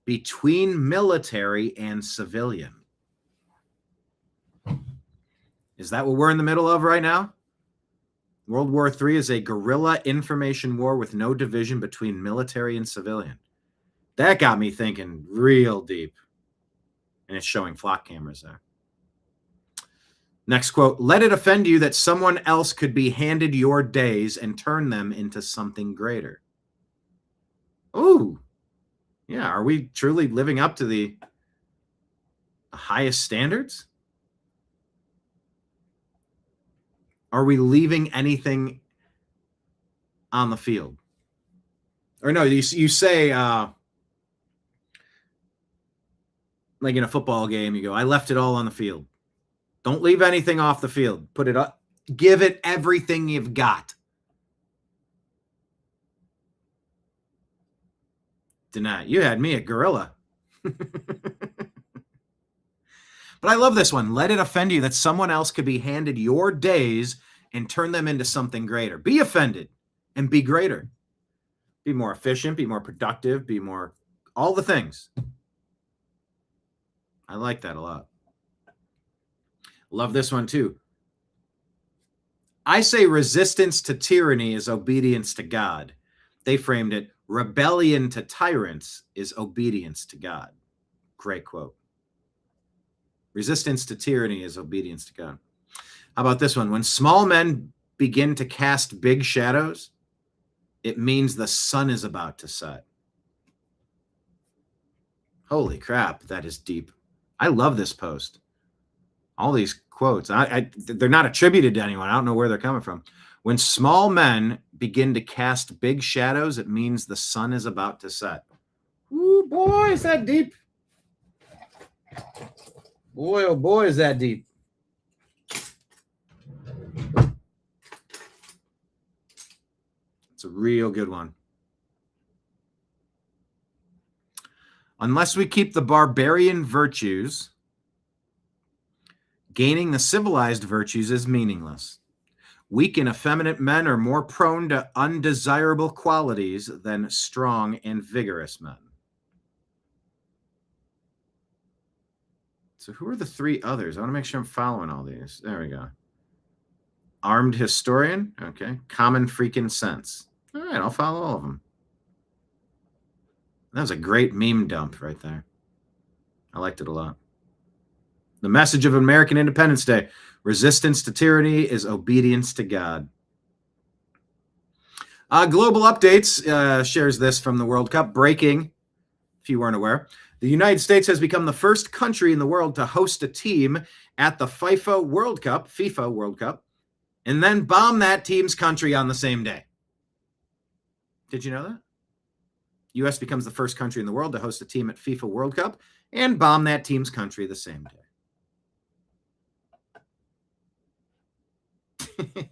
between military and civilian. Is that what we're in the middle of right now? World War III is a guerrilla information war with no division between military and civilian. That got me thinking real deep. And it's showing flock cameras there. Next quote, let it offend you that someone else could be handed your days and turn them into something greater. Ooh. Yeah, are we truly living up to the highest standards? Are we leaving anything on the field? Or no, you say, like in a football game, you go, I left it all on the field. Don't leave anything off the field. Put it up. Give it everything you've got. Deny. You had me at gorilla. But I love this one. Let it offend you that someone else could be handed your days and turn them into something greater. Be offended and be greater. Be more efficient, be more productive, be more, all the things. I like that a lot. Love this one too. I say resistance to tyranny is obedience to God. They framed it, rebellion to tyrants is obedience to God. Great quote. Resistance to tyranny is obedience to God. How about this one? When small men begin to cast big shadows, it means the sun is about to set. Holy crap, that is deep. I love this post. All these quotes. They're not attributed to anyone. I don't know where they're coming from. When small men begin to cast big shadows, it means the sun is about to set. Ooh, boy, is that deep. Boy, oh boy, is that deep. It's a real good one. Unless we keep the barbarian virtues, gaining the civilized virtues is meaningless. Weak and effeminate men are more prone to undesirable qualities than strong and vigorous men. So who are the three others? I want to make sure I'm following all these. There we go. Armed historian. Okay. Common freaking sense. All right, I'll follow all of them. That was a great meme dump right there. I liked it a lot. The message of American Independence Day. Resistance to tyranny is obedience to God. Global Updates shares this from the World Cup. Breaking. if you weren't aware. The United States has become the first country in the world to host a team at the FIFA World Cup, and then bomb that team's country on the same day. Did you know that? U.S. becomes the first country in the world to host a team at FIFA World Cup and bomb that team's country the same day.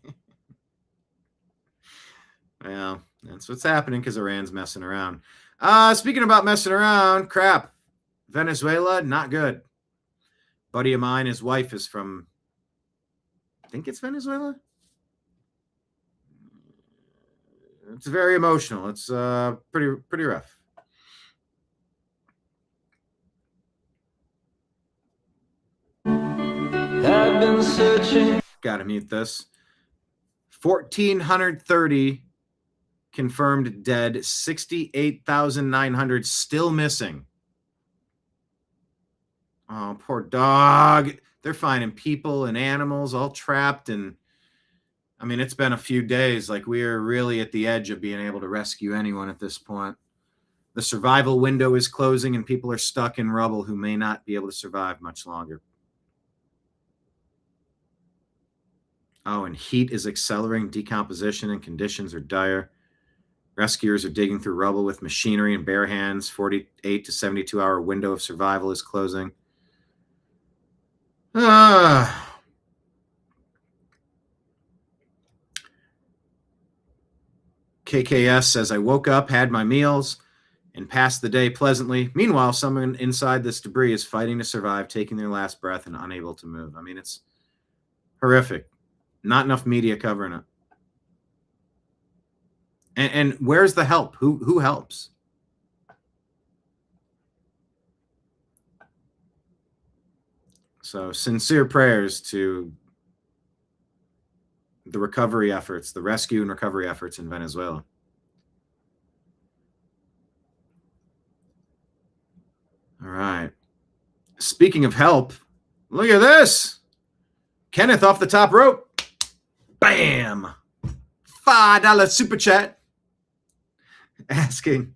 Well, that's what's happening because Iran's messing around. Speaking about messing around, crap. Venezuela, not good. Buddy of mine, his wife is from, I think it's Venezuela. It's very emotional. It's pretty rough. I've been searching. Gotta mute this. 1,430 confirmed dead, 68,900 still missing. Oh, poor dog. They're finding people and animals all trapped. And I mean, it's been a few days. Like, we are really at the edge of being able to rescue anyone at this point. The survival window is closing and people are stuck in rubble who may not be able to survive much longer. Oh, and heat is accelerating decomposition and conditions are dire. Rescuers are digging through rubble with machinery and bare hands. 48 to 72 hour window of survival is closing. KKS says, I woke up, had my meals, and passed the day pleasantly. Meanwhile, someone inside this debris is fighting to survive, taking their last breath and unable to move. I mean, it's horrific. Not enough media covering it. And where's the help? Who helps? So sincere prayers to the recovery efforts, the rescue and recovery efforts in Venezuela. All right. Speaking of help, look at this. Kenneth off the top rope. Bam. $5 super chat. Asking,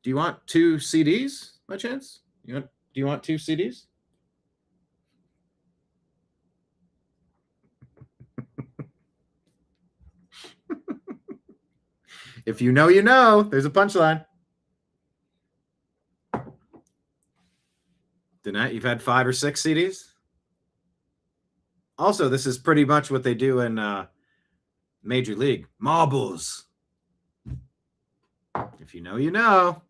do you want 2 CDs by chance? Do you want 2 CDs? If you know, you know. There's a punchline. Danette, you've had 5 or 6 CDs? Also, this is pretty much what they do in Major League. Marbles. If you know, you know.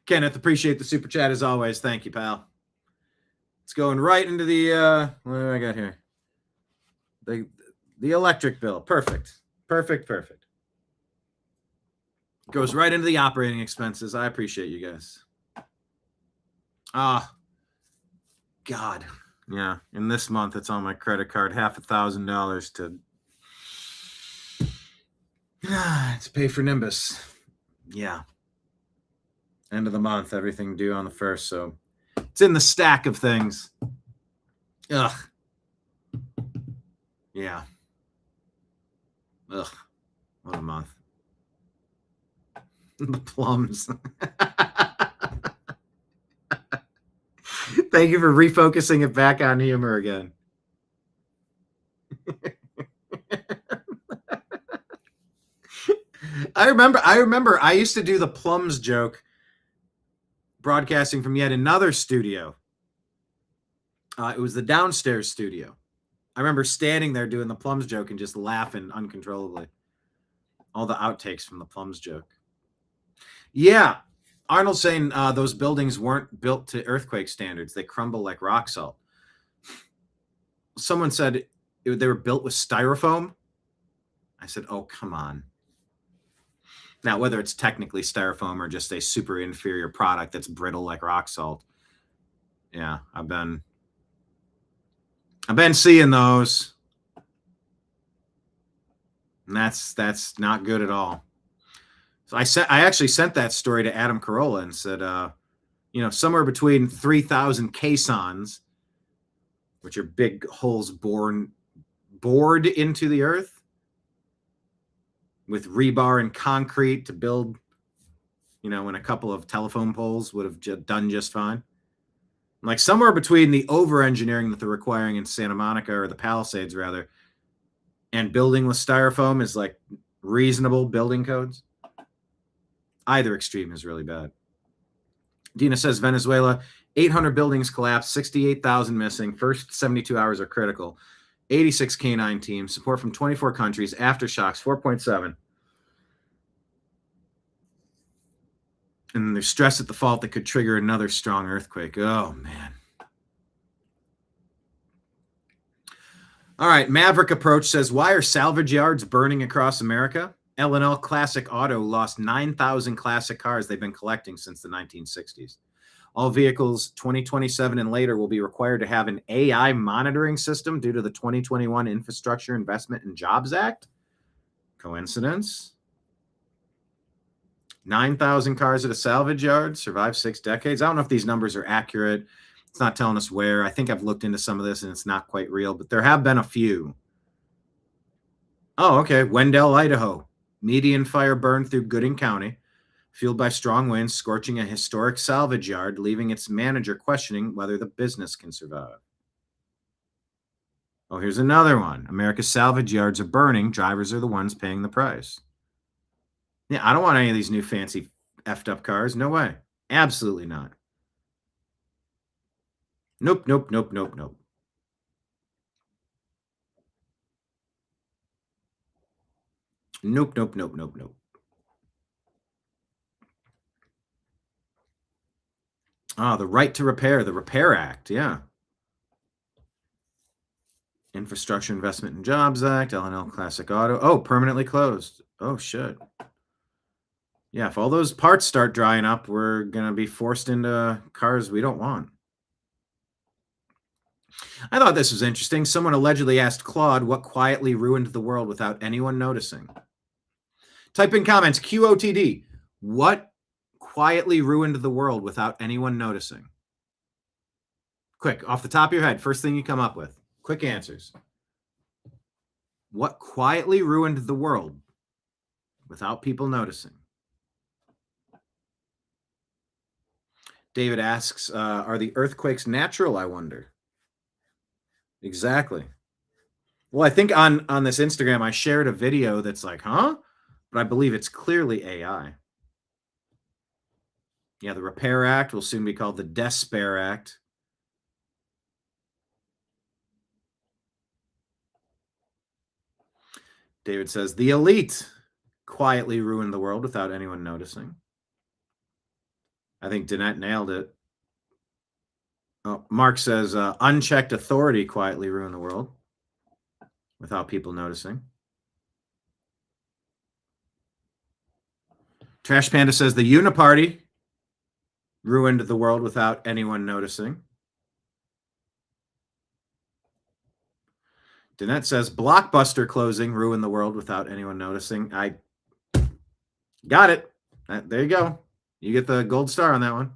Kenneth, appreciate the super chat as always. Thank you, pal. It's going right into the, what do I got here? The electric bill. Perfect. Goes right into the operating expenses. I appreciate you guys. God. Yeah. In this month, it's on my credit card. $1,000 to pay for Nimbus. Yeah. End of the month, everything due on the 1st. So it's in the stack of things. Ugh. Yeah. Ugh. What a month. The plums. Thank you for refocusing it back on humor again. I remember I used to do the plums joke broadcasting from yet another studio. It was the downstairs studio. I remember standing there doing the plums joke and just laughing uncontrollably. All the outtakes from the plums joke. Yeah. Arnold's saying those buildings weren't built to earthquake standards. They crumble like rock salt. Someone said they were built with styrofoam. I said, oh, come on. Now, whether it's technically styrofoam or just a super inferior product that's brittle like rock salt. Yeah, I've been seeing those. And that's not good at all. So I actually sent that story to Adam Carolla and said, somewhere between 3,000 caissons, which are big holes bored into the earth, with rebar and concrete to build, when a couple of telephone poles would have done just fine. Like somewhere between the over-engineering that they're requiring in Santa Monica, or the Palisades rather, and building with styrofoam is like reasonable building codes. Either extreme is really bad. Dina says Venezuela, 800 buildings collapsed, 68,000 missing. First 72 hours are critical. 86 canine teams, support from 24 countries, aftershocks 4.7. And there's stress at the fault that could trigger another strong earthquake. Oh, man. All right, Maverick Approach says, why are salvage yards burning across America? L&L Classic Auto lost 9,000 classic cars they've been collecting since the 1960s. All vehicles 2027 and later will be required to have an AI monitoring system due to the 2021 Infrastructure Investment and Jobs Act. Coincidence? 9,000 cars at a salvage yard survived 6 decades. I don't know if these numbers are accurate. It's not telling us where. I think I've looked into some of this and it's not quite real, but there have been a few. Oh, okay. Wendell, Idaho. Median fire burned through Gooding County, fueled by strong winds, scorching a historic salvage yard, leaving its manager questioning whether the business can survive. Oh, here's another one. America's salvage yards are burning. Drivers are the ones paying the price. Yeah, I don't want any of these new fancy effed up cars. No way. Absolutely not. Nope, nope, nope, nope, nope. Nope, nope, nope, nope, nope. Ah, the right to repair, the Repair Act, yeah. Infrastructure Investment and Jobs Act, L&L Classic Auto. Oh, permanently closed. Oh, shit. Yeah, if all those parts start drying up, we're going to be forced into cars we don't want. I thought this was interesting. Someone allegedly asked Claude what quietly ruined the world without anyone noticing. Type in comments, QOTD. What quietly ruined the world without anyone noticing? Quick, off the top of your head, first thing you come up with. Quick answers. What quietly ruined the world without people noticing? David asks, are the earthquakes natural, I wonder? Exactly. Well, I think on this Instagram, I shared a video that's like, huh? But I believe it's clearly AI. Yeah, the Repair Act will soon be called the Despair Act. David says, the elite quietly ruined the world without anyone noticing. I think Danette nailed it. Oh, Mark says, unchecked authority quietly ruined the world without people noticing. Trash Panda says, the Uniparty ruined the world without anyone noticing. Danette says, Blockbuster closing ruined the world without anyone noticing. I got it. There you go. You get the gold star on that one.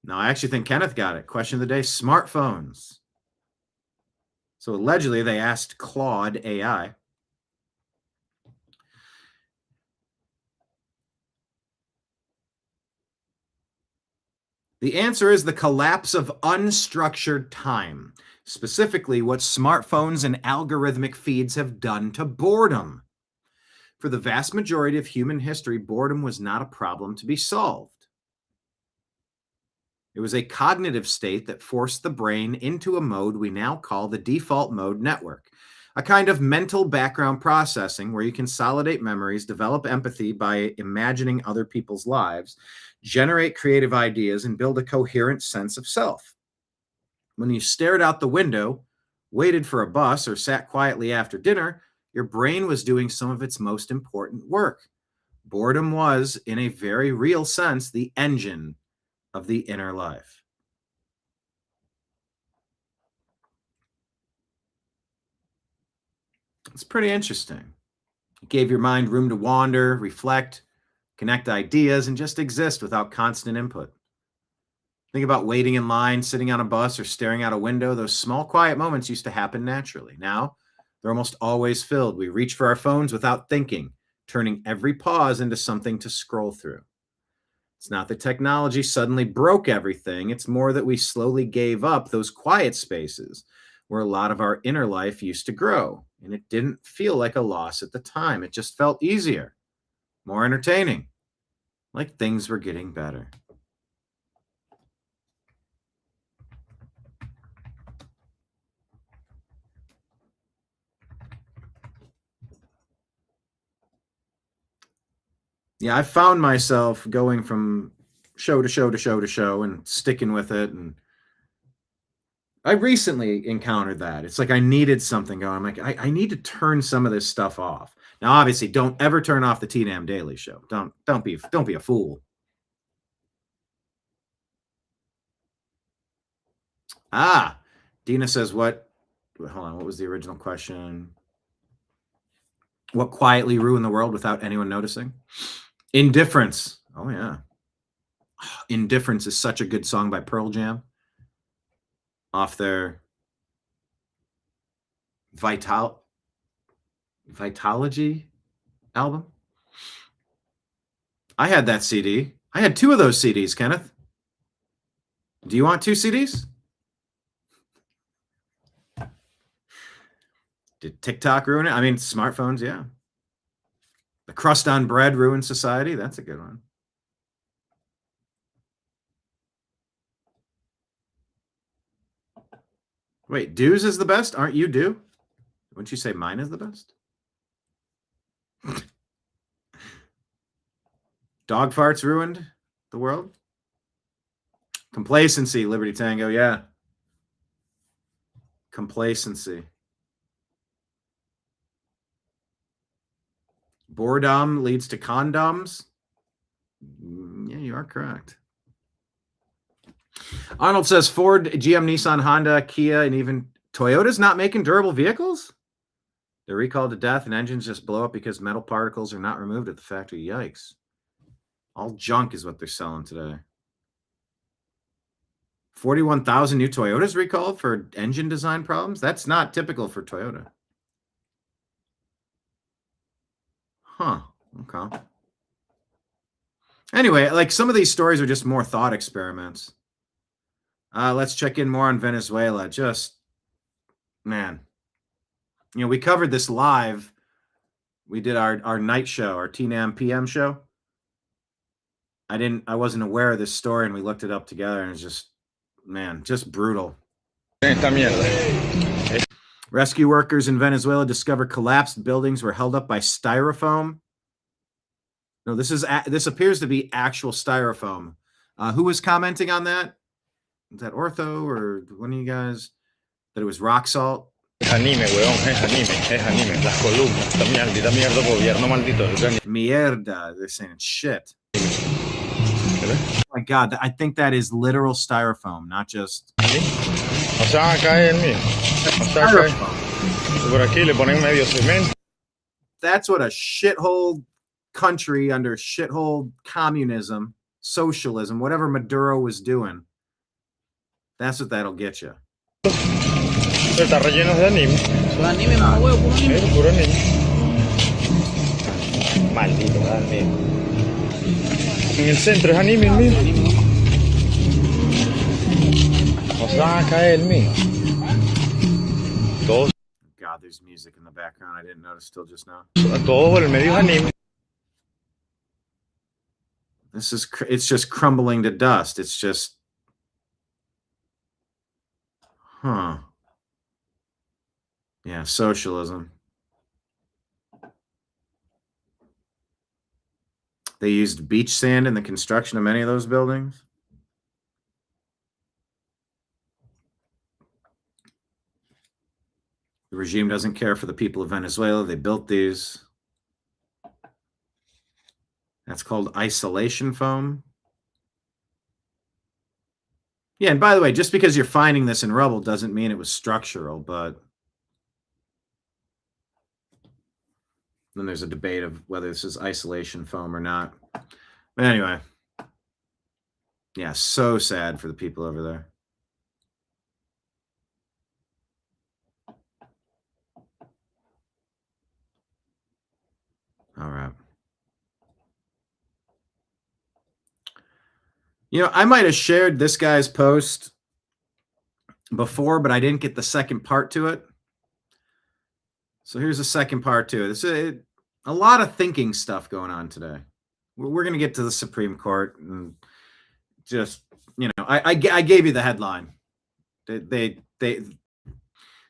No, I actually think Kenneth got it. Question of the day, smartphones. So allegedly they asked Claude AI. The answer is the collapse of unstructured time, specifically what smartphones and algorithmic feeds have done to boredom. For the vast majority of human history, boredom was not a problem to be solved. It was a cognitive state that forced the brain into a mode we now call the default mode network, a kind of mental background processing where you consolidate memories, develop empathy by imagining other people's lives, generate creative ideas, and build a coherent sense of self. When you stared out the window, waited for a bus, or sat quietly after dinner, your brain was doing some of its most important work. Boredom was, in a very real sense, the engine of the inner life. It's pretty interesting. It gave your mind room to wander, reflect, connect ideas, and just exist without constant input. Think about waiting in line, sitting on a bus, or staring out a window. Those small, quiet moments used to happen naturally. Now, they're almost always filled. We reach for our phones without thinking, turning every pause into something to scroll through. It's not that technology suddenly broke everything. It's more that we slowly gave up those quiet spaces where a lot of our inner life used to grow. And it didn't feel like a loss at the time. It just felt easier, more entertaining, like things were getting better. Yeah, I found myself going from show to show to show to show and sticking with it. And I recently encountered that. It's like I needed something going. I'm like, I need to turn some of this stuff off. Now, obviously, don't ever turn off the TNAM Daily Show. Don't be a fool. Dina says what? Hold on, what was the original question? What quietly ruined the world without anyone noticing? Indifference. Oh, yeah. Indifference is such a good song by Pearl Jam off their Vitalogy album. I had that CD. I had 2 of those CDs, Kenneth. Do you want 2 CDs? Did TikTok ruin it? I mean, smartphones, yeah. The crust on bread ruined society. That's a good one. Wait, Dues is the best? Aren't you Dew? Wouldn't you say mine is the best? Dog farts ruined the world? Complacency, Liberty Tango, yeah. Complacency. Boredom leads to condoms. Yeah, you are correct. Arnold says Ford, GM, Nissan, Honda, Kia, and even Toyota's not making durable vehicles? They're recalled to death and engines just blow up because metal particles are not removed at the factory. Yikes. All junk is what they're selling today. 41,000 new Toyotas recalled for engine design problems? That's not typical for Toyota. Huh. Okay. Anyway, like some of these stories are just more thought experiments. Let's check in more on Venezuela. Just, man. You know, we covered this live. We did our night show, our TNAM PM show. I wasn't aware of this story, and we looked it up together, and it's just, man, just brutal. Rescue workers in Venezuela discover collapsed buildings were held up by styrofoam. No, this appears to be actual styrofoam. Who was commenting on that? Is that Ortho or one of you guys? That it was rock salt? Anime, weón, es anime. Las columnas, esta maldita mierda gobierno maldito. Mierda, they're saying shit. Oh my God, I think that is literal styrofoam, not just... O sea, acá es el mío. O sea, acá. Por aquí le ponen medio cemento. That's what a shithole country under shithole communism, socialism, whatever Maduro was doing. That's what that'll get you. Está relleno de anime. Anime, mamá huevo, puro anime. Es puro anime. Maldito, dale. En el centro es anime el mío. O sea, acá es el mío. Todo. God, there's music in the background. I didn't notice till just now. Todo por el medio es anime. It's just crumbling to dust. It's just, huh. Yeah, socialism. They used beach sand in the construction of many of those buildings. The regime doesn't care for the people of Venezuela. They built these. That's called isolation foam. Yeah, and by the way, just because you're finding this in rubble doesn't mean it was structural, but then there's a debate of whether this is isolation foam or not. But anyway, yeah, so sad for the people over there. All right. You know, I might have shared this guy's post before, but I didn't get the second part to it. So here's the second part to it. It's a lot of thinking stuff going on today. We're going to get to the Supreme Court, and just, you know, I gave you the headline. They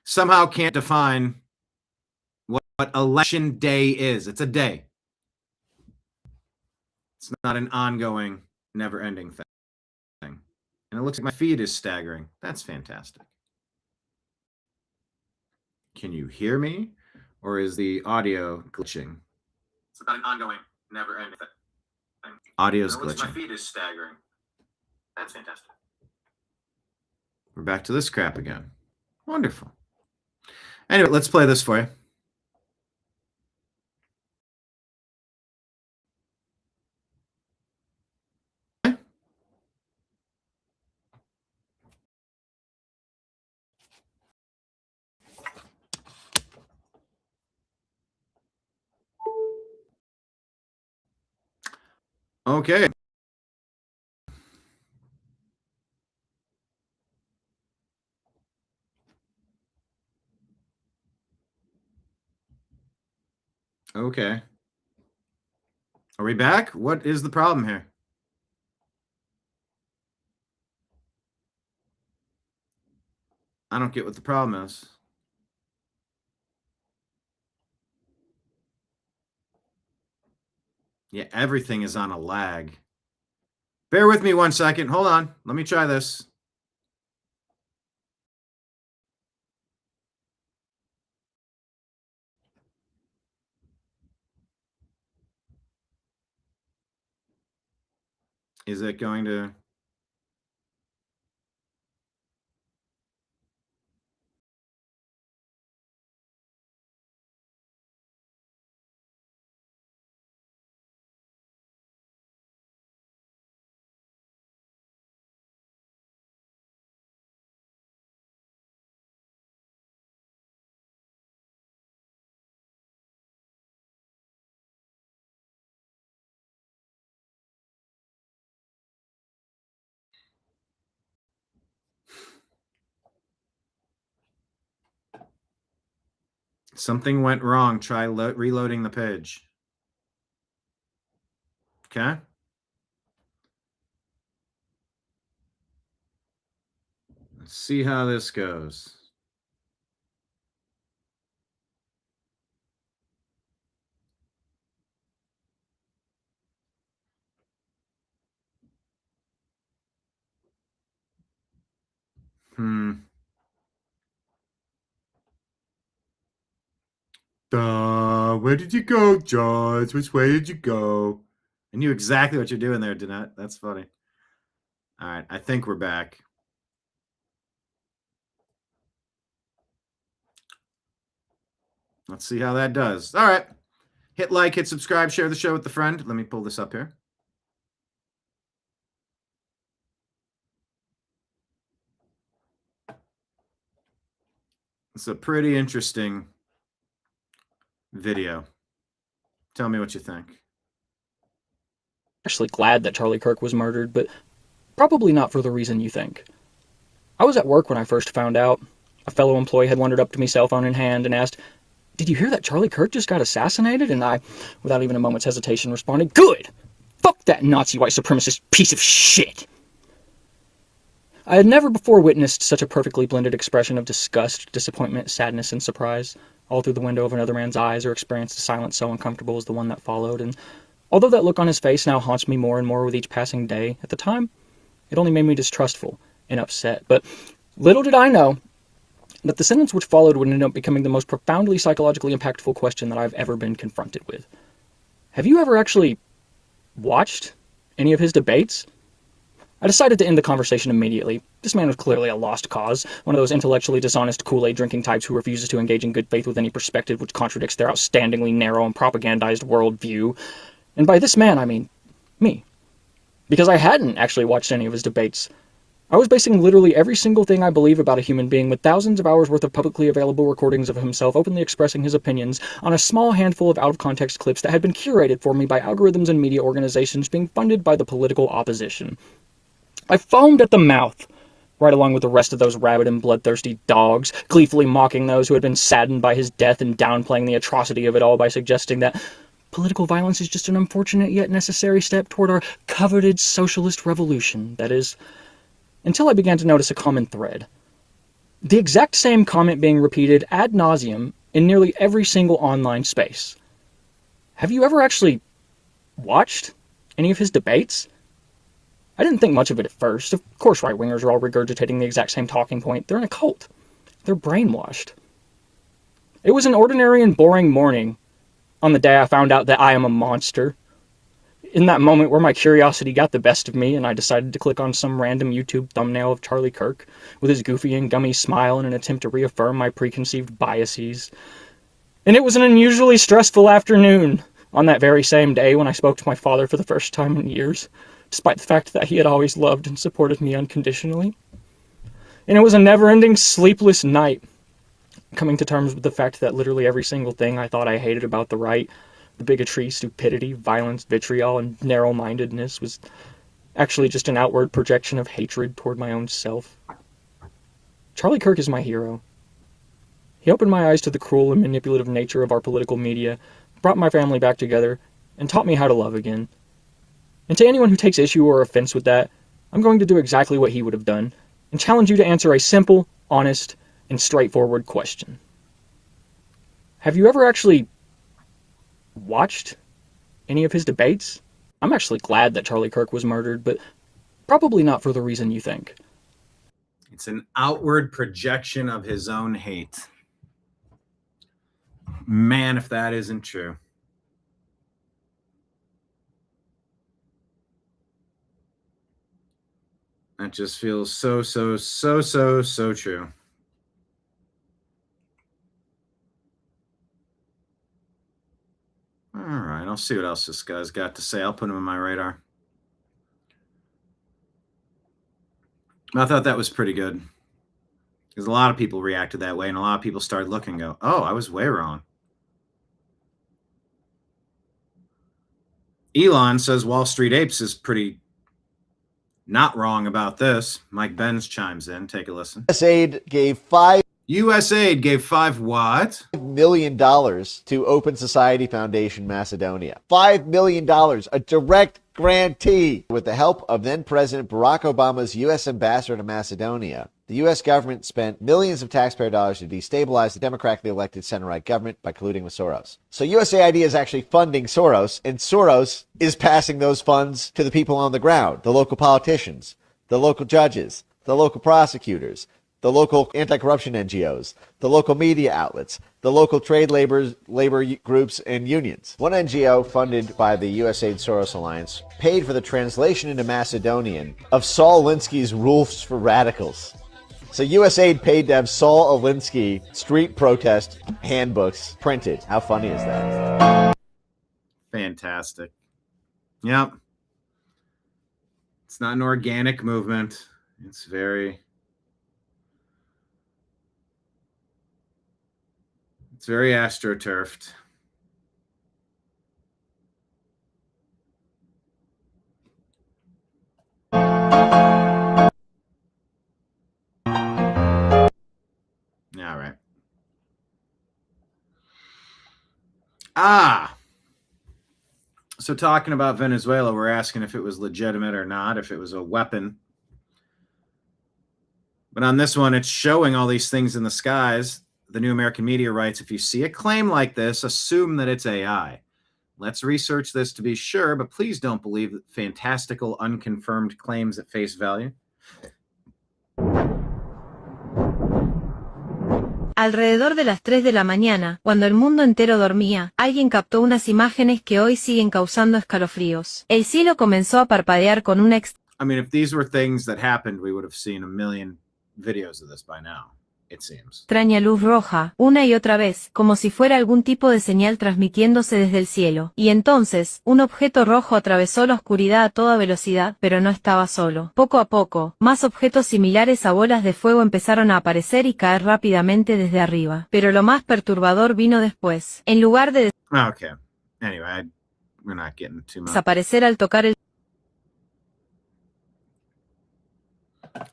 somehow can't define what election day is. It's a day. It's not an ongoing, never-ending thing. And it looks like my feed is staggering. That's fantastic. Can you hear me? Or is the audio glitching? It's not an ongoing, never-ending thing. Audio's glitching. My feed is staggering. That's fantastic. We're back to this crap again. Wonderful. Anyway, let's play this for you. Okay. Okay. Are we back? What is the problem here? I don't get what the problem is. Yeah, everything is on a lag. Bear with me 1 second. Hold on. Let me try this. Is it going to... Something went wrong. Try reloading the page. Okay. Let's see how this goes. Where did you go, George? Which way did you go? I knew exactly what you're doing there, Danette. That's funny. All right, I think we're back. Let's see how that does. All right. Hit like, hit subscribe, share the show with a friend. Let me pull this up here. It's a pretty interesting video. Tell me what you think. Actually glad that Charlie Kirk was murdered, but probably not for the reason you think. I was at work when I first found out. A fellow employee had wandered up to me, cell phone in hand, and asked, "Did you hear that Charlie Kirk just got assassinated?" And I, without even a moment's hesitation, responded, "Good! Fuck that Nazi white supremacist piece of shit!" I had never before witnessed such a perfectly blended expression of disgust, disappointment, sadness, and surprise, all through the window of another man's eyes, or experienced a silence so uncomfortable as the one that followed. And although that look on his face now haunts me more and more with each passing day, at the time, it only made me distrustful and upset. But little did I know that the sentence which followed would end up becoming the most profoundly psychologically impactful question that I've ever been confronted with. Have you ever actually watched any of his debates? I decided to end the conversation immediately. This man was clearly a lost cause, one of those intellectually dishonest Kool-Aid drinking types who refuses to engage in good faith with any perspective which contradicts their outstandingly narrow and propagandized worldview. And by this man, I mean me. Because I hadn't actually watched any of his debates. I was basing literally every single thing I believe about a human being with thousands of hours worth of publicly available recordings of himself openly expressing his opinions on a small handful of out-of-context clips that had been curated for me by algorithms and media organizations being funded by the political opposition. I foamed at the mouth, right along with the rest of those rabid and bloodthirsty dogs, gleefully mocking those who had been saddened by his death and downplaying the atrocity of it all by suggesting that political violence is just an unfortunate yet necessary step toward our coveted socialist revolution, that is, until I began to notice a common thread. The exact same comment being repeated ad nauseum in nearly every single online space. Have you ever actually watched any of his debates? I didn't think much of it at first. Of course right-wingers are all regurgitating the exact same talking point. They're in a cult. They're brainwashed. It was an ordinary and boring morning on the day I found out that I am a monster. In that moment where my curiosity got the best of me and I decided to click on some random YouTube thumbnail of Charlie Kirk with his goofy and gummy smile in an attempt to reaffirm my preconceived biases. And it was an unusually stressful afternoon on that very same day when I spoke to my father for the first time in years, despite the fact that he had always loved and supported me unconditionally. And it was a never-ending sleepless night, coming to terms with the fact that literally every single thing I thought I hated about the right, the bigotry, stupidity, violence, vitriol, and narrow-mindedness, was actually just an outward projection of hatred toward my own self. Charlie Kirk is my hero. He opened my eyes to the cruel and manipulative nature of our political media, brought my family back together, and taught me how to love again. And to anyone who takes issue or offense with that, I'm going to do exactly what he would have done, and challenge you to answer a simple, honest, and straightforward question. Have you ever actually watched any of his debates? I'm actually glad that Charlie Kirk was murdered, but probably not for the reason you think. It's an outward projection of his own hate. Man, if that isn't true. That just feels so true. All right, I'll see what else this guy's got to say. I'll put him on my radar. I thought that was pretty good, because a lot of people reacted that way, and a lot of people started looking and go, oh, I was way wrong. Elon says Wall Street Apes is pretty not wrong about this. Mike Benz chimes in. Take a listen. USAID gave $5 what? million to Open Society Foundation Macedonia. $5 million, a direct grantee. With the help of then President Barack Obama's U.S. ambassador to Macedonia, the U.S. government spent millions of taxpayer dollars to destabilize the democratically elected center-right government by colluding with Soros. So USAID is actually funding Soros, and Soros is passing those funds to the people on the ground, the local politicians, the local judges, the local prosecutors, the local anti-corruption NGOs, the local media outlets, the local trade labor groups and unions. One NGO funded by the USAID Soros Alliance paid for the translation into Macedonian of Saul Alinsky's Rules for Radicals. So USAID paid to have Saul Alinsky street protest handbooks printed. How funny is that? Fantastic. Yep. It's not an organic movement. It's very astroturfed. All right. So talking about Venezuela, we're asking if it was legitimate or not, if it was a weapon. But on this one, it's showing all these things in the skies. The New American Media writes, if you see a claim like this, assume that it's AI. Let's research this to be sure, but please don't believe fantastical, unconfirmed claims at face value. Alrededor de las 3 de la mañana, cuando el mundo entero dormía, alguien captó unas imágenes que hoy siguen causando escalofríos. El cielo comenzó a parpadear con una I mean, if these were things that happened, we would have seen a million videos of this by now. it seems. Extraña luz roja, una y otra vez, como si fuera algún tipo de señal transmitiéndose desde el cielo. Y entonces, un objeto rojo atravesó la oscuridad a toda velocidad, pero no estaba solo. Poco a poco, más objetos similares a bolas de fuego empezaron a aparecer y caer rápidamente desde arriba. Pero lo más perturbador vino después. En lugar de Okay. Anyway, we're not getting too much. desaparecer al tocar el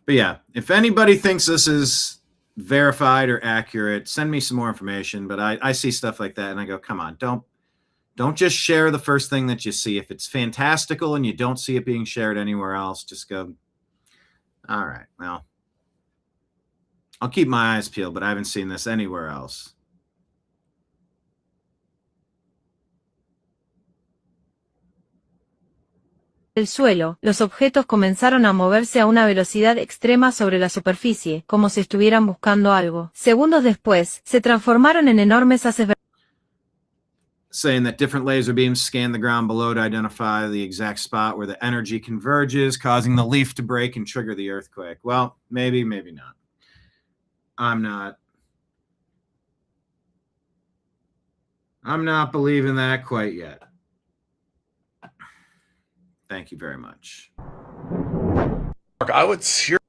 But yeah, if anybody thinks this is verified or accurate, send me some more information. But I see stuff like that and I go, come on, don't just share the first thing that you see. If it's fantastical and you don't see it being shared anywhere else, just go, all right, well, I'll keep my eyes peeled, but I haven't seen this anywhere else. suelo, los objetos comenzaron a moverse a una velocidad extrema sobre la superficie, como si estuvieran buscando algo. Segundos después, se transformaron en enormes haces Saying that different laser beams scan the ground below to identify the exact spot where the energy converges, causing the leaf to break and trigger the earthquake. Well, maybe, maybe not. I'm not believing that quite yet. Thank you very much. I would seriously.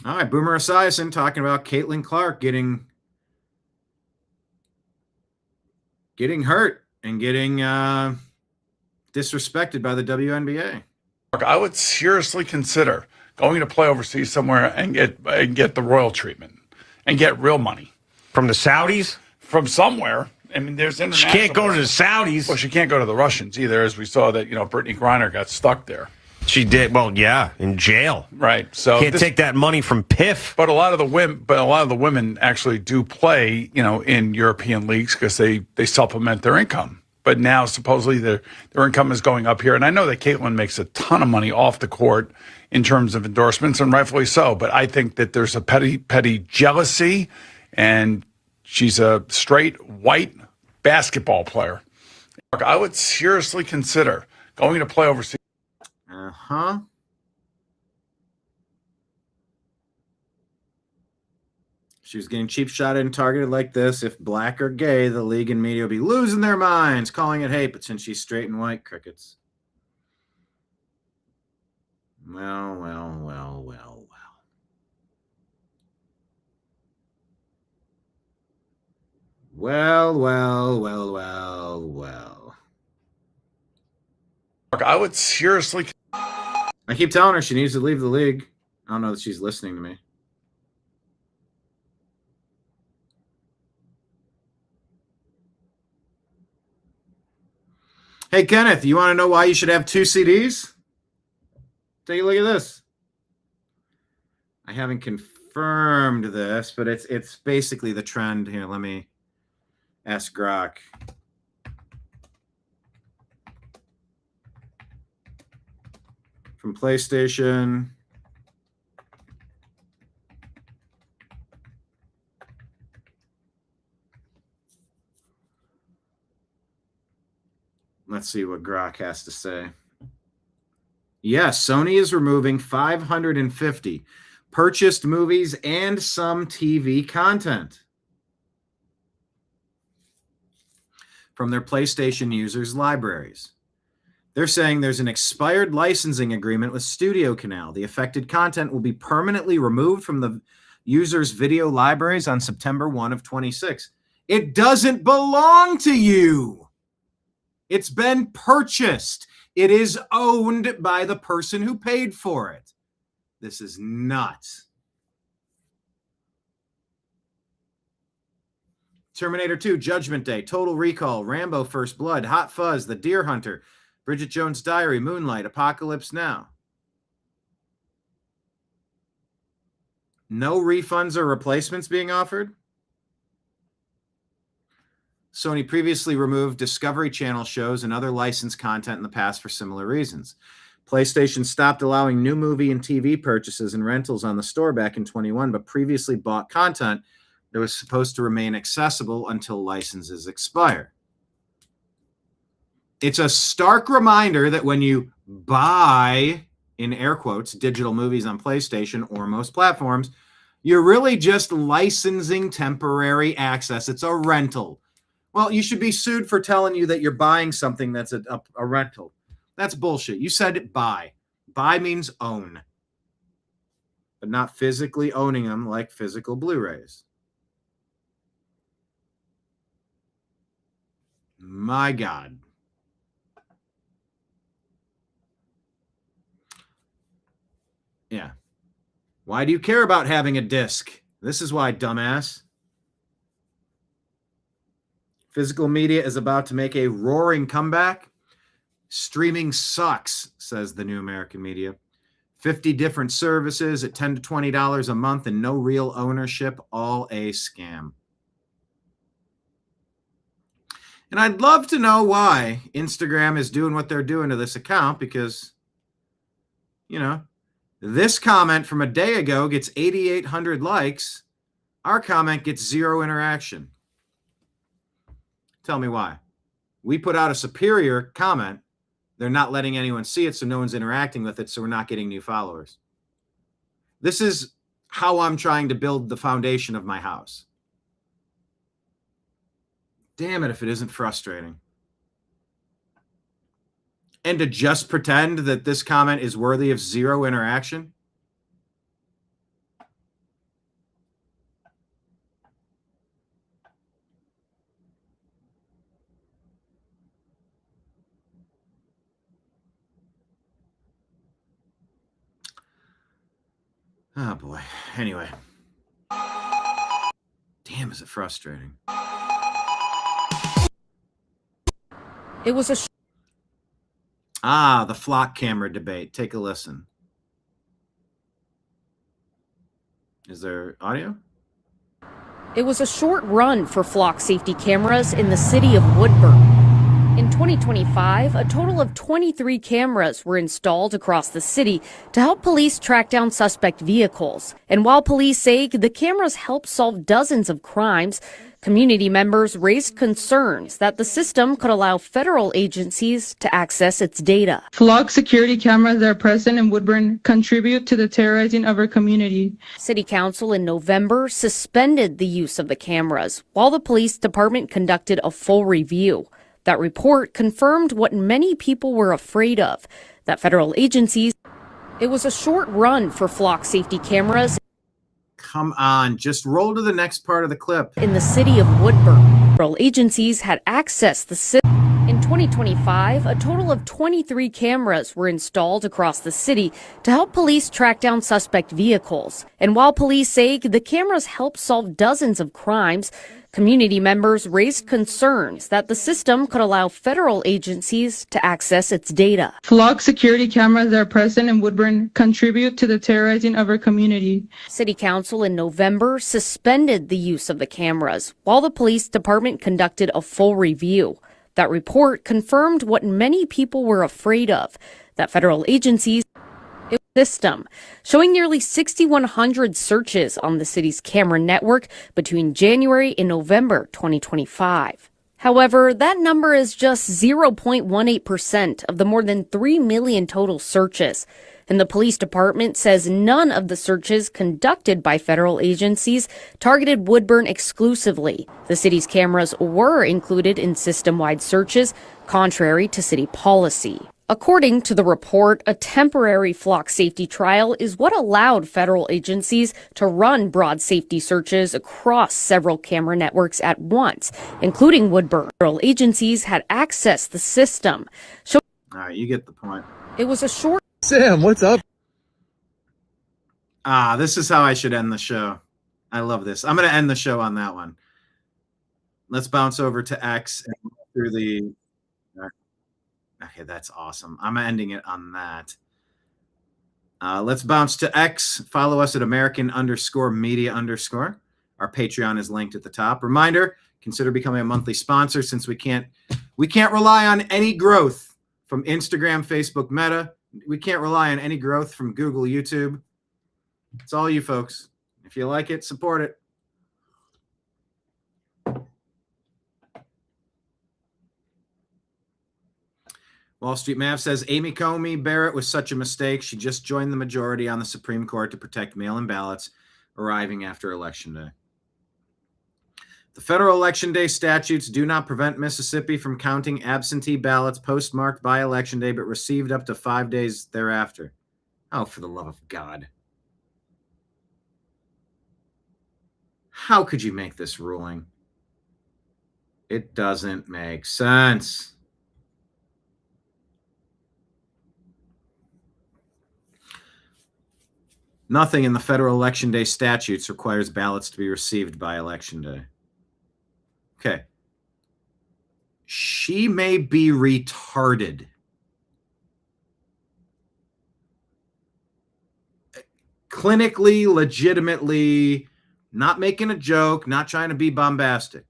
All right, Boomer Esiason talking about Caitlin Clark getting hurt and getting disrespected by the WNBA. I would seriously consider going to play overseas somewhere and get the royal treatment and get real money From the Saudis? from somewhere. I mean, there's She international. can't go to the Saudis. Well, she can't go to the Russians either, as we saw that Brittany Griner got stuck there. She did. Well, yeah, in jail. Right. So Can't take that money from PIF. But a lot of the women actually do play, in European leagues because they supplement their income. But now supposedly their income is going up here, and I know that Caitlin makes a ton of money off the court in terms of endorsements, and rightfully so. But I think that there's a petty jealousy, and she's a straight white basketball player. I would seriously consider going to play overseas. Uh-huh. She was getting cheap shotted and targeted like this. If black or gay, the league and media would be losing their minds, calling it hate. But since she's straight and white, crickets. Well. I would seriously. I keep telling her she needs to leave the league. I don't know that she's listening to me. Hey, Kenneth, you want to know why you should have 2 CDs? Take a look at this. I haven't confirmed this, but it's basically the trend here. Let me ask Grok. From PlayStation. Let's see what Grok has to say. Yes, Sony is removing 550 purchased movies and some TV content from their PlayStation users' libraries. They're saying there's an expired licensing agreement with Studio Canal. The affected content will be permanently removed from the users' video libraries on September 1 of 26. It doesn't belong to you. It's been purchased. It is owned by the person who paid for it. This is nuts. Terminator 2, Judgment Day, Total Recall, Rambo First Blood, Hot Fuzz, The Deer Hunter, Bridget Jones' Diary, Moonlight, Apocalypse Now. No refunds or replacements being offered. Sony previously removed Discovery Channel shows and other licensed content in the past for similar reasons. PlayStation stopped allowing new movie and TV purchases and rentals on the store back in 21, but previously bought content that was supposed to remain accessible until licenses expire. It's a stark reminder that when you buy, in air quotes, digital movies on PlayStation or most platforms, You're really just licensing temporary access. It's a rental. Well, you should be sued for telling you that you're buying something that's a rental. That's bullshit. You said buy. Buy means own, but not physically owning them like physical Blu-rays. My God. Yeah. Why do you care about having a disc? This is why, dumbass. Physical media is about to make a roaring comeback. Streaming sucks, says the New American Media. 50 different services at $10 to $20 a month and no real ownership, all a scam. And I'd love to know why Instagram is doing what they're doing to this account, because, you know, this comment from a day ago gets 8,800 likes. Our comment gets 0 interaction. Tell me why. We put out a superior comment. They're not letting anyone see it, so no one's interacting with it, so we're not getting new followers. This is how I'm trying to build the foundation of my house. Damn it if it isn't frustrating. And to just pretend that this comment is worthy of 0 interaction? Oh boy. Anyway. Damn, is it frustrating. It was a the flock camera debate. Take a listen. Is there audio? It was a short run for flock safety cameras in the city of Woodburn. In 2025, a total of 23 cameras were installed across the city to help police track down suspect vehicles. And while police say the cameras help solve dozens of crimes, community members raised concerns that the system could allow federal agencies to access its data. Flock security cameras that are present in Woodburn contribute to the terrorizing of our community. City Council in November suspended the use of the cameras while the police department conducted a full review. That report confirmed what many people were afraid of, that federal agencies. It was a short run for flock safety cameras. Come on, just roll to the next part of the clip. In the city of Woodburn, federal agencies had access to the system. In 2025, a total of 23 cameras were installed across the city to help police track down suspect vehicles. And while police say the cameras help solve dozens of crimes, community members raised concerns that the system could allow federal agencies to access its data. Flock security cameras that are present in Woodburn contribute to the terrorizing of our community. City Council in November suspended the use of the cameras while the police department conducted a full review. That report confirmed what many people were afraid of, that federal agencies system, showing nearly 6,100 searches on the city's camera network between January and November 2025. However, that number is just 0.18% of the more than 3 million total searches. And the police department says none of the searches conducted by federal agencies targeted Woodburn exclusively. The city's cameras were included in system-wide searches, contrary to city policy. According to the report, a temporary flock safety trial is what allowed federal agencies to run broad safety searches across several camera networks at once, including Woodburn. Federal agencies had accessed the system. All right, you get the point. It was a short... Sam, what's up? This is how I should end the show. I love this. I'm going to end the show on that one. Let's bounce over to X and go through the... Okay, that's awesome. I'm ending it on that. Let's bounce to X. Follow us at American_media_. Our Patreon is linked at the top. Reminder, consider becoming a monthly sponsor since we can't rely on any growth from Instagram, Facebook, Meta. We can't rely on any growth from Google, YouTube. It's all you folks. If you like it, support it. Wall Street Mav says Amy Coney Barrett was such a mistake. She just joined the majority on the Supreme Court to protect mail-in ballots arriving after Election Day. The federal Election Day statutes do not prevent Mississippi from counting absentee ballots postmarked by Election Day but received up to 5 days thereafter. Oh, for the love of God. How could you make this ruling? It doesn't make sense. Nothing in the federal Election Day statutes requires ballots to be received by Election Day. Okay. She may be retarded. Clinically, legitimately, not making a joke, not trying to be bombastic.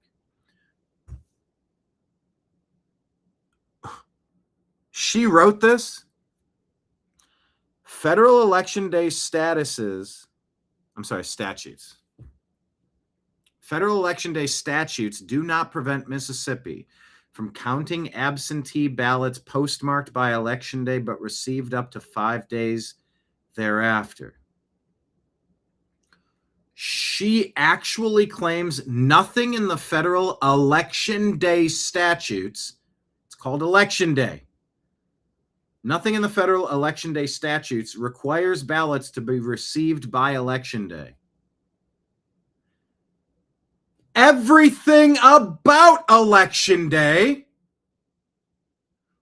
She wrote this. Federal Election Day statutes. Federal Election Day statutes do not prevent Mississippi from counting absentee ballots postmarked by Election Day but received up to 5 days thereafter. She actually claims nothing in the federal Election Day statutes. It's called Election Day. Nothing in the federal Election Day statutes requires ballots to be received by Election Day. Everything about Election Day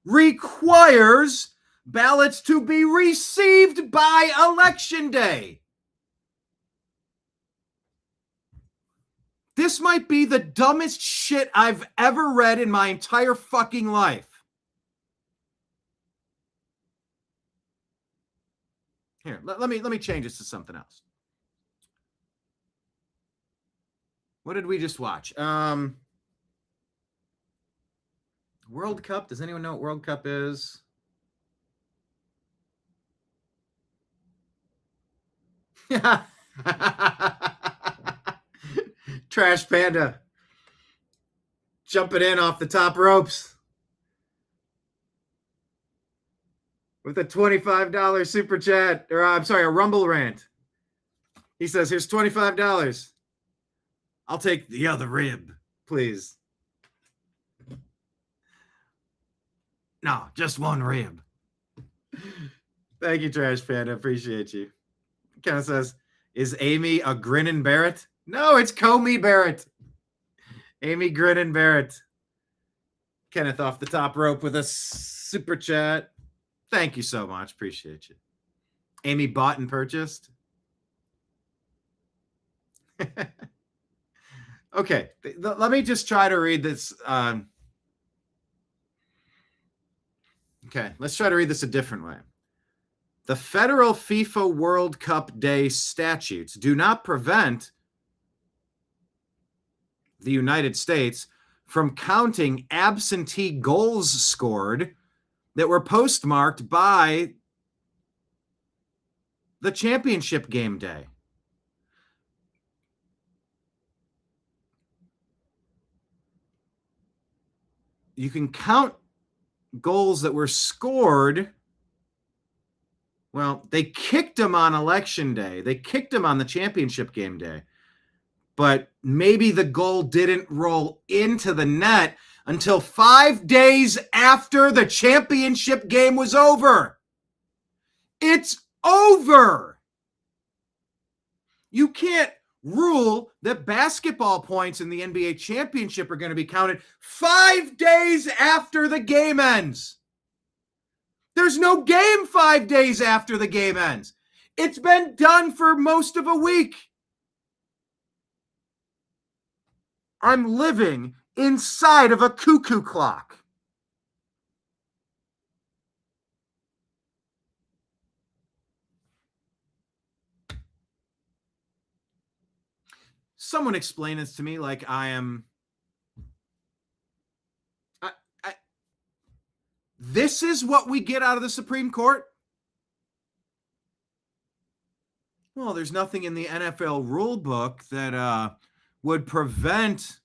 requires ballots to be received by Election Day. This might be the dumbest shit I've ever read in my entire fucking life. Here, let me change this to something else. What did we just watch? World Cup. Does anyone know what World Cup is? Trash Panda jumping in off the top ropes with a $25 super chat, or I'm sorry, a Rumble rant. He says, here's $25. I'll take the other rib, please. No, just one rib. Thank you, Trash Panda. Appreciate you. Kind of says, is Amy a grinning Barrett? No, it's Comey Barrett. Amy Grinning Barrett. Kenneth off the top rope with a super chat. Thank you so much. Appreciate you. Amy bought and purchased. Okay. Let me just try to read this. Okay. Let's try to read this a different way. The federal FIFA World Cup Day statutes do not prevent the United States from counting absentee goals scored that were postmarked by the championship game day. You can count goals that were scored. Well, they kicked them on Election Day. They kicked them on the championship game day. But maybe the goal didn't roll into the net until 5 days after the championship game was over. It's over. You can't rule that basketball points in the NBA championship are going to be counted 5 days after the game ends. There's no game 5 days after the game ends. It's been done for most of a week. I'm living inside of a cuckoo clock. Someone explain this to me like I am... This is what we get out of the Supreme Court? Well, there's nothing in the NFL rule book that would prevent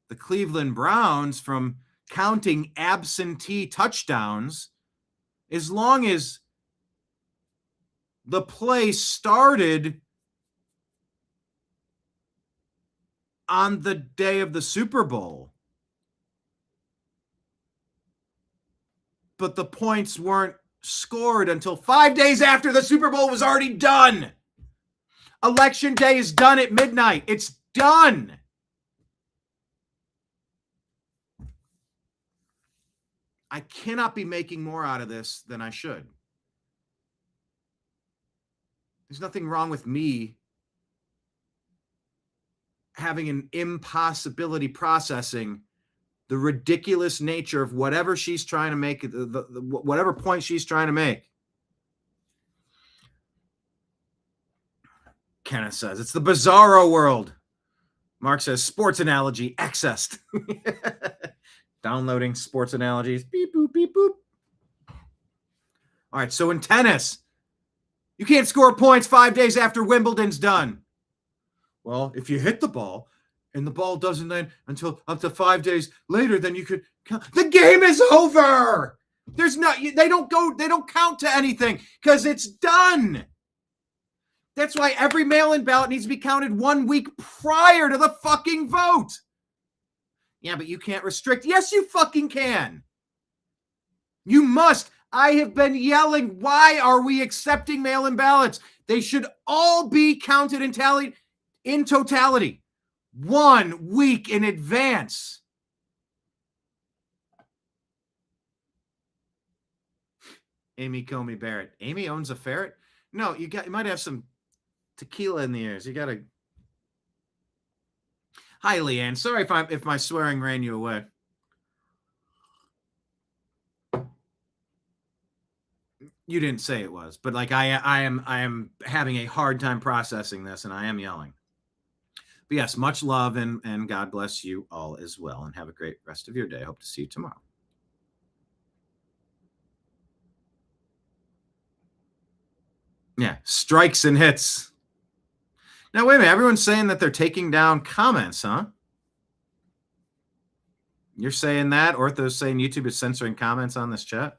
the Cleveland Browns from counting absentee touchdowns as long as the play started on the day of the Super Bowl. But the points weren't scored until 5 days after the Super Bowl was already done. Election day is done at midnight. It's done. I cannot be making more out of this than I should. There's nothing wrong with me having an impossibility processing the ridiculous nature of whatever she's trying to make, whatever point she's trying to make. Kenneth says, it's the bizarro world. Mark says, sports analogy accessed. Downloading sports analogies. Beep, boop, beep, boop. All right, so in tennis, you can't score points 5 days after Wimbledon's done. Well, if you hit the ball and the ball doesn't land until up to 5 days later, then you could count. The game is over. There's no, they don't count to anything because it's done. That's why every mail-in ballot needs to be counted 1 week prior to the fucking vote. Yeah, but you can't restrict. Yes, you fucking can. You must. I have been yelling, why are we accepting mail-in ballots? They should all be counted and tallied in totality 1 week in advance. Amy Comey Barrett. Amy owns a ferret? No, you might have some tequila in the ears. You got to. Hi, Leanne. Sorry if my swearing ran you away. You didn't say it was, but like I am having a hard time processing this, and I am yelling. But yes, much love and God bless you all as well, and have a great rest of your day. I hope to see you tomorrow. Yeah, strikes and hits. Now, wait a minute. Everyone's saying that they're taking down comments, huh? You're saying that? Ortho's saying YouTube is censoring comments on this chat?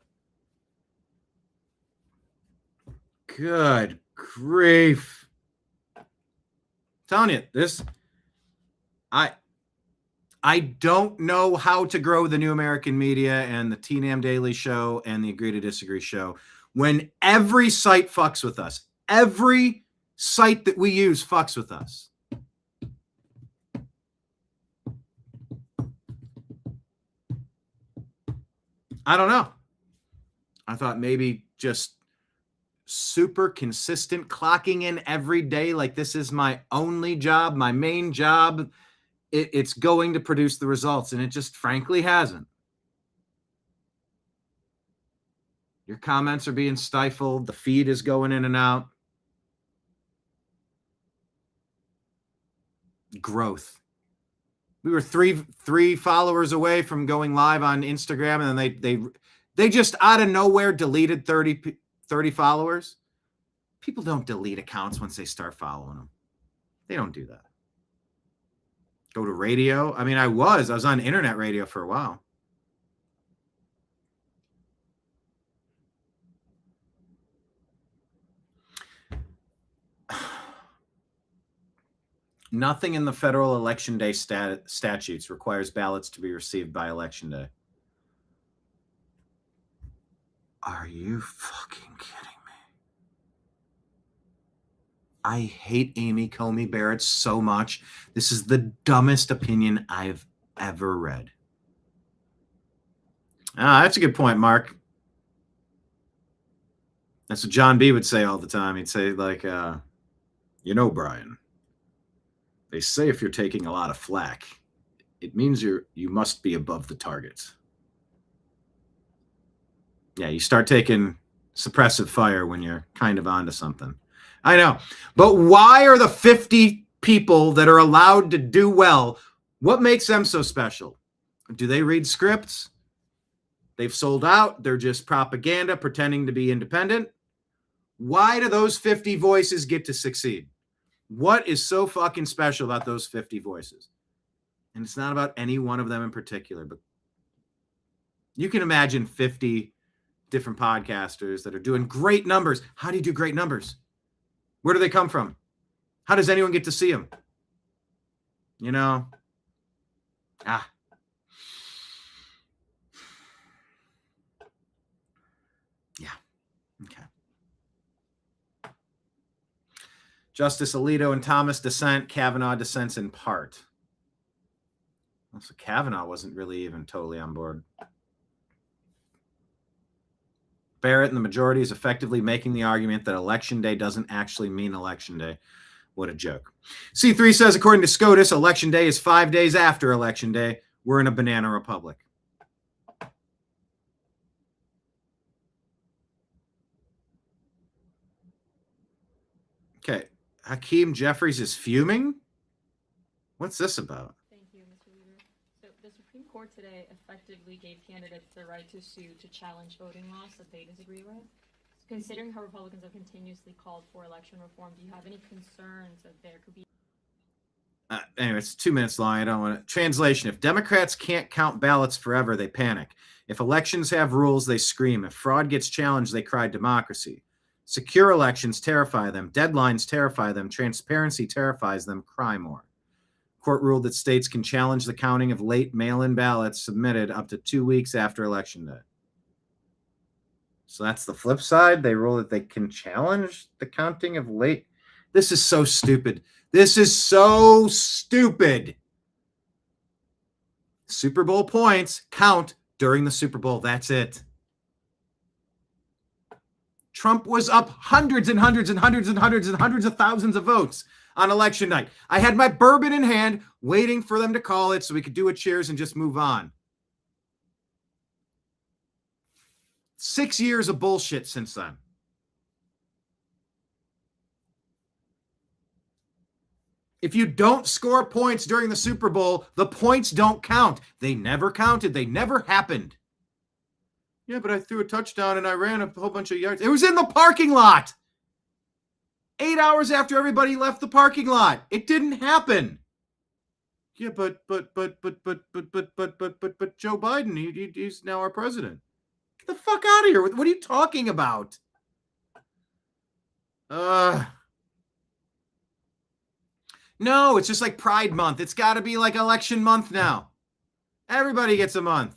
Good grief. I'm telling you, this... I don't know how to grow the New American Media and the TNAM Daily Show and the Agree to Disagree Show when every site fucks with us. Every site that we use fucks with us. I don't know. I thought maybe just super consistent clocking in every day, like this is my only job, my main job. It's going to produce the results, and it just frankly hasn't. Your comments are being stifled. The feed is going in and out. Growth. We were three followers away from going live on Instagram, and then they just out of nowhere deleted 30 followers. People don't delete accounts once they start following them. They don't do that. Go to radio. I mean, I was on internet radio for a while. Nothing in the federal election day statutes requires ballots to be received by election day. Are you fucking kidding me? I hate Amy Comey Barrett so much. This is the dumbest opinion I've ever read. That's a good point, Mark. That's what John B. would say all the time. He'd say, like, Brian, they say if you're taking a lot of flack, it means you must be above the target. Yeah, you start taking suppressive fire when you're kind of onto something. I know. But why are the 50 people that are allowed to do well, what makes them so special? Do they read scripts? They've sold out. They're just propaganda pretending to be independent. Why do those 50 voices get to succeed? What is so fucking special about those 50 voices? And it's not about any one of them in particular, but you can imagine 50 different podcasters that are doing great numbers. How do you do great numbers? Where do they come from? How does anyone get to see them? You know? Ah. Yeah. Okay. Justice Alito and Thomas dissent. Kavanaugh dissents in part. So Kavanaugh wasn't really even totally on board. Barrett and the majority is effectively making the argument that Election Day doesn't actually mean Election Day. What a joke. C3 says, according to SCOTUS, Election Day is 5 days after Election Day. We're in a banana republic. Okay. Hakeem Jeffries is fuming? What's this about? Thank you, Mr. Leader. So the Supreme Court today effectively gave candidates the right to sue to challenge voting laws that they disagree with. Considering how Republicans have continuously called for election reform, do you have any concerns that there could be? Anyway, it's 2 minutes long. I don't want to. Translation: if Democrats can't count ballots forever, they panic. If elections have rules, they scream. If fraud gets challenged, they cry democracy. Secure elections terrify them. Deadlines terrify them. Transparency terrifies them. Cry more. Court ruled that states can challenge the counting of late mail-in ballots submitted up to 2 weeks after Election Day. So that's the flip side. They rule that they can challenge the counting of late. This is so stupid. This is so stupid. Super Bowl points count during the Super Bowl. That's it. Trump was up hundreds and hundreds and hundreds and hundreds and hundreds of thousands of votes on election night. I had my bourbon in hand waiting for them to call it so we could do a cheers and just move on. 6 years of bullshit since then. If you don't score points during the Super Bowl, the points don't count. They never counted. They never happened. Yeah, but I threw a touchdown and I ran a whole bunch of yards. It was in the parking lot. 8 hours after everybody left the parking lot. It didn't happen. Yeah, but Joe Biden, he's now our president. Get the fuck out of here. What are you talking about? No, it's just like Pride Month. It's got to be like election month now. Everybody gets a month.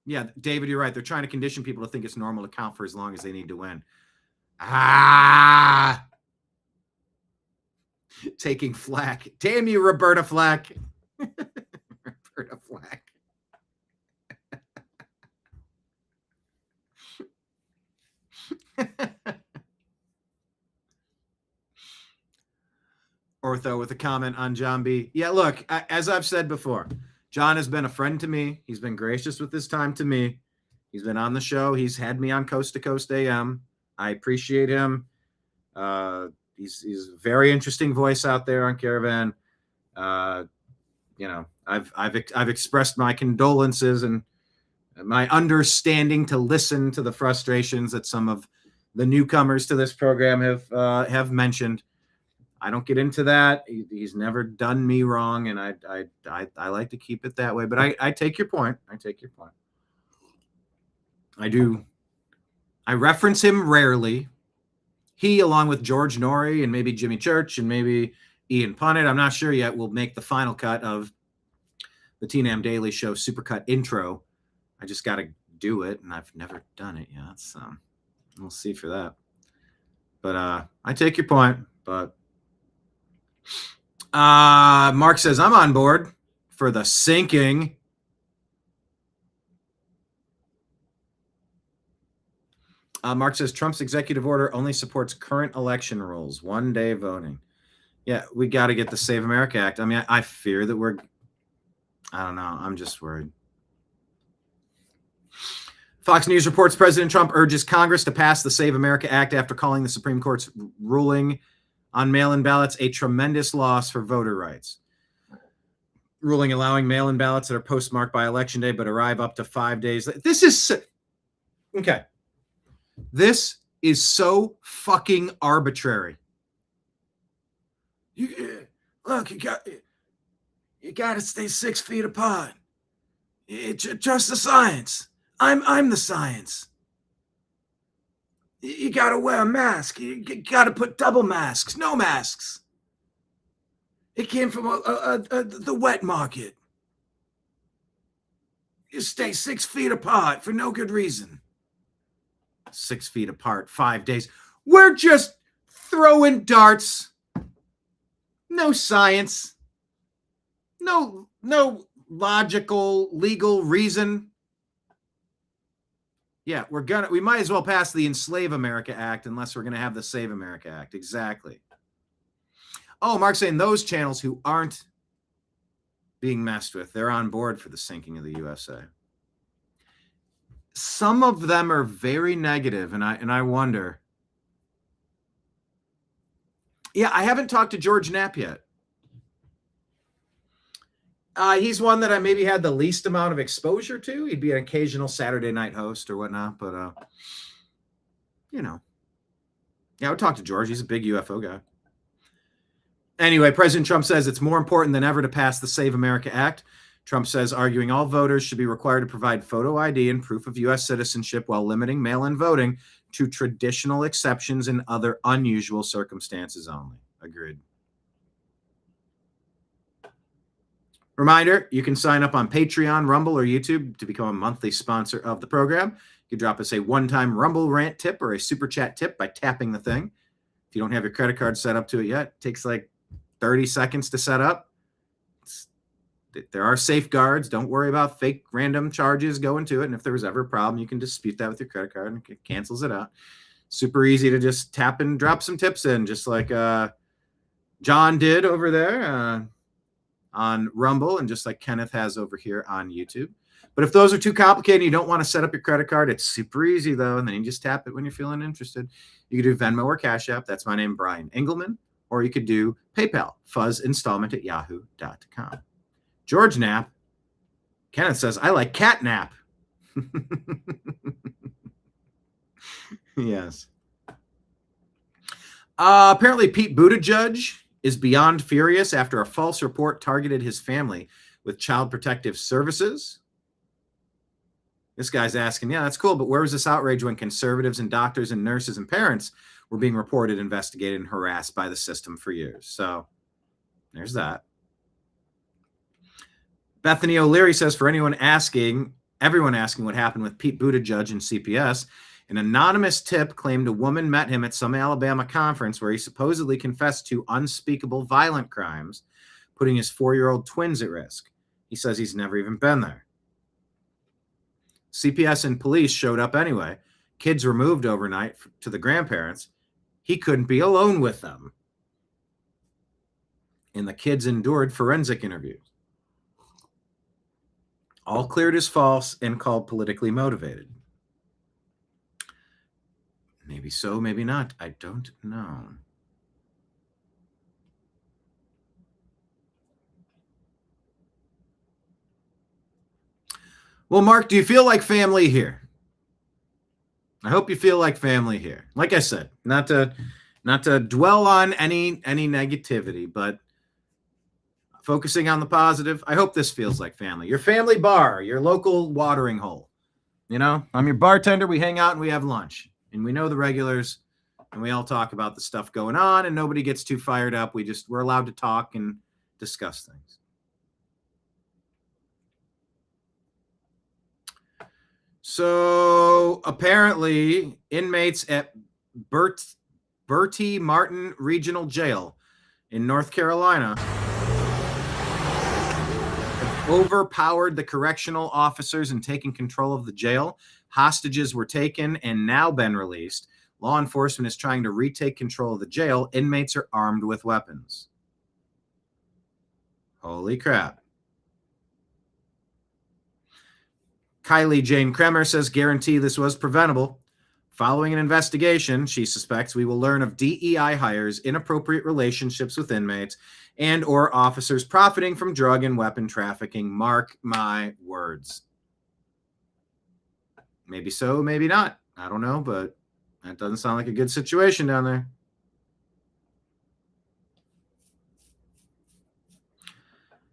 Yeah, David, you're right. They're trying to condition people to think it's normal to count for as long as they need to win. Taking flack. Damn you, Roberta Flack. Roberta Flack. Ortho with a comment on John B. Yeah, look, as I've said before, John has been a friend to me. He's been gracious with his time to me. He's been on the show. He's had me on Coast to Coast AM. I appreciate him. He's a very interesting voice out there on Caravan. You know, I've expressed my condolences and my understanding to listen to the frustrations that some of the newcomers to this program have mentioned. I don't get into that. He's never done me wrong, and I like to keep it that way. But I take your point. I take your point. I do. I reference him rarely. He, along with George Norrie and maybe Jimmy Church and maybe Ian Punnett, I'm not sure yet, will make the final cut of the TNAM Daily Show supercut intro. I just got to do it, and I've never done it yet. So we'll see for that. But I take your point. But Mark says, I'm on board for the sinking. Mark says Trump's executive order only supports current election rules, 1 day voting. Yeah, we got to get the Save America Act. I mean, I fear that I don't know. I'm just worried. Fox News reports President Trump urges Congress to pass the Save America Act after calling the Supreme Court's ruling on mail-in ballots a tremendous loss for voter rights. Ruling allowing mail-in ballots that are postmarked by Election Day but arrive up to 5 days. This is okay. This is so fucking arbitrary. Look, you got to stay 6 feet apart. Trust the science. I'm the science. You got to wear a mask. You got to put double masks. No masks. It came from the wet market. You stay 6 feet apart for no good reason. 6 feet apart, 5 days. We're just throwing darts. No science. No logical, legal reason. Yeah, we might as well pass the Enslave America Act unless we're going to have the Save America Act. Exactly. Oh, Mark's saying those channels who aren't being messed with, they're on board for the sinking of the USA. Some of them are very negative, and I wonder. Yeah, I haven't talked to George Knapp yet. He's one that I maybe had the least amount of exposure to. He'd be an occasional Saturday night host or whatnot, but yeah, I would talk to George. He's a big UFO guy. Anyway, President Trump says it's more important than ever to pass the Save America Act. Trump says, arguing all voters should be required to provide photo ID and proof of U.S. citizenship while limiting mail-in voting to traditional exceptions and other unusual circumstances only. Agreed. Reminder, you can sign up on Patreon, Rumble, or YouTube to become a monthly sponsor of the program. You can drop us a one-time Rumble rant tip or a super chat tip by tapping the thing. If you don't have your credit card set up to it yet, it takes like 30 seconds to set up. There are safeguards. Don't worry about fake random charges going to it. And if there was ever a problem, you can dispute that with your credit card and it cancels it out. Super easy to just tap and drop some tips in, just like John did over there on Rumble and just like Kenneth has over here on YouTube. But if those are too complicated and you don't want to set up your credit card, it's super easy, though. And then you just tap it when you're feeling interested. You can do Venmo or Cash App. That's my name, Brian Engelman. Or you could do PayPal, fuzzinstallment@yahoo.com. George Knapp. Kenneth says, I like cat nap. Yes. Apparently, Pete Buttigieg is beyond furious after a false report targeted his family with Child Protective Services. This guy's asking, yeah, that's cool, but where was this outrage when conservatives and doctors and nurses and parents were being reported, investigated, and harassed by the system for years? So there's that. Bethany O'Leary says, for everyone asking what happened with Pete Buttigieg and CPS, an anonymous tip claimed a woman met him at some Alabama conference where he supposedly confessed to unspeakable violent crimes, putting his 4-year-old twins at risk. He says he's never even been there. CPS and police showed up anyway. Kids were moved overnight to the grandparents. He couldn't be alone with them. And the kids endured forensic interviews. All cleared as false and called politically motivated. Maybe so, maybe not. I don't know. Well, Mark, do you feel like family here? I hope you feel like family here. Like I said, not to dwell on any negativity, but focusing on the positive. I hope this feels like family. Your family bar, your local watering hole. You know, I'm your bartender. We hang out and we have lunch. And we know the regulars, and we all talk about the stuff going on, and nobody gets too fired up. We're allowed to talk and discuss things. So apparently, inmates at Bertie Martin Regional Jail in North Carolina have overpowered the correctional officers and taken control of the jail. Hostages were taken and now been released. Law enforcement is trying to retake control of the jail. Inmates are armed with weapons. Holy crap. Kylie Jane Kremer says, guarantee this was preventable. Following an investigation, she suspects we will learn of DEI hires, inappropriate relationships with inmates, and or officers profiting from drug and weapon trafficking. Mark my words. Maybe so, maybe not. I don't know, but that doesn't sound like a good situation down there.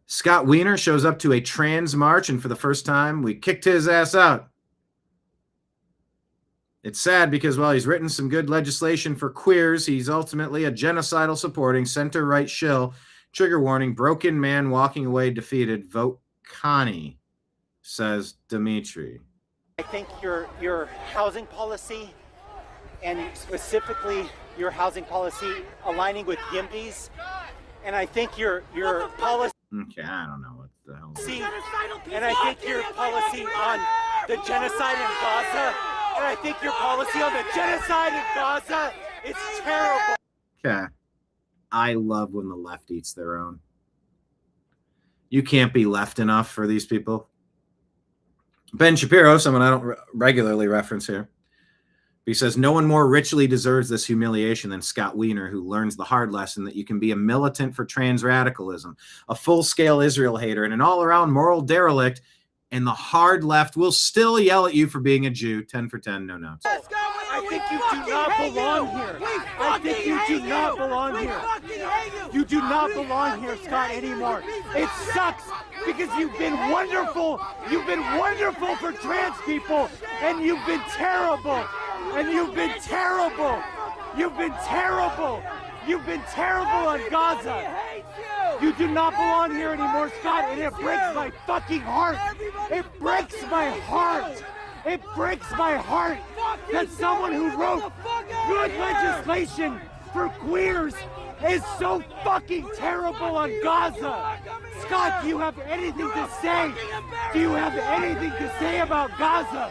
Scott Wiener shows up to a trans march, and for the first time, we kicked his ass out. It's sad because while he's written some good legislation for queers, he's ultimately a genocidal supporting center-right shill Trigger warning, broken man walking away defeated. Vote Connie, says Dimitri. I think your housing policy, and specifically your housing policy aligning with YIMBYs, and I think your policy. Okay, I don't know what the hell. And I think your policy on the genocide in Gaza, and I think your policy on the genocide in Gaza is terrible. Okay. I love when the left eats their own. You can't be left enough for these people. Ben Shapiro, someone I don't regularly reference here, he says, no one more richly deserves this humiliation than Scott Wiener, who learns the hard lesson that you can be a militant for trans radicalism, a full-scale Israel hater, and an all-around moral derelict, and the hard left will still yell at you for being a Jew. 10 for 10, no notes. I think you do not belong here. I think you do not belong here. You do not belong here, Scott, anymore. It sucks because you've been wonderful. You've been wonderful for trans people, and you've been terrible. And you've been terrible. You've been terrible. You've been terrible on Gaza. You do not belong here anymore, Scott, and it breaks my fucking heart. It breaks my heart. It breaks my heart that someone who wrote good legislation for queers is so fucking terrible on Gaza. Scott, do you have anything to say? Do you have anything to say about Gaza?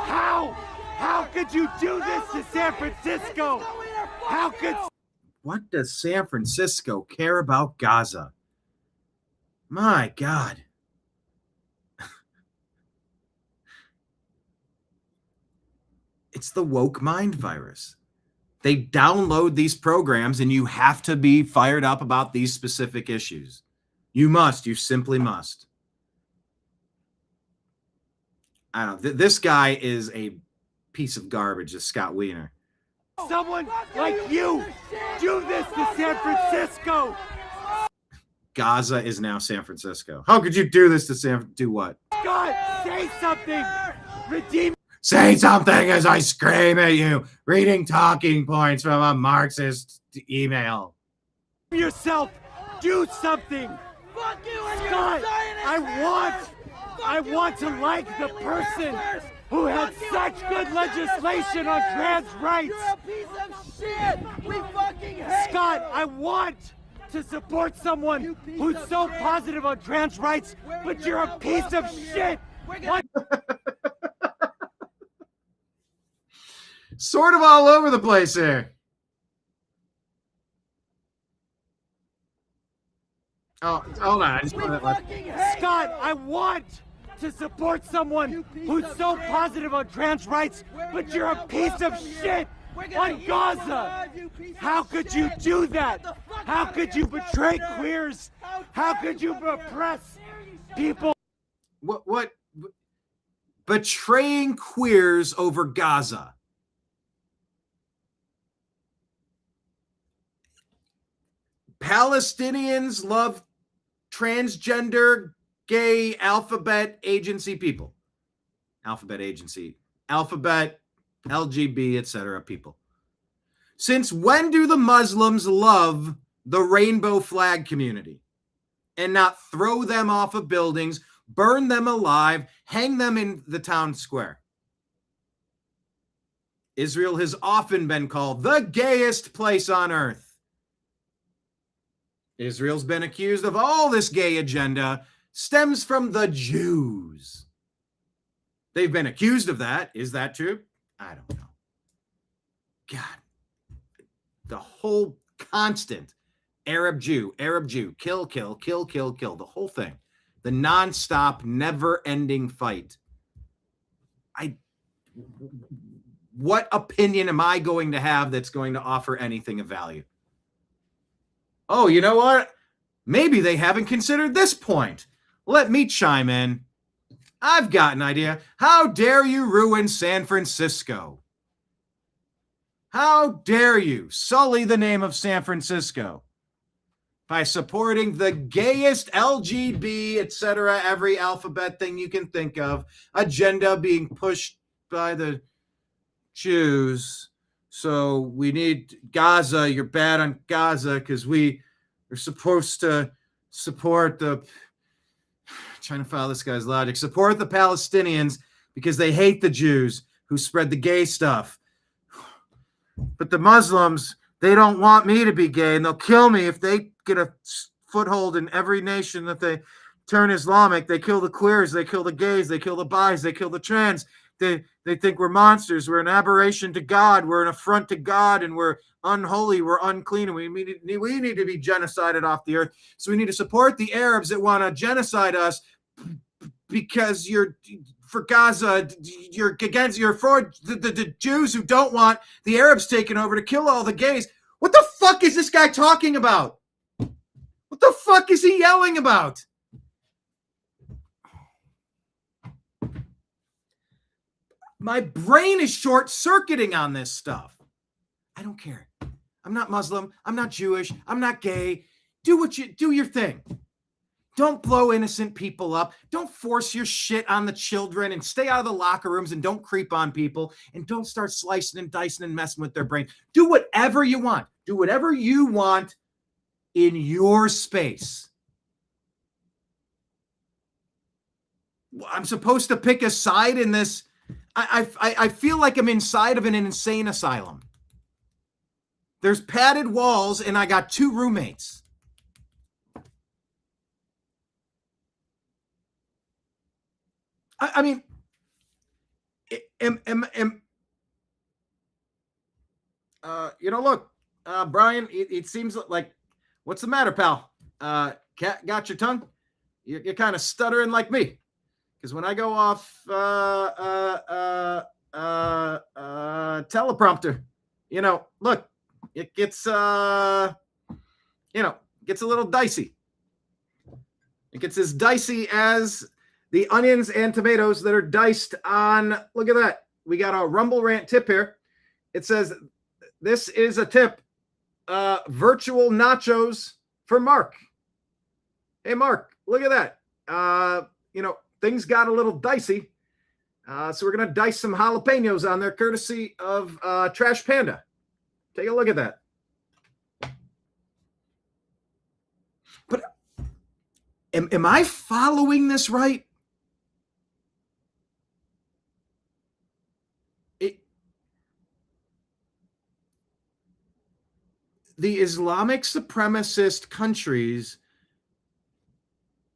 How could you do this to San Francisco? How could... What does San Francisco care about Gaza? My God. It's the woke mind virus. They download these programs and you have to be fired up about these specific issues. You simply must. I don't know. This guy is a piece of garbage, this Scott Wiener. Someone like you do this to San Francisco. Gaza is now San Francisco. How could you do this to do what? God, say something. Redeem. Say something as I scream at you, reading talking points from a Marxist email. Yourself, do something. Fuck you, Scott, I want to like the person who had such good legislation on trans rights. You're a piece of shit. We fucking hate Scott, you. I want to support someone who's so positive on trans rights, but you're a piece of shit. Sort of all over the place here. Oh, hold on. I just want to Scott, I want to support someone who's so positive on trans rights, but you're a piece of shit on Gaza. How could you do that? How could you betray queers? How could you oppress people? What? Betraying queers over Gaza. Palestinians love transgender, gay, alphabet agency people. Alphabet agency. Alphabet, LGB, etc. people. Since when do the Muslims love the rainbow flag community and not throw them off of buildings, burn them alive, hang them in the town square? Israel has often been called the gayest place on earth. Israel's been accused of all this gay agenda stems from the Jews. They've been accused of that. Is that true? I don't know. God, the whole constant Arab Jew, kill, the whole thing, the nonstop, never-ending fight. What opinion am I going to have that's going to offer anything of value? Oh, you know what? Maybe they haven't considered this point. Let me chime in. I've got an idea. How dare you ruin San Francisco? How dare you sully the name of San Francisco by supporting the gayest LGB, etc., every alphabet thing you can think of, agenda being pushed by the Jews. So we need Gaza. You're bad on Gaza because we They're supposed to support the, trying to follow this guy's logic, support the Palestinians because they hate the Jews who spread the gay stuff. But the Muslims, they don't want me to be gay, and they'll kill me if they get a foothold in every nation that they turn Islamic. They kill the queers, they kill the gays, they kill the bis, they kill the trans. They think we're monsters. We're an aberration to God. We're an affront to God, and we're unholy. We're unclean, and we need to be genocided off the earth. So we need to support the Arabs that want to genocide us because you're for Gaza. You're for the Jews who don't want the Arabs taken over to kill all the gays. What the fuck is this guy talking about? What the fuck is he yelling about? My brain is short-circuiting on this stuff. I don't care. I'm not Muslim. I'm not Jewish. I'm not gay. Do your thing. Don't blow innocent people up. Don't force your shit on the children, and stay out of the locker rooms, and don't creep on people, and don't start slicing and dicing and messing with their brain. Do whatever you want. Do whatever you want in your space. I'm supposed to pick a side in this. I feel like I'm inside of an insane asylum. There's padded walls, and I got 2 roommates. I mean, look, Brian, it seems like, what's the matter, pal? Got your tongue? You're kind of stuttering like me. Because when I go off teleprompter, look, it gets gets a little dicey. It gets as dicey as the onions and tomatoes that are diced on. Look at that. We got a Rumble Rant tip here. It says, this is a tip. Virtual nachos for Mark. Hey, Mark, look at that. Things got a little dicey. So we're going to dice some jalapenos on there, courtesy of Trash Panda. Take a look at that. But am I following this right? The Islamic supremacist countries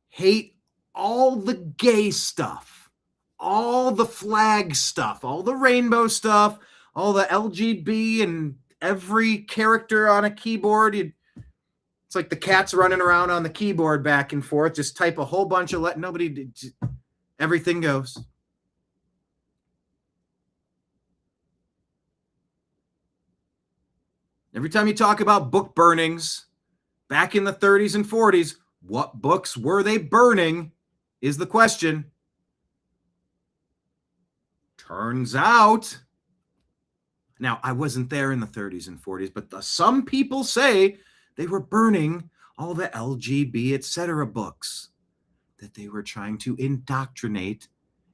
hate all the gay stuff, all the flag stuff, all the rainbow stuff, all the LGB, and every character on a keyboard. It's like the cat's running around on the keyboard back and forth. Just type a whole bunch of everything goes. Every time you talk about book burnings back in the 30s and 40s, what books were they burning is the question. Turns out, now I wasn't there in the 30s and 40s, but some people say they were burning all the LGB, etc. books that they were trying to indoctrinate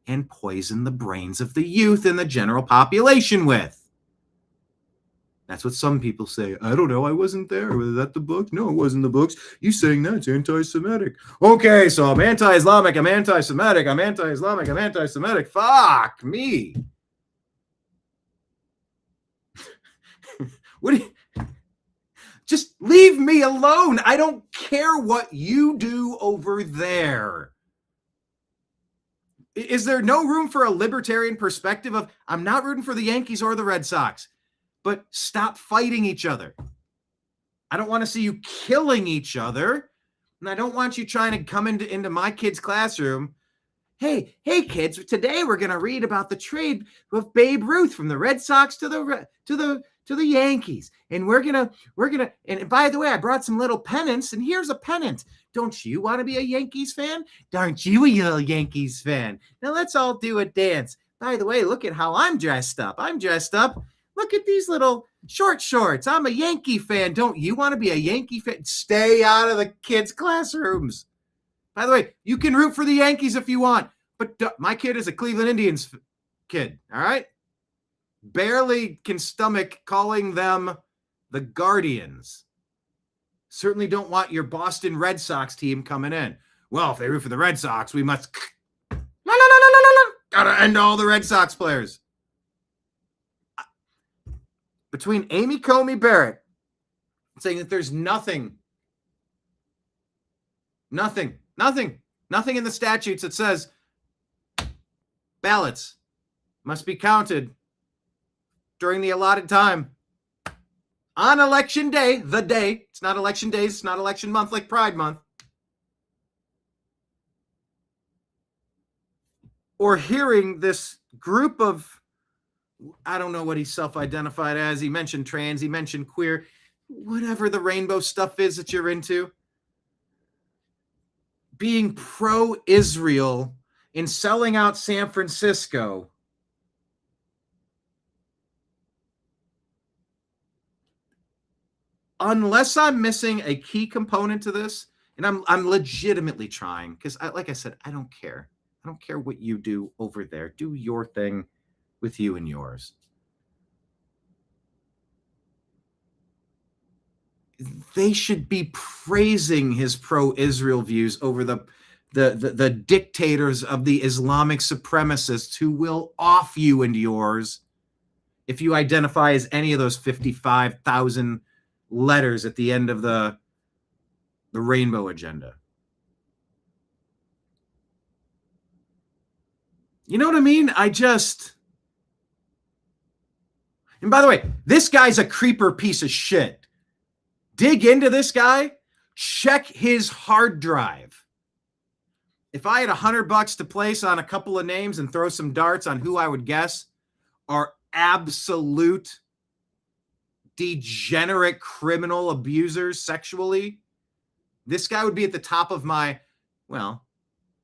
and poison the brains of the youth and the general population with. That's what some people say. I don't know. I wasn't there. Was that the book? No, it wasn't the books. You saying that's anti-Semitic. Okay, so I'm anti-Islamic. I'm anti-Semitic. I'm anti-Islamic. I'm anti-Semitic. Fuck me. What do you... Just leave me alone. I don't care what you do over there. Is there no room for a libertarian perspective of, I'm not rooting for the Yankees or the Red Sox, but stop fighting each other. I don't want to see you killing each other. And I don't want you trying to come into my kid's classroom. Hey kids, today we're going to read about the trade of Babe Ruth from the Red Sox to the Yankees. And we're going to, and by the way, I brought some little pennants, and here's a pennant. Don't you want to be a Yankees fan? Aren't you a little Yankees fan? Now let's all do a dance. By the way, look at how I'm dressed up. Look at these little short shorts. I'm a Yankee fan. Don't you want to be a Yankee fan? Stay out of the kids' classrooms. By the way, you can root for the Yankees if you want, but my kid is a Cleveland Indians kid, all right? Barely can stomach calling them the Guardians. Certainly don't want your Boston Red Sox team coming in. Well, if they root for the Red Sox, we must gotta end all the Red Sox players. Between Amy Coney Barrett saying that there's nothing in the statutes that says ballots must be counted during the allotted time on election day, the day. It's not election days, it's not election month like Pride Month. Or hearing this group of, I don't know what he self-identified as. He mentioned trans, he mentioned queer, whatever the rainbow stuff is that you're into, being pro-Israel in selling out San Francisco. Unless I'm missing a key component to this, and I'm legitimately trying, because like I said, I don't care. I don't care what you do over there. Do your thing with you and yours. They should be praising his pro-Israel views over the dictators of the Islamic supremacists who will off you and yours if you identify as any of those 55,000 letters at the end of the rainbow agenda. You know what I mean? And by the way, this guy's a creeper piece of shit. Dig into this guy, check his hard drive. If I had $100 to place on a couple of names and throw some darts on who I would guess are absolute degenerate criminal abusers sexually, this guy would be at the top of my, well,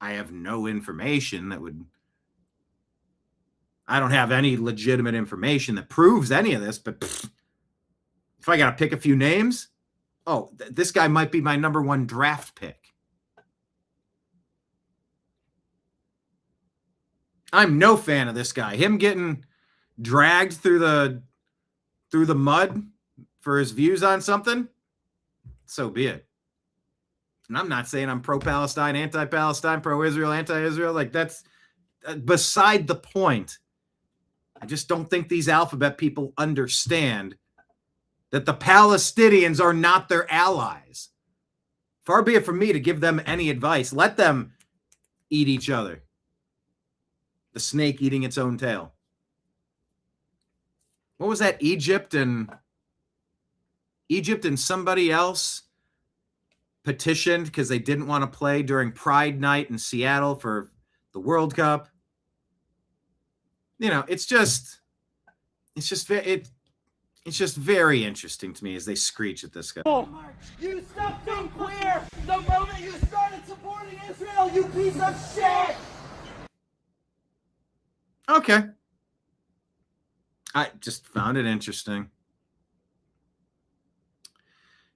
I have no information that would, I don't have any legitimate information that proves any of this, but if I got to pick a few names, this guy might be my number one draft pick. I'm no fan of this guy. Him getting dragged through the mud for his views on something, so be it. And I'm not saying I'm pro-Palestine, anti-Palestine, pro-Israel, anti-Israel. Like, that's beside the point. I just don't think these alphabet people understand that the Palestinians are not their allies. Far be it from me to give them any advice. Let them eat each other. The snake eating its own tail. What was that? Egypt and somebody else petitioned because they didn't want to play during Pride Night in Seattle for the World Cup. You know, it's just very interesting to me as they screech at this guy. You stopped being queer the moment you started supporting Israel, you piece of shit! Okay. I just found it interesting.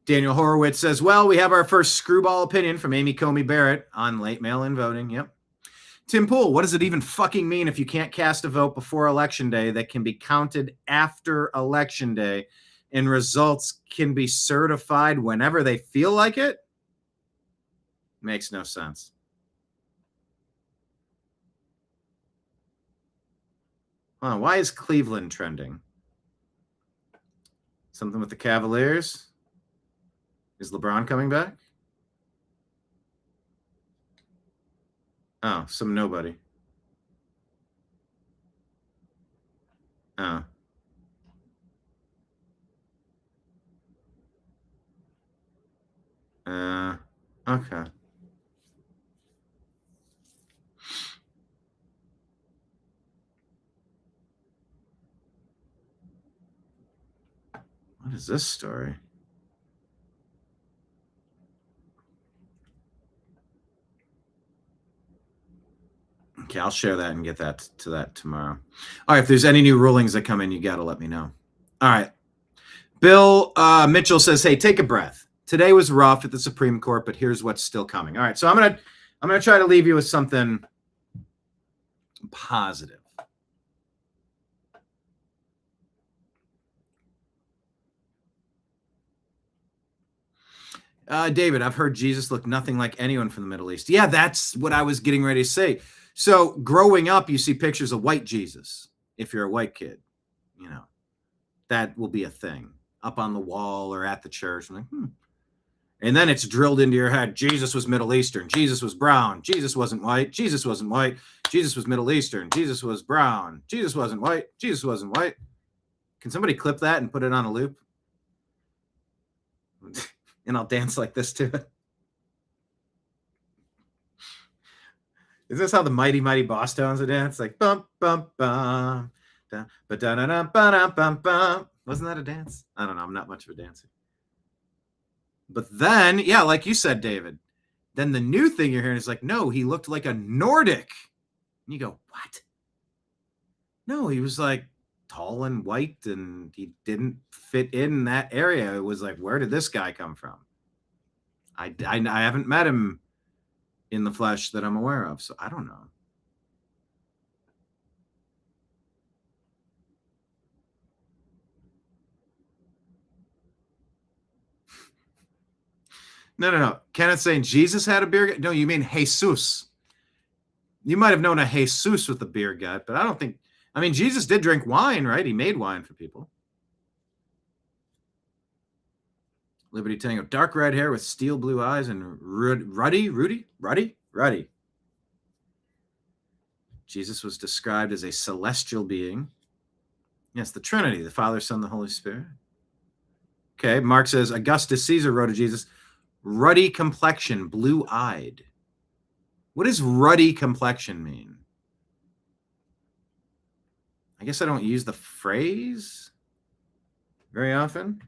Daniel Horowitz says, well, we have our first screwball opinion from Amy Coney Barrett on late mail-in voting. Yep. Tim Pool, what does it even fucking mean if you can't cast a vote before Election Day that can be counted after Election Day and results can be certified whenever they feel like it? Makes no sense. Why is Cleveland trending? Something with the Cavaliers? Is LeBron coming back? Oh, some nobody. Oh. Okay. What is this story? Okay, I'll share that and get that to that tomorrow. All right, if there's any new rulings that come in, you got to let me know. All right. Bill Mitchell says, hey, take a breath. Today was rough at the Supreme Court, but here's what's still coming. All right, so I'm gonna try to leave you with something positive. David, I've heard Jesus looked nothing like anyone from the Middle East. Yeah, that's what I was getting ready to say. So growing up, you see pictures of white Jesus. If you're a white kid, you know, that will be a thing up on the wall or at the church. I'm like, And then it's drilled into your head. Jesus was Middle Eastern. Jesus was brown. Jesus wasn't white. Jesus wasn't white. Jesus was Middle Eastern. Jesus was brown. Jesus wasn't white. Jesus wasn't white. Can somebody clip that and put it on a loop? And I'll dance like this to it. Is this how the Mighty Mighty Boss Tones would dance? Like bum bum bum, da ba da da da ba da bum bum. Wasn't that a dance? I don't know. I'm not much of a dancer. But then, yeah, like you said, David, then the new thing you're hearing is like, no, he looked like a Nordic. And you go, what? No, he was like tall and white and he didn't fit in that area. It was like, where did this guy come from? I haven't met him in the flesh that I'm aware of, so I don't know. No. Kenneth's saying Jesus had a beer gut. No, you mean Jesus. You might have known a Jesus with a beer gut, but I don't think. I mean, Jesus did drink wine, right? He made wine for people. Liberty Tango, dark red hair with steel blue eyes and ruddy. Jesus was described as a celestial being. Yes, the Trinity, the Father, Son, the Holy Spirit. Okay, Mark says, Augustus Caesar wrote of Jesus, ruddy complexion, blue-eyed. What does ruddy complexion mean? I guess I don't use the phrase very often.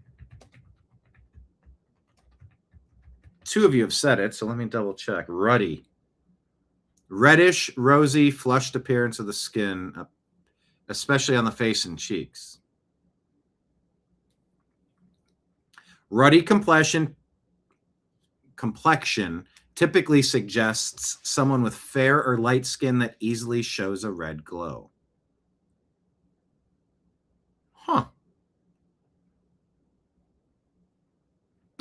Two of you have said it, so let me double check. Ruddy. Reddish, rosy, flushed appearance of the skin, especially on the face and cheeks. Ruddy complexion typically suggests someone with fair or light skin that easily shows a red glow. Huh.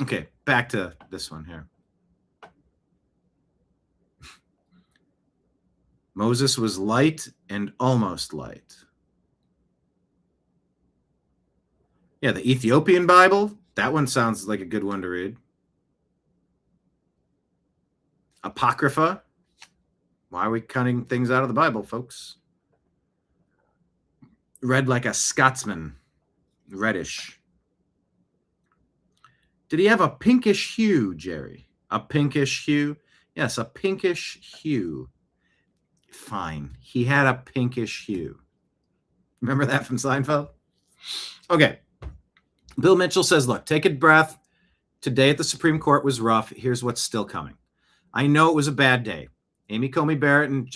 Okay, back to this one here. Moses was light and almost light. Yeah, the Ethiopian Bible, that one sounds like a good one to read. Apocrypha. Why are we cutting things out of the Bible, folks? Red like a Scotsman. Reddish. Did he have a pinkish hue, Jerry? A pinkish hue? Yes, a pinkish hue. Fine. He had a pinkish hue. Remember that from Seinfeld? Okay. Bill Mitchell says, look, take a breath. Today at the Supreme Court was rough. Here's what's still coming. I know it was a bad day. Amy Coney Barrett and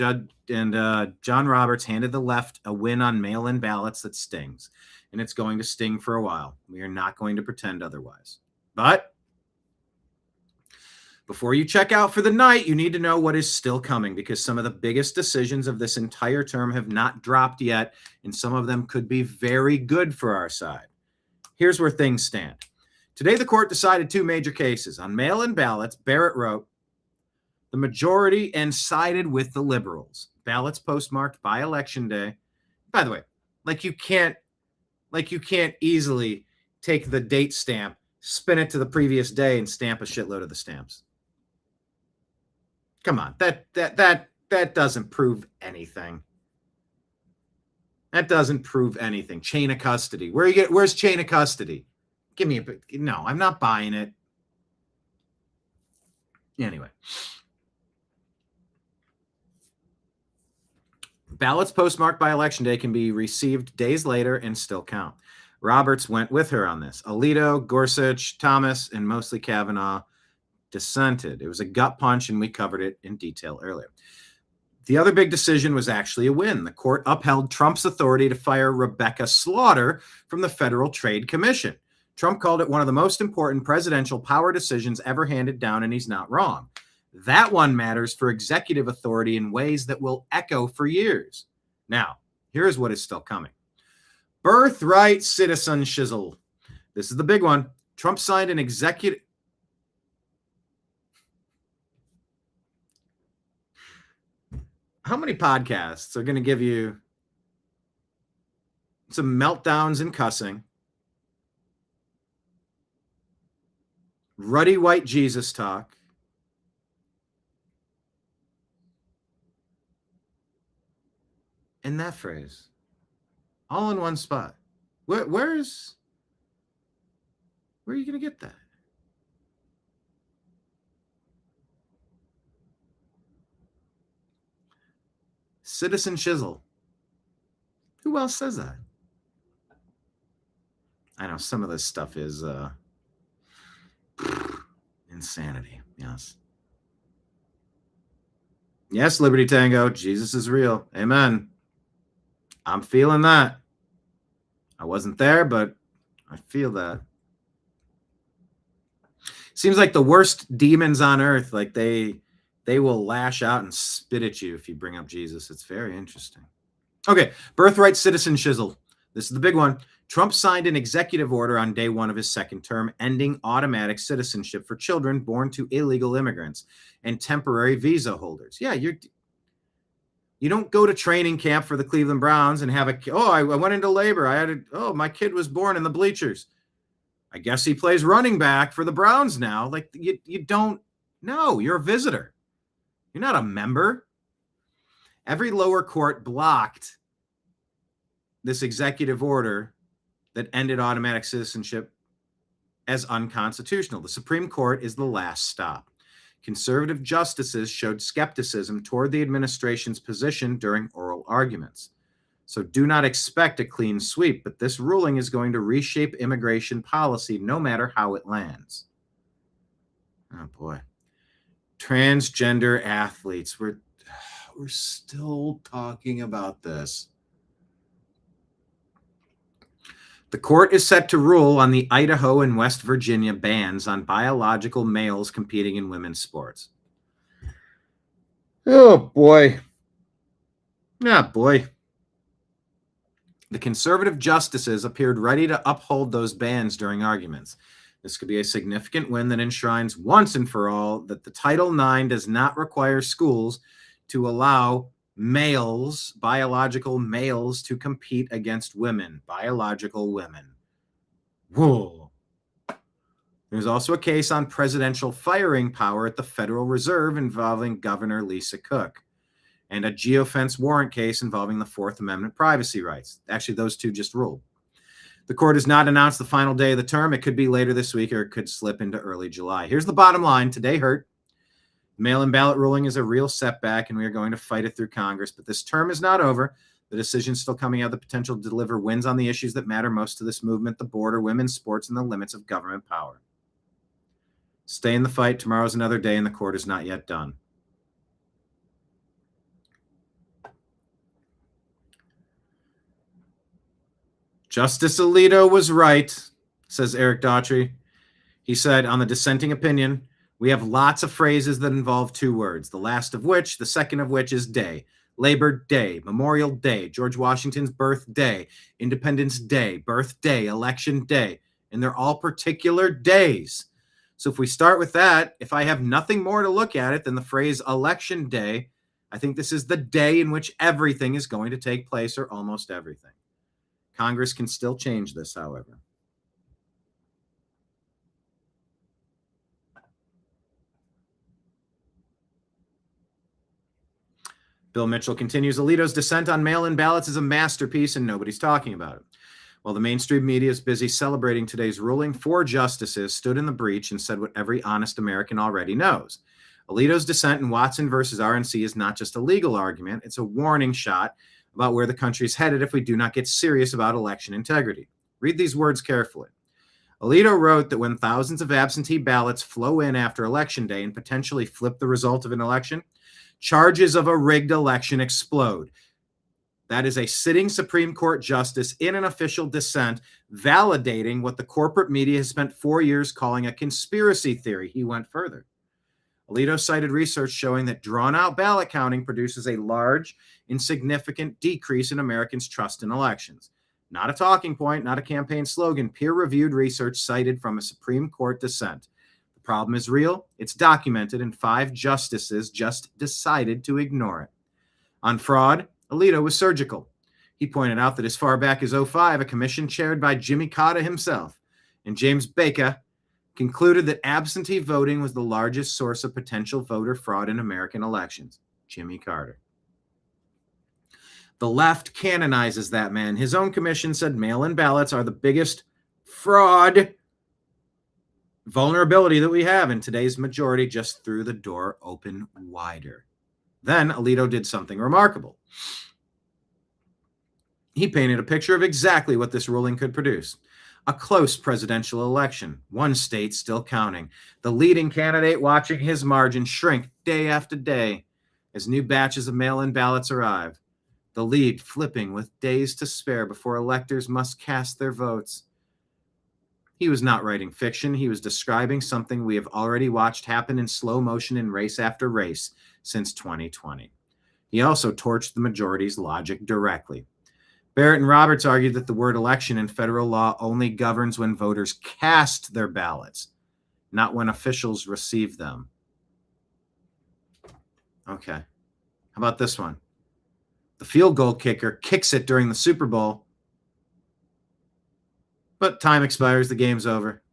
John Roberts handed the left a win on mail-in ballots that stings. And it's going to sting for a while. We are not going to pretend otherwise. But before you check out for the night, you need to know what is still coming, because some of the biggest decisions of this entire term have not dropped yet, and some of them could be very good for our side. Here's where things stand. Today, the court decided two major cases. On mail-in ballots, Barrett wrote, the majority and sided with the liberals. Ballots postmarked by Election Day. By the way, like you can't easily take the date stamp, spin it to the previous day, and stamp a shitload of the stamps. Come on, that doesn't prove anything. That doesn't prove anything. Chain of custody. Where's chain of custody? Give me no, I'm not buying it. Anyway. Ballots postmarked by Election Day can be received days later and still count. Roberts went with her on this. Alito, Gorsuch, Thomas, and mostly Kavanaugh dissented. It was a gut punch, and we covered it in detail earlier. The other big decision was actually a win. The court upheld Trump's authority to fire Rebecca Slaughter from the Federal Trade Commission. Trump called it one of the most important presidential power decisions ever handed down, and he's not wrong. That one matters for executive authority in ways that will echo for years. Now, here's what is still coming. Birthright citizen shizzle. This is the big one. Trump signed an executive. How many podcasts are going to give you some meltdowns and cussing, ruddy white Jesus talk, and that phrase, all in one spot? Where are you going to get that? Citizen Shizzle. Who else says that? I know some of this stuff is insanity. Yes. Yes, Liberty Tango. Jesus is real. Amen. I'm feeling that. I wasn't there, but I feel that. Seems like the worst demons on earth, like they will lash out and spit at you if you bring up Jesus. It's very interesting. Okay, birthright citizen shizzle. This is the big one. Trump signed an executive order on day one of his second term, ending automatic citizenship for children born to illegal immigrants and temporary visa holders. Yeah, you don't go to training camp for the Cleveland Browns and have I went into labor. My kid was born in the bleachers. I guess he plays running back for the Browns now. Like you don't know. You're a visitor. You're not a member. Every lower court blocked this executive order that ended automatic citizenship as unconstitutional. The Supreme Court is the last stop. Conservative justices showed skepticism toward the administration's position during oral arguments. So do not expect a clean sweep, but this ruling is going to reshape immigration policy no matter how it lands. Oh boy. Transgender athletes. We're still talking about this. The court is set to rule on the Idaho and West Virginia bans on biological males competing in women's sports. Oh boy. Ah boy. The conservative justices appeared ready to uphold those bans during arguments. This could be a significant win that enshrines once and for all that the Title IX does not require schools to allow males, biological males, to compete against women, biological women. Whoa. There's also a case on presidential firing power at the Federal Reserve involving Governor Lisa Cook, and a geofence warrant case involving the Fourth Amendment privacy rights. Actually, those two just ruled. The court has not announced the final day of the term. It could be later this week or it could slip into early July. Here's the bottom line. Today hurt. Mail-in ballot ruling is a real setback, and we are going to fight it through Congress. But this term is not over. The decision's still coming out. The potential to deliver wins on the issues that matter most to this movement, the border, women's sports, and the limits of government power. Stay in the fight. Tomorrow's another day, and the court is not yet done. Justice Alito was right, says Eric Daughtry. He said on the dissenting opinion, we have lots of phrases that involve two words, the last of which, the second of which is day. Labor Day, Memorial Day, George Washington's birthday, Independence Day, birthday, election day, and they're all particular days. So if we start with that, if I have nothing more to look at it than the phrase election day, I think this is the day in which everything is going to take place, or almost everything. Congress can still change this, however. Bill Mitchell continues, Alito's dissent on mail-in ballots is a masterpiece and nobody's talking about it. While the mainstream media is busy celebrating today's ruling, 4 justices stood in the breach and said what every honest American already knows. Alito's dissent in Watson versus RNC is not just a legal argument, it's a warning shot about where the country is headed if we do not get serious about election integrity. Read these words carefully. Alito wrote that when thousands of absentee ballots flow in after Election Day and potentially flip the result of an election, charges of a rigged election explode. That is a sitting Supreme Court justice in an official dissent validating what the corporate media has spent 4 years calling a conspiracy theory. He went further. Alito cited research showing that drawn-out ballot counting produces a large, insignificant decrease in Americans' trust in elections. Not a talking point, not a campaign slogan, peer-reviewed research cited from a Supreme Court dissent. The problem is real, it's documented, and 5 justices just decided to ignore it. On fraud, Alito was surgical. He pointed out that as far back as 2005, a commission chaired by Jimmy Carter himself and James Baker concluded that absentee voting was the largest source of potential voter fraud in American elections. Jimmy Carter. The left canonizes that man. His own commission said mail-in ballots are the biggest fraud vulnerability that we have, and today's majority just threw the door open wider. Then Alito did something remarkable. He painted a picture of exactly what this ruling could produce. A close presidential election, one state still counting, the leading candidate watching his margin shrink day after day as new batches of mail-in ballots arrive, the lead flipping with days to spare before electors must cast their votes. He was not writing fiction. He was describing something we have already watched happen in slow motion in race after race since 2020. He also torched the majority's logic directly. Barrett and Roberts argued that the word election in federal law only governs when voters cast their ballots, not when officials receive them. Okay. How about this one? The field goal kicker kicks it during the Super Bowl, but time expires, the game's over.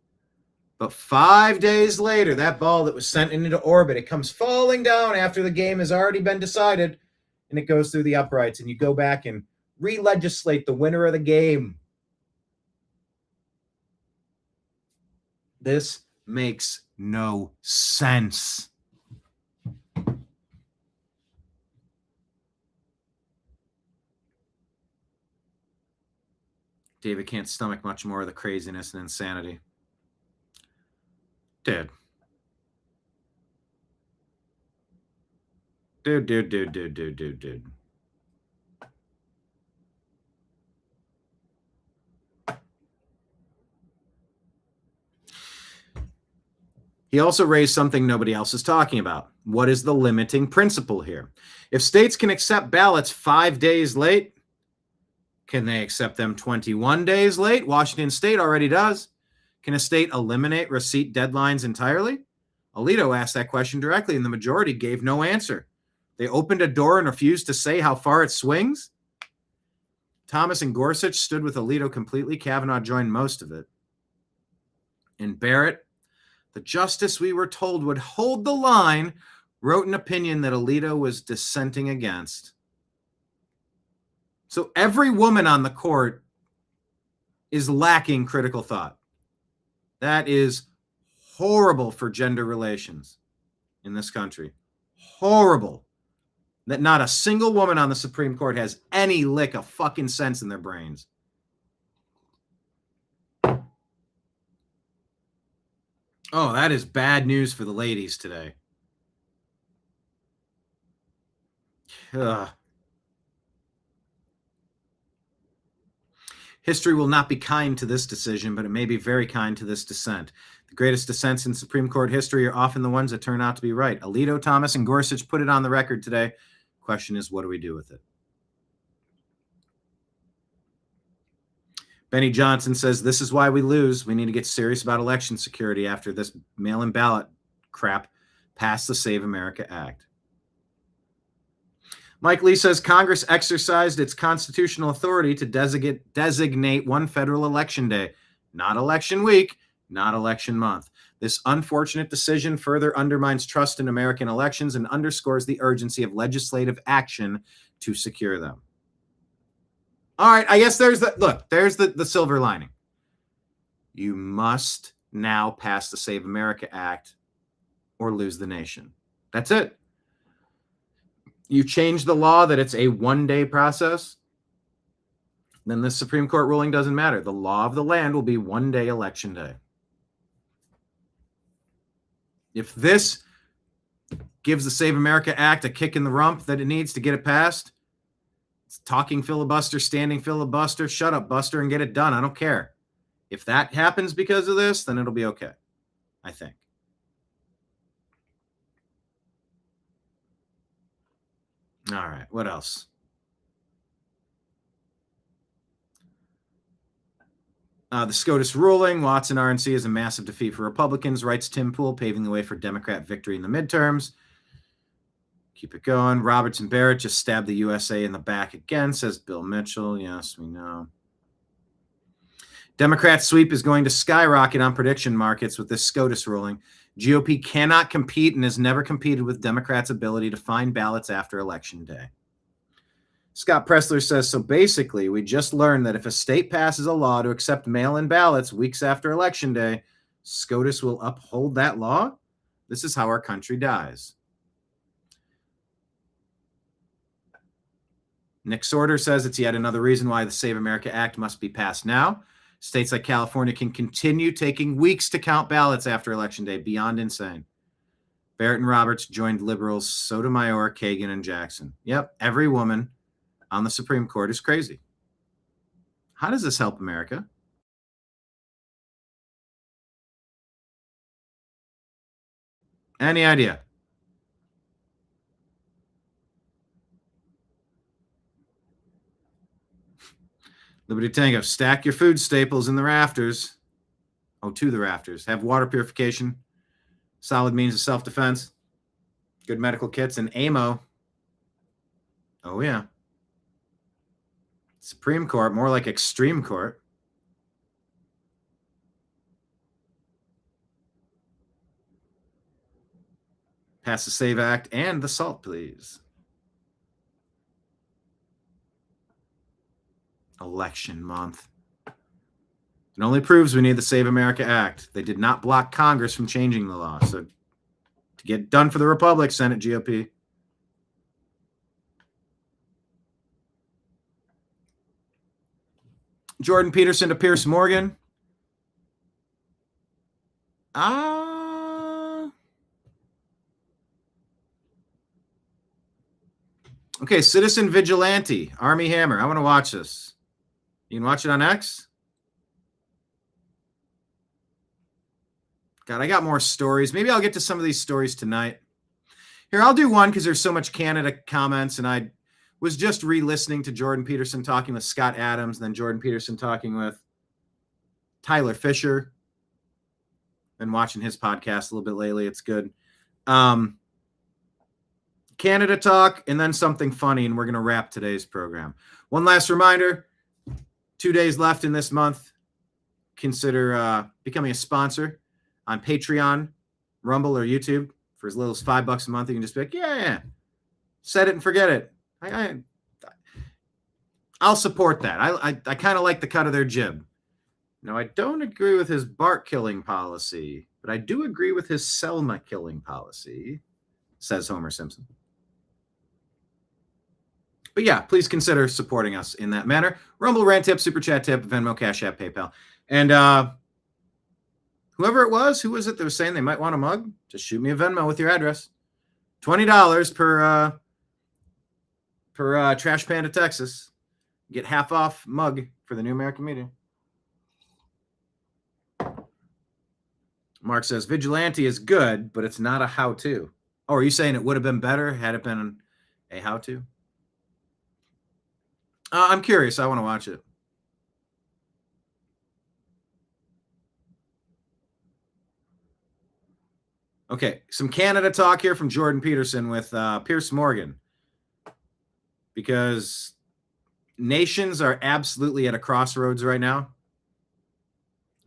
But 5 days later, that ball that was sent into orbit, it comes falling down after the game has already been decided, and it goes through the uprights, and you go back and re-legislate the winner of the game. This makes no sense. David can't stomach much more of the craziness and insanity. Dude. He also raised something nobody else is talking about. What is the limiting principle here? If states can accept ballots 5 days late, can they accept them 21 days late? Washington State already does. Can a state eliminate receipt deadlines entirely? Alito asked that question directly, and the majority gave no answer. They opened a door and refused to say how far it swings. Thomas and Gorsuch stood with Alito completely. Kavanaugh joined most of it. And Barrett, the justice we were told would hold the line, wrote an opinion that Alito was dissenting against. So every woman on the court is lacking critical thought. That is horrible for gender relations in this country. Horrible. That not a single woman on the Supreme Court has any lick of fucking sense in their brains. Oh, that is bad news for the ladies today. Ugh. History will not be kind to this decision, but it may be very kind to this dissent. The greatest dissents in Supreme Court history are often the ones that turn out to be right. Alito, Thomas, and Gorsuch put it on the record today. Question is, what do we do with it? Benny Johnson says, this is why we lose. We need to get serious about election security after this mail-in ballot crap passed the Save America Act. Mike Lee says Congress exercised its constitutional authority to designate one federal election day, not election week, not election month. This unfortunate decision further undermines trust in American elections and underscores the urgency of legislative action to secure them. All right, I guess there's the silver lining. You must now pass the Save America Act or lose the nation. That's it. You change the law that it's a one-day process, then the Supreme Court ruling doesn't matter. The law of the land will be one-day election day. If this gives the Save America Act a kick in the rump that it needs to get it passed, it's talking filibuster, standing filibuster, shut up, Buster, and get it done. I don't care. If that happens because of this, then it'll be okay, I think. All right, what else? The SCOTUS ruling, Watson RNC is a massive defeat for Republicans, writes Tim Pool, paving the way for Democrat victory in the midterms. Keep it going. Roberts and Barrett just stabbed the USA in the back again, says Bill Mitchell. Yes, we know. Democrat sweep is going to skyrocket on prediction markets with this SCOTUS ruling. GOP cannot compete and has never competed with Democrats' ability to find ballots after Election Day. Scott Pressler says, so basically, we just learned that if a state passes a law to accept mail-in ballots weeks after Election Day, SCOTUS will uphold that law? This is how our country dies. Nick Sorter says it's yet another reason why the Save America Act must be passed now. States like California can continue taking weeks to count ballots after Election Day. Beyond insane. Barrett and Roberts joined liberals Sotomayor, Kagan, and Jackson. Yep, every woman on the Supreme Court is crazy. How does this help America? Any idea? Liberty Tango, stack your food staples in the rafters. Oh, to the rafters. Have water purification, solid means of self-defense, good medical kits, and ammo. Oh, yeah. Supreme Court, more like extreme court. Pass the SAVE Act and the SALT, please. Election month. It only proves we need the Save America Act. They did not block Congress from changing the law. So to get done for the Republic, Senate GOP. Jordan Peterson to Pierce Morgan. Okay, Citizen Vigilante, Army Hammer. I want to watch this. You can watch it on X. God, I got more stories. Maybe I'll get to some of these stories tonight. Here, I'll do one because there's so much Canada comments, and I was just re-listening to Jordan Peterson talking with Scott Adams, and then Jordan Peterson talking with Tyler Fisher. Been watching his podcast a little bit lately. It's good. Canada talk, and then something funny, and we're going to wrap today's program. One last reminder, 2 days left in this month. Consider becoming a sponsor on Patreon, Rumble, or YouTube for as little as $5 a month. You can just be like, yeah, set it and forget it. I'll support that. I kind of like the cut of their jib. Now, I don't agree with his Bart killing policy, but I do agree with his Selma killing policy, says Homer Simpson. But yeah, please consider supporting us in that manner. Rumble, Rant Tip, Super Chat Tip, Venmo, Cash App, PayPal. And whoever it was, who was it that was saying they might want a mug? Just shoot me a Venmo with your address. $20 per Trash Panda, Texas. Get half off mug for the New American Media. Mark says, Vigilante is good, but it's not a how-to. Oh, are you saying it would have been better had it been a how-to? I'm curious. I want to watch it. Okay, some Canada talk here from Jordan Peterson with Pierce Morgan. Because nations are absolutely at a crossroads right now.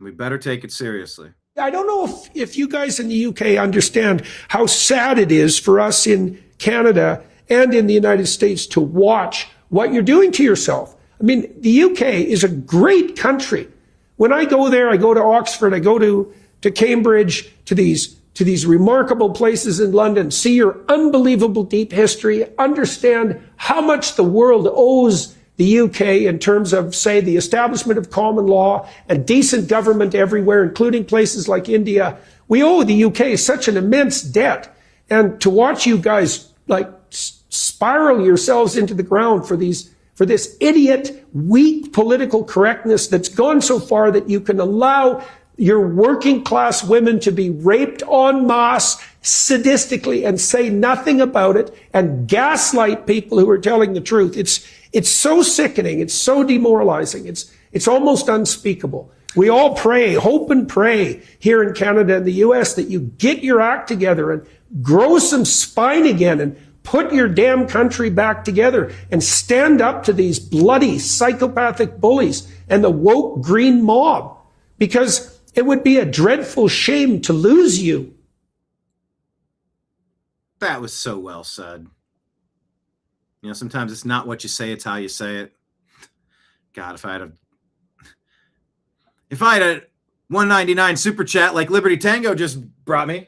We better take it seriously. I don't know if you guys in the UK understand how sad it is for us in Canada and in the United States to watch what you're doing to yourself. I mean, the UK is a great country. When I go there, I go to Oxford, I go to Cambridge, to these remarkable places in London, see your unbelievable deep history, understand how much the world owes the UK in terms of, say, the establishment of common law and decent government everywhere, including places like India. We owe the UK such an immense debt. And to watch you guys like spiral yourselves into the ground for this idiot, weak political correctness that's gone so far that you can allow your working class women to be raped en masse sadistically and say nothing about it and gaslight people who are telling the truth. It's so sickening. It's so demoralizing. It's almost unspeakable. We all pray, hope and pray here in Canada and the US that you get your act together and grow some spine again and Put your damn country back together and stand up to these bloody psychopathic bullies and the woke green mob, because it would be a dreadful shame to lose you. That was so well said. You know, sometimes it's not what you say, it's how you say it. God, if I had a 199 super chat like Liberty Tango just brought me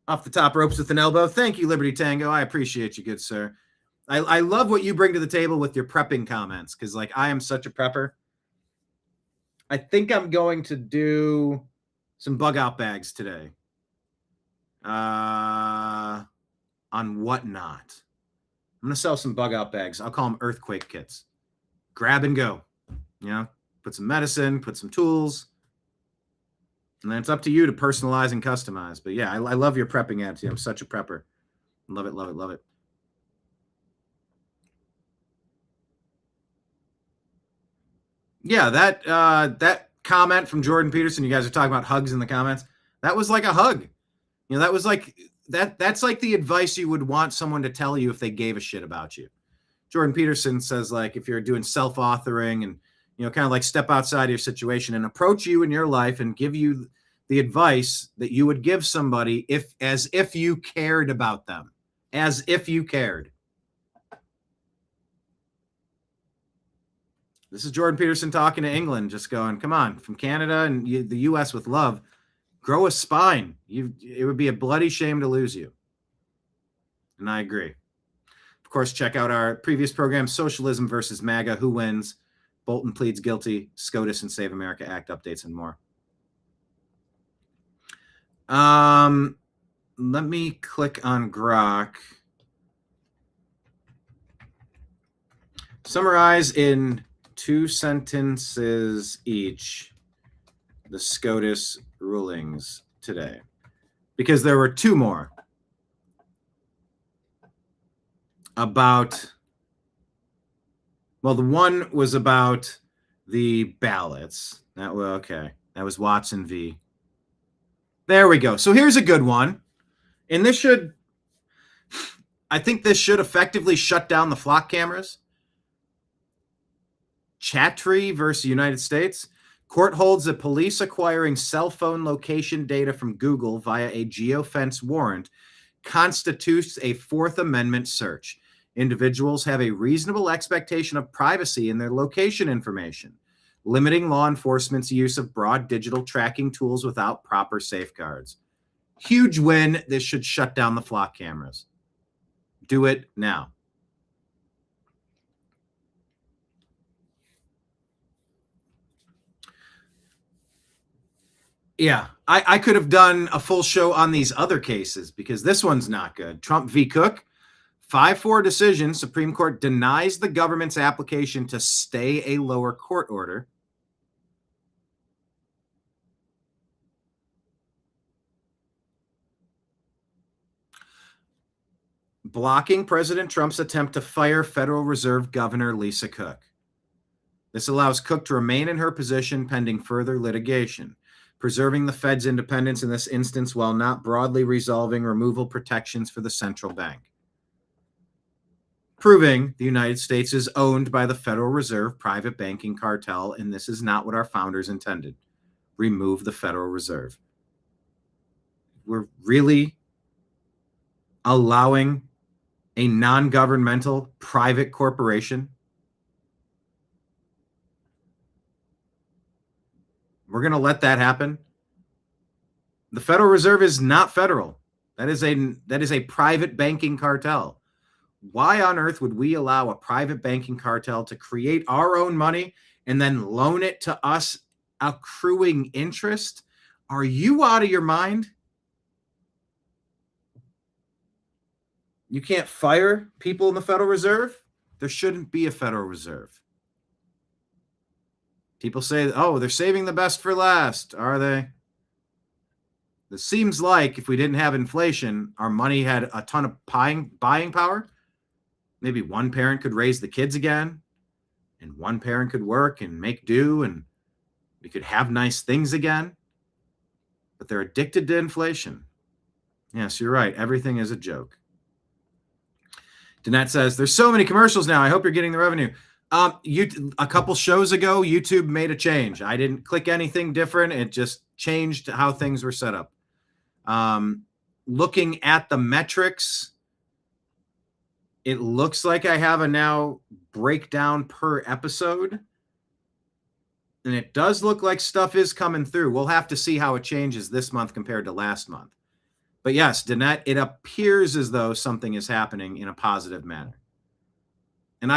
off the top ropes with an elbow. Thank you, Liberty Tango. I appreciate you, good sir. I love what you bring to the table with your prepping comments, because like I am such a prepper. I think I'm going to do some bug out bags today. On Whatnot. I'm going to sell some bug out bags. I'll call them earthquake kits. Grab and go. You know, put some medicine, put some tools. And then it's up to you to personalize and customize. But yeah, I love your prepping attitude. I'm such a prepper. Love it, love it, love it. Yeah, that comment from Jordan Peterson, you guys are talking about hugs in the comments. That was like a hug. You know, that was like that's like the advice you would want someone to tell you if they gave a shit about you. Jordan Peterson says, like, if you're doing self-authoring and, you know, kind of like step outside of your situation and approach you in your life and give you the advice that you would give somebody as if you cared about them, as if you cared. This is Jordan Peterson talking to England, just going, come on, from Canada and the U.S. with love, grow a spine. It would be a bloody shame to lose you. And I agree. Of course, check out our previous program, Socialism versus MAGA, Who Wins? Bolton Pleads Guilty, SCOTUS and Save America Act updates and more. Let me click on Grok. Summarize in 2 sentences each the SCOTUS rulings today, because there were 2 more about, well, the one was about the ballots. That was okay. That was Watson v. There we go. So here's a good one. And I think this should effectively shut down the flock cameras. Chattree versus United States. Court holds that police acquiring cell phone location data from Google via a geofence warrant constitutes a Fourth Amendment search. Individuals have a reasonable expectation of privacy in their location information, limiting law enforcement's use of broad digital tracking tools without proper safeguards. Huge win. This should shut down the flock cameras. Do it now. Yeah, I could have done a full show on these other cases because this one's not good. Trump v. Cook, 5-4 decision. Supreme Court denies the government's application to stay a lower court order. Blocking President Trump's attempt to fire Federal Reserve Governor Lisa Cook. This allows Cook to remain in her position pending further litigation, preserving the Fed's independence in this instance while not broadly resolving removal protections for the central bank. Proving the United States is owned by the Federal Reserve private banking cartel, and this is not what our founders intended. Remove the Federal Reserve. We're really allowing a non-governmental private corporation. We're going to let that happen. The Federal Reserve is not federal. That is a private banking cartel. Why on earth would we allow a private banking cartel to create our own money and then loan it to us, accruing interest? Are you out of your mind? You can't fire people in the Federal Reserve? There shouldn't be a Federal Reserve. People say, oh, they're saving the best for last. Are they? It seems like if we didn't have inflation, our money had a ton of buying power. Maybe one parent could raise the kids again, and one parent could work and make do, and we could have nice things again. But they're addicted to inflation. Yes, you're right. Everything is a joke. Danette says, there's so many commercials now. I hope you're getting the revenue. A couple shows ago, YouTube made a change. I didn't click anything different. It just changed how things were set up. Looking at the metrics, it looks like I have a now breakdown per episode. And it does look like stuff is coming through. We'll have to see how it changes this month compared to last month. But yes, Danette, it appears as though something is happening in a positive manner. And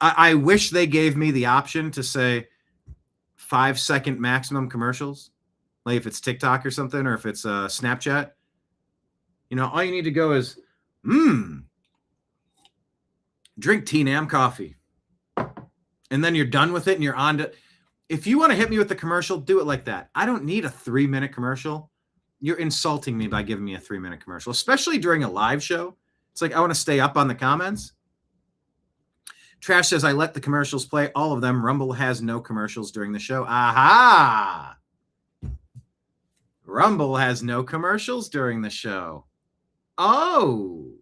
I wish they gave me the option to say 5-second maximum commercials. Like if it's TikTok or something, or if it's Snapchat. You know, all you need to go is, drink TNAM coffee. And then you're done with it and you're on to... If you want to hit me with the commercial, do it like that. I don't need a 3-minute commercial. You're insulting me by giving me a 3-minute commercial, especially during a live show. It's like, I want to stay up on the comments. Trash says, I let the commercials play, all of them. Rumble has no commercials during the show. Aha! Rumble has no commercials during the show. Oh!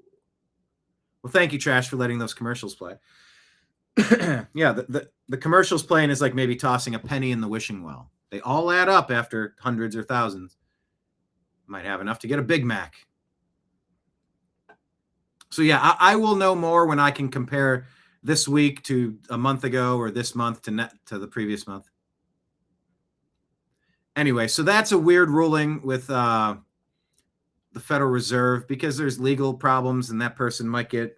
Well, thank you, Trash, for letting those commercials play. Yeah, the commercials playing is like maybe tossing a penny in the wishing well. They all add up after hundreds or thousands. Might have enough to get a Big Mac. So yeah, I will know more when I can compare this week to a month ago or this month to the previous month. Anyway, so that's a weird ruling with the Federal Reserve because there's legal problems and that person might get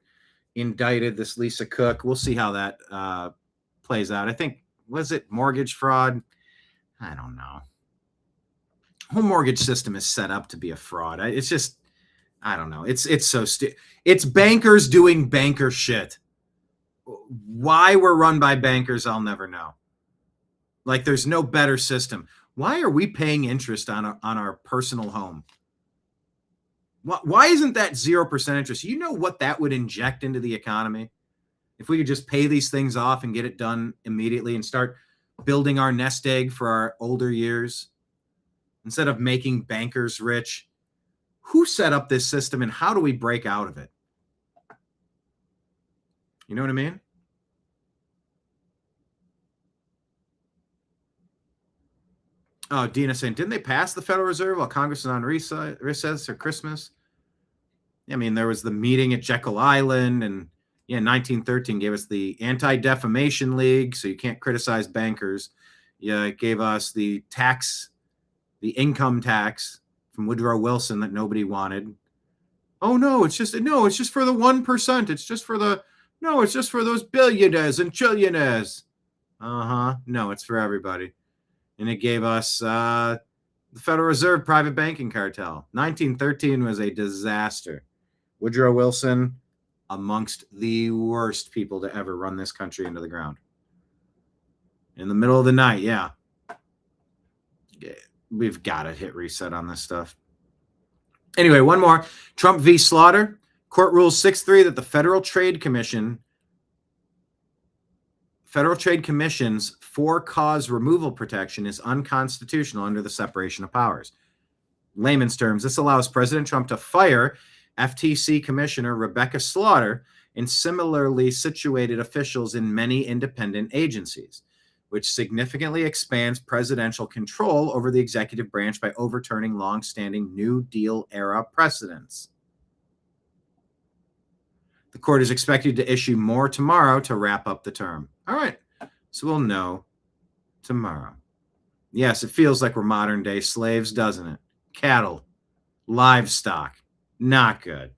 indicted, this Lisa Cook. We'll see how that plays out. I think, was it mortgage fraud? I don't know. Whole mortgage system is set up to be a fraud. It's just, I don't know. It's so it's bankers doing banker shit. Why we're run by bankers, I'll never know. Like there's no better system. Why are we paying interest on our personal home? Why isn't that 0% interest? You know what that would inject into the economy? If we could just pay these things off and get it done immediately and start building our nest egg for our older years instead of making bankers rich. Who set up this system and how do we break out of it? You know what I mean? Oh, Dina saying, didn't they pass the Federal Reserve while Congress is on recess or Christmas? I mean, there was the meeting at Jekyll Island, and 1913 gave us the Anti-Defamation League, so you can't criticize bankers. Yeah, it gave us the income tax from Woodrow Wilson that nobody wanted. Oh no, it's just for the 1%. It's just for those billionaires and trillionaires. No, it's for everybody. And it gave us the Federal Reserve private banking cartel. 1913 was a disaster. Woodrow Wilson, amongst the worst people to ever run this country into the ground. In the middle of the night, yeah. We've got to hit reset on this stuff. Anyway, one more. Trump v. Slaughter. Court rules 6-3 that the Federal Trade Commission's for-cause removal protection is unconstitutional under the separation of powers. Layman's terms, this allows President Trump to fire FTC Commissioner Rebecca Slaughter and similarly situated officials in many independent agencies, which significantly expands presidential control over the executive branch by overturning long-standing New Deal-era precedents. The court is expected to issue more tomorrow to wrap up the term. All right, so we'll know tomorrow. Yes, it feels like we're modern-day slaves, doesn't it? Cattle, livestock, not good.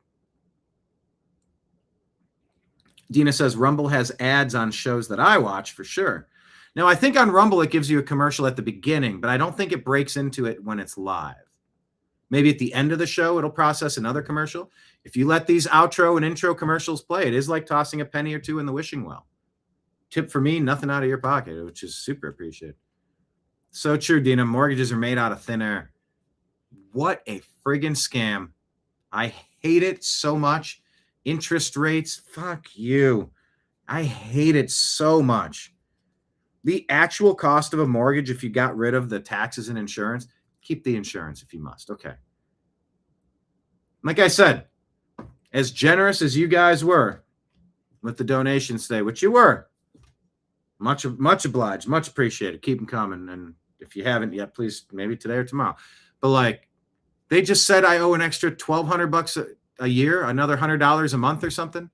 Dina says, Rumble has ads on shows that I watch for sure. Now, I think on Rumble, it gives you a commercial at the beginning, but I don't think it breaks into it when it's live. Maybe at the end of the show, it'll process another commercial. If you let these outro and intro commercials play, it is like tossing a penny or two in the wishing well. Tip for me, nothing out of your pocket, which is super appreciated. So true, Dina. Mortgages are made out of thin air. What a friggin' scam. I hate it so much. Interest rates, fuck you. I hate it so much. The actual cost of a mortgage, if you got rid of the taxes and insurance, keep the insurance if you must. Okay. Like I said, as generous as you guys were with the donations today, which you were. Much obliged, much appreciated. Keep them coming. And if you haven't yet, please, maybe today or tomorrow. But like, they just said I owe an extra $1,200 a year, another $100 a month or something.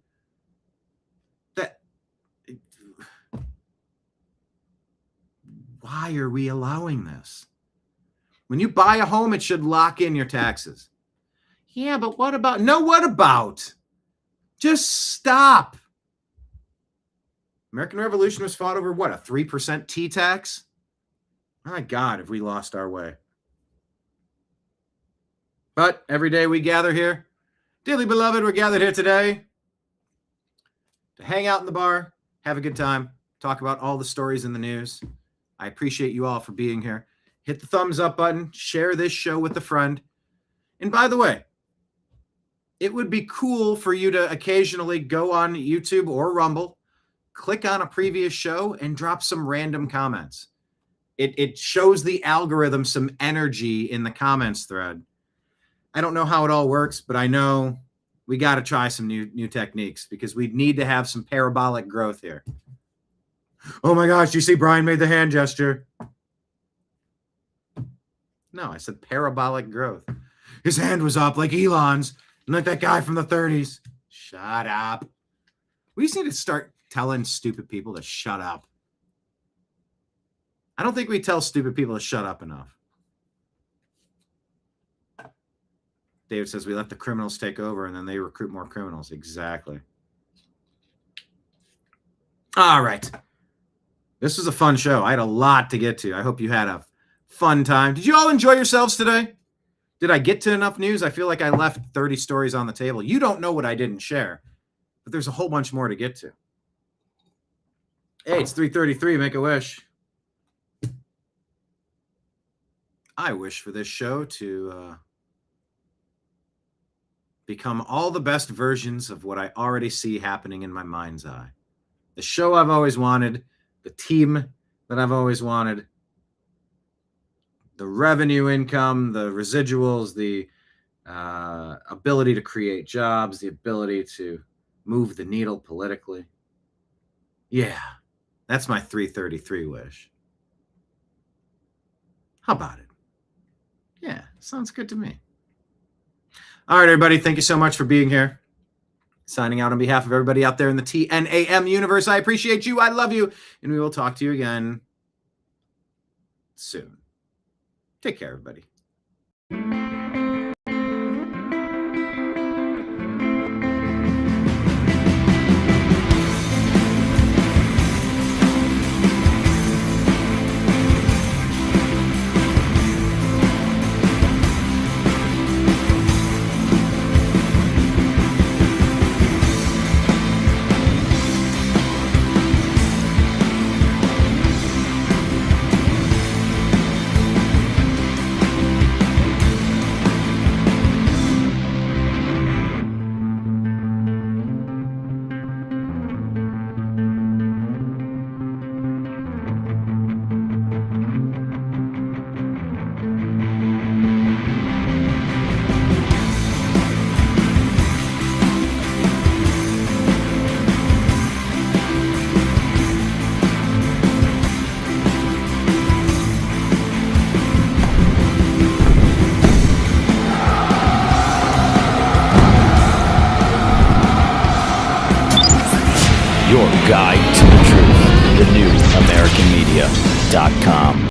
Why are we allowing this? When you buy a home, it should lock in your taxes. Yeah, but what about? No, what about? Just stop. American Revolution was fought over what, a 3% T tax? My God, have we lost our way. But every day we gather here, dearly beloved, we're gathered here today to hang out in the bar, have a good time, talk about all the stories in the news. I appreciate you all for being here. Hit the thumbs up button, share this show with a friend. And by the way, it would be cool for you to occasionally go on YouTube or Rumble, click on a previous show, and drop some random comments. It shows the algorithm some energy in the comments thread. I don't know how it all works, but I know we got to try some new techniques because we need to have some parabolic growth here. Oh my gosh, you see Brian made the hand gesture. No, I said parabolic growth. His hand was up like Elon's and like that guy from the 30s. Shut up. We just need to start telling stupid people to shut up. I don't think we tell stupid people to shut up enough. David says we let the criminals take over and then they recruit more criminals. Exactly. All right. This was a fun show. I had a lot to get to. I hope you had a fun time. Did you all enjoy yourselves today? Did I get to enough news? I feel like I left 30 stories on the table. You don't know what I didn't share, but there's a whole bunch more to get to. Hey, it's 3:33. Make a wish. I wish for this show to become all the best versions of what I already see happening in my mind's eye. The show I've always wanted, the team that I've always wanted, the revenue income, the residuals, the ability to create jobs, the ability to move the needle politically. Yeah, that's my 333 wish. How about it? Yeah, sounds good to me. All right, everybody, thank you so much for being here. Signing out on behalf of everybody out there in the TNAM universe. I appreciate you. I love you. And we will talk to you again soon. Take care, everybody. Your guide to the truth. TheNewAmericanMedia.com.